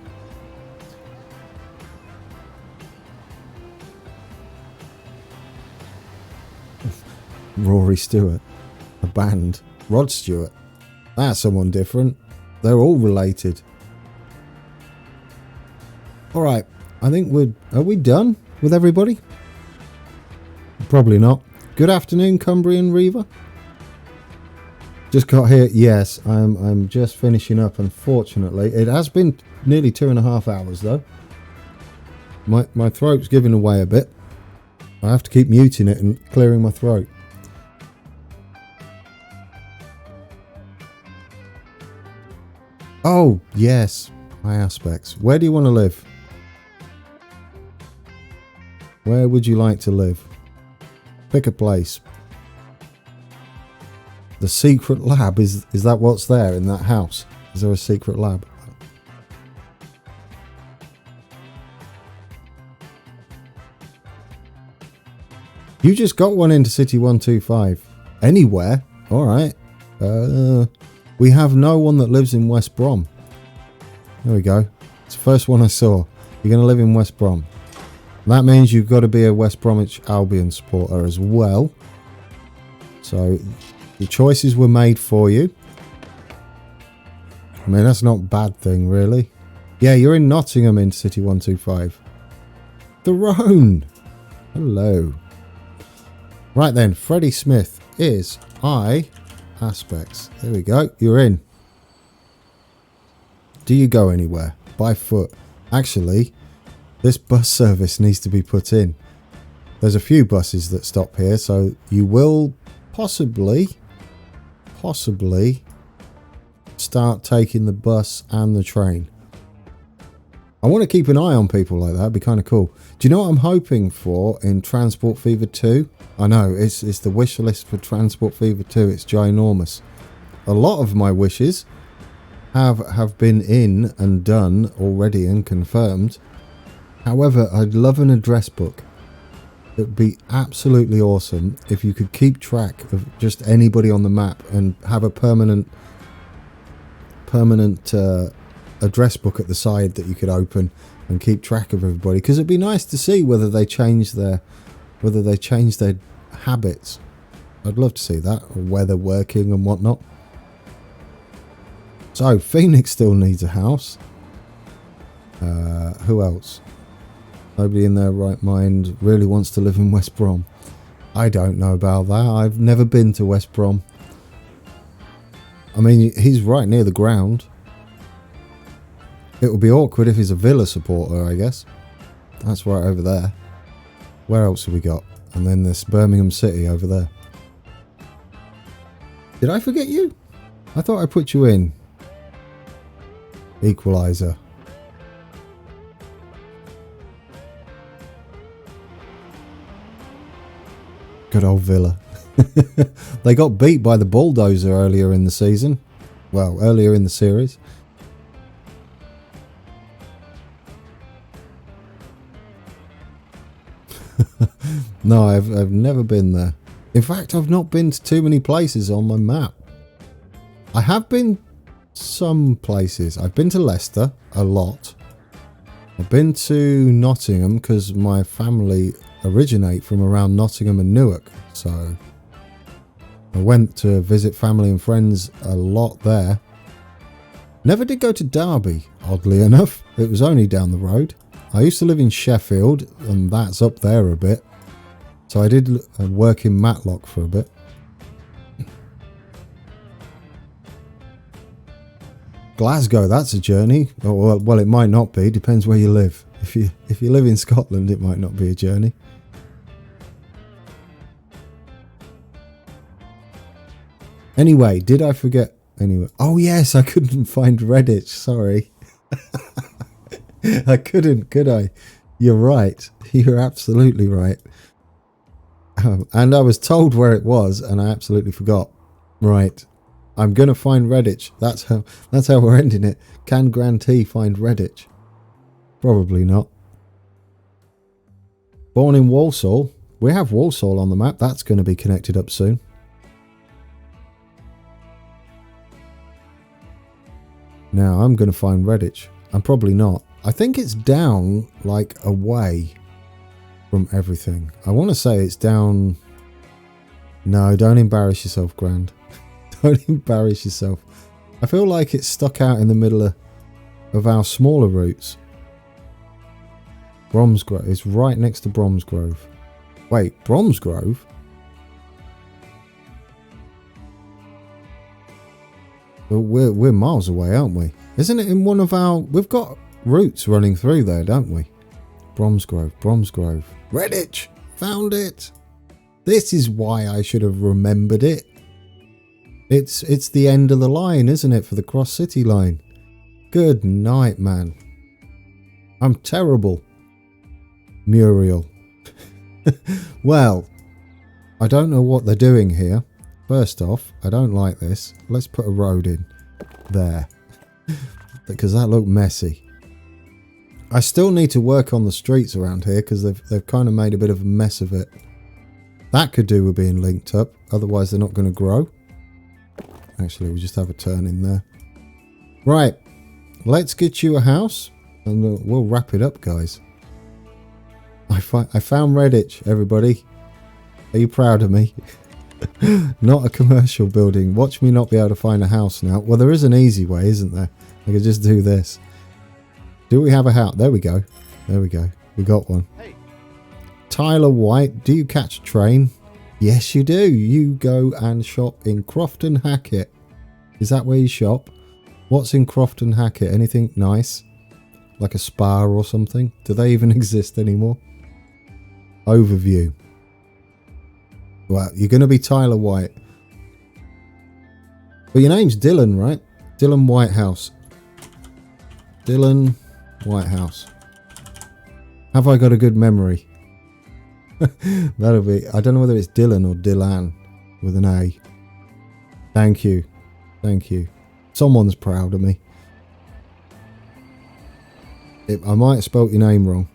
Rory Stewart, a band. Rod Stewart, that's someone different. They're all related. All right, I think are we done with everybody? Probably not. Good afternoon, Cumbrian Reaver. Just got here. Yes, I'm just finishing up. Unfortunately, it has been nearly 2.5 hours though. My throat's giving away a bit. I have to keep muting it and clearing my throat. Oh, yes. My aspects. Where do you want to live? Where would you like to live? Pick a place. The secret lab, is that what's there in that house? Is there a secret lab? You just got one into City 125. Anywhere? Alright. We have no one that lives in West Brom. There we go. It's the first one I saw. You're going to live in West Brom. That means you've got to be a West Bromwich Albion supporter as well. So the choices were made for you. I mean, that's not a bad thing, really. Yeah, you're in Nottingham in City 125. Throne. Hello. Right then, Freddie Smith is aspects. There we go. You're in. Do you go anywhere? By foot? Actually, this bus service needs to be put in. There's a few buses that stop here, so you will possibly start taking the bus and the train. I want to keep an eye on people like that. It'd be kind of cool. Do you know what I'm hoping for in Transport Fever 2? I know, it's the wish list for Transport Fever 2. It's ginormous. A lot of my wishes have been in and done already and confirmed. However, I'd love an address book. It would be absolutely awesome if you could keep track of just anybody on the map and have a permanent address book at the side that you could open and keep track of everybody, because it'd be nice to see whether they change their habits. I'd love to see that, or where they're working and whatnot. So Phoenix still needs a house. Who else? Nobody in their right mind really wants to live in West Brom. I don't know about that. I've never been to West Brom. I mean, he's right near the ground. It would be awkward if he's a Villa supporter, I guess. That's right over there. Where else have we got? And then this Birmingham City over there. Did I forget you? I thought I put you in. Equalizer. Good old Villa. They got beat by the Bulldozer earlier in the season. Well, earlier in the series. No, I've never been there. In fact, I've not been to too many places on my map. I have been some places. I've been to Leicester a lot. I've been to Nottingham because my family originate from around Nottingham and Newark. So I went to visit family and friends a lot there. Never did go to Derby, oddly enough. It was only down the road. I used to live in Sheffield, and that's up there a bit. So I did work in Matlock for a bit. Glasgow, that's a journey. Oh, well, it might not be. Depends where you live. If you live in Scotland, it might not be a journey. Anyway, did I forget? Anyway, oh yes, I couldn't find Redditch. Sorry. I couldn't, could I? You're right. You're absolutely right. And I was told where it was, and I absolutely forgot. Right. I'm gonna find Redditch. That's how we're ending it. Can Grand T find Redditch? Probably not. Born in Walsall. We have Walsall on the map. That's going to be connected up soon. Now I'm going to find Redditch. I'm probably not. I think it's down, like, away from everything. I want to say it's down... No, don't embarrass yourself, Grand. Don't embarrass yourself. I feel like it's stuck out in the middle of our smaller routes. Bromsgrove. It's right next to Bromsgrove. Wait, Bromsgrove? Well, we're miles away, aren't we? Isn't it in one of our... We've got routes running through there, don't we? Bromsgrove, Bromsgrove. Redditch! Found it! This is why I should have remembered it. It's the end of the line, isn't it, for the Cross City line? Good night, man. I'm terrible. Muriel. Well, I don't know what they're doing here. First off, I don't like this. Let's put a road in there. Because that looked messy. I still need to work on the streets around here because they've kind of made a bit of a mess of it. That could do with being linked up. Otherwise, they're not going to grow. Actually, we just have a turn in there. Right. Let's get you a house. And we'll wrap it up, guys. I found Redditch, everybody. Are you proud of me? Not a commercial building. Watch me not be able to find a house now. Well, there is an easy way, isn't there? I could just do this. Do we have a house? There we go. There we go. We got one. Hey. Tyler White, do you catch a train? Yes, you do. You go and shop in Crofton Hackett. Is that where you shop? What's in Crofton Hackett? anything nice? Like a spa or something? Do they even exist anymore? Overview. Well, you're going to be Tyler White. But your name's Dylan, right? Dylan Whitehouse. Dylan Whitehouse. Have I got a good memory? That'll be... I don't know whether it's Dylan or Dylan with an A. Thank you. Thank you. Someone's proud of me. I might have spelt your name wrong.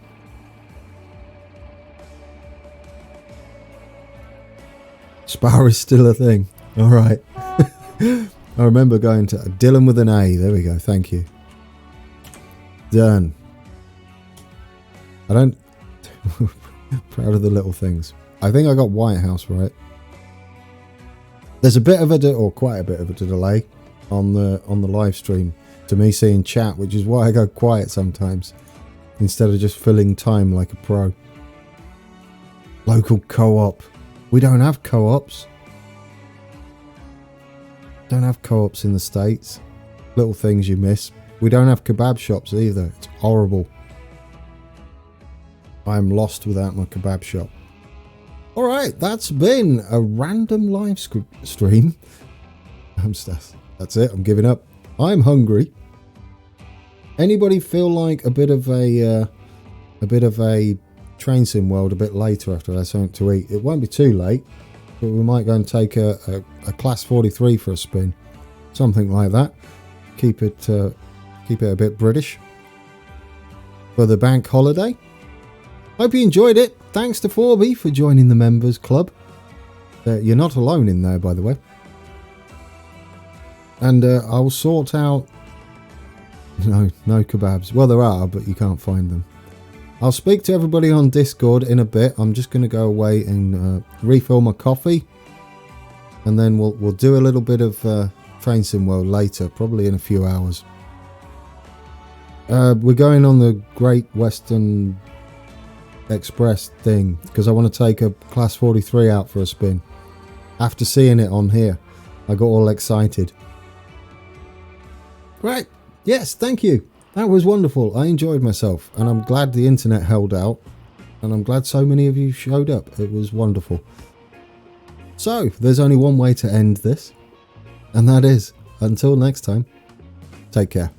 Spa is still a thing. All right. I remember going to Dylan with an A. There we go. Thank you. Done. I don't... Proud of the little things. I think I got White House right. There's a bit of a... or quite a bit of a delay on the live stream to me seeing chat, which is why I go quiet sometimes instead of just filling time like a pro. Local co-op. We don't have co-ops. Don't have co-ops in the States. Little things you miss. We don't have kebab shops either. It's horrible. I'm lost without my kebab shop. Alright, that's been a random live stream. That's it, I'm giving up. I'm hungry. Anybody feel like a bit of a train sim world a bit later after there's something to eat? It won't be too late, but we might go and take a class 43 for a spin. Something like that. Keep it a bit British for the bank holiday. Hope you enjoyed it. Thanks to Forby for joining the members club. You're not alone in there, by the way. And I'll sort out... No kebabs. Well, there are, but you can't find them. I'll speak to everybody on Discord in a bit. I'm just going to go away and refill my coffee. And then we'll do a little bit of Train Sim World later, probably in a few hours. We're going on the Great Western Express thing because I want to take a class 43 out for a spin. After seeing it on here, I got all excited. Right. Yes, thank you. That was wonderful. I enjoyed myself and I'm glad the internet held out and I'm glad so many of you showed up. It was wonderful. So, there's only one way to end this. And that is, until next time, take care.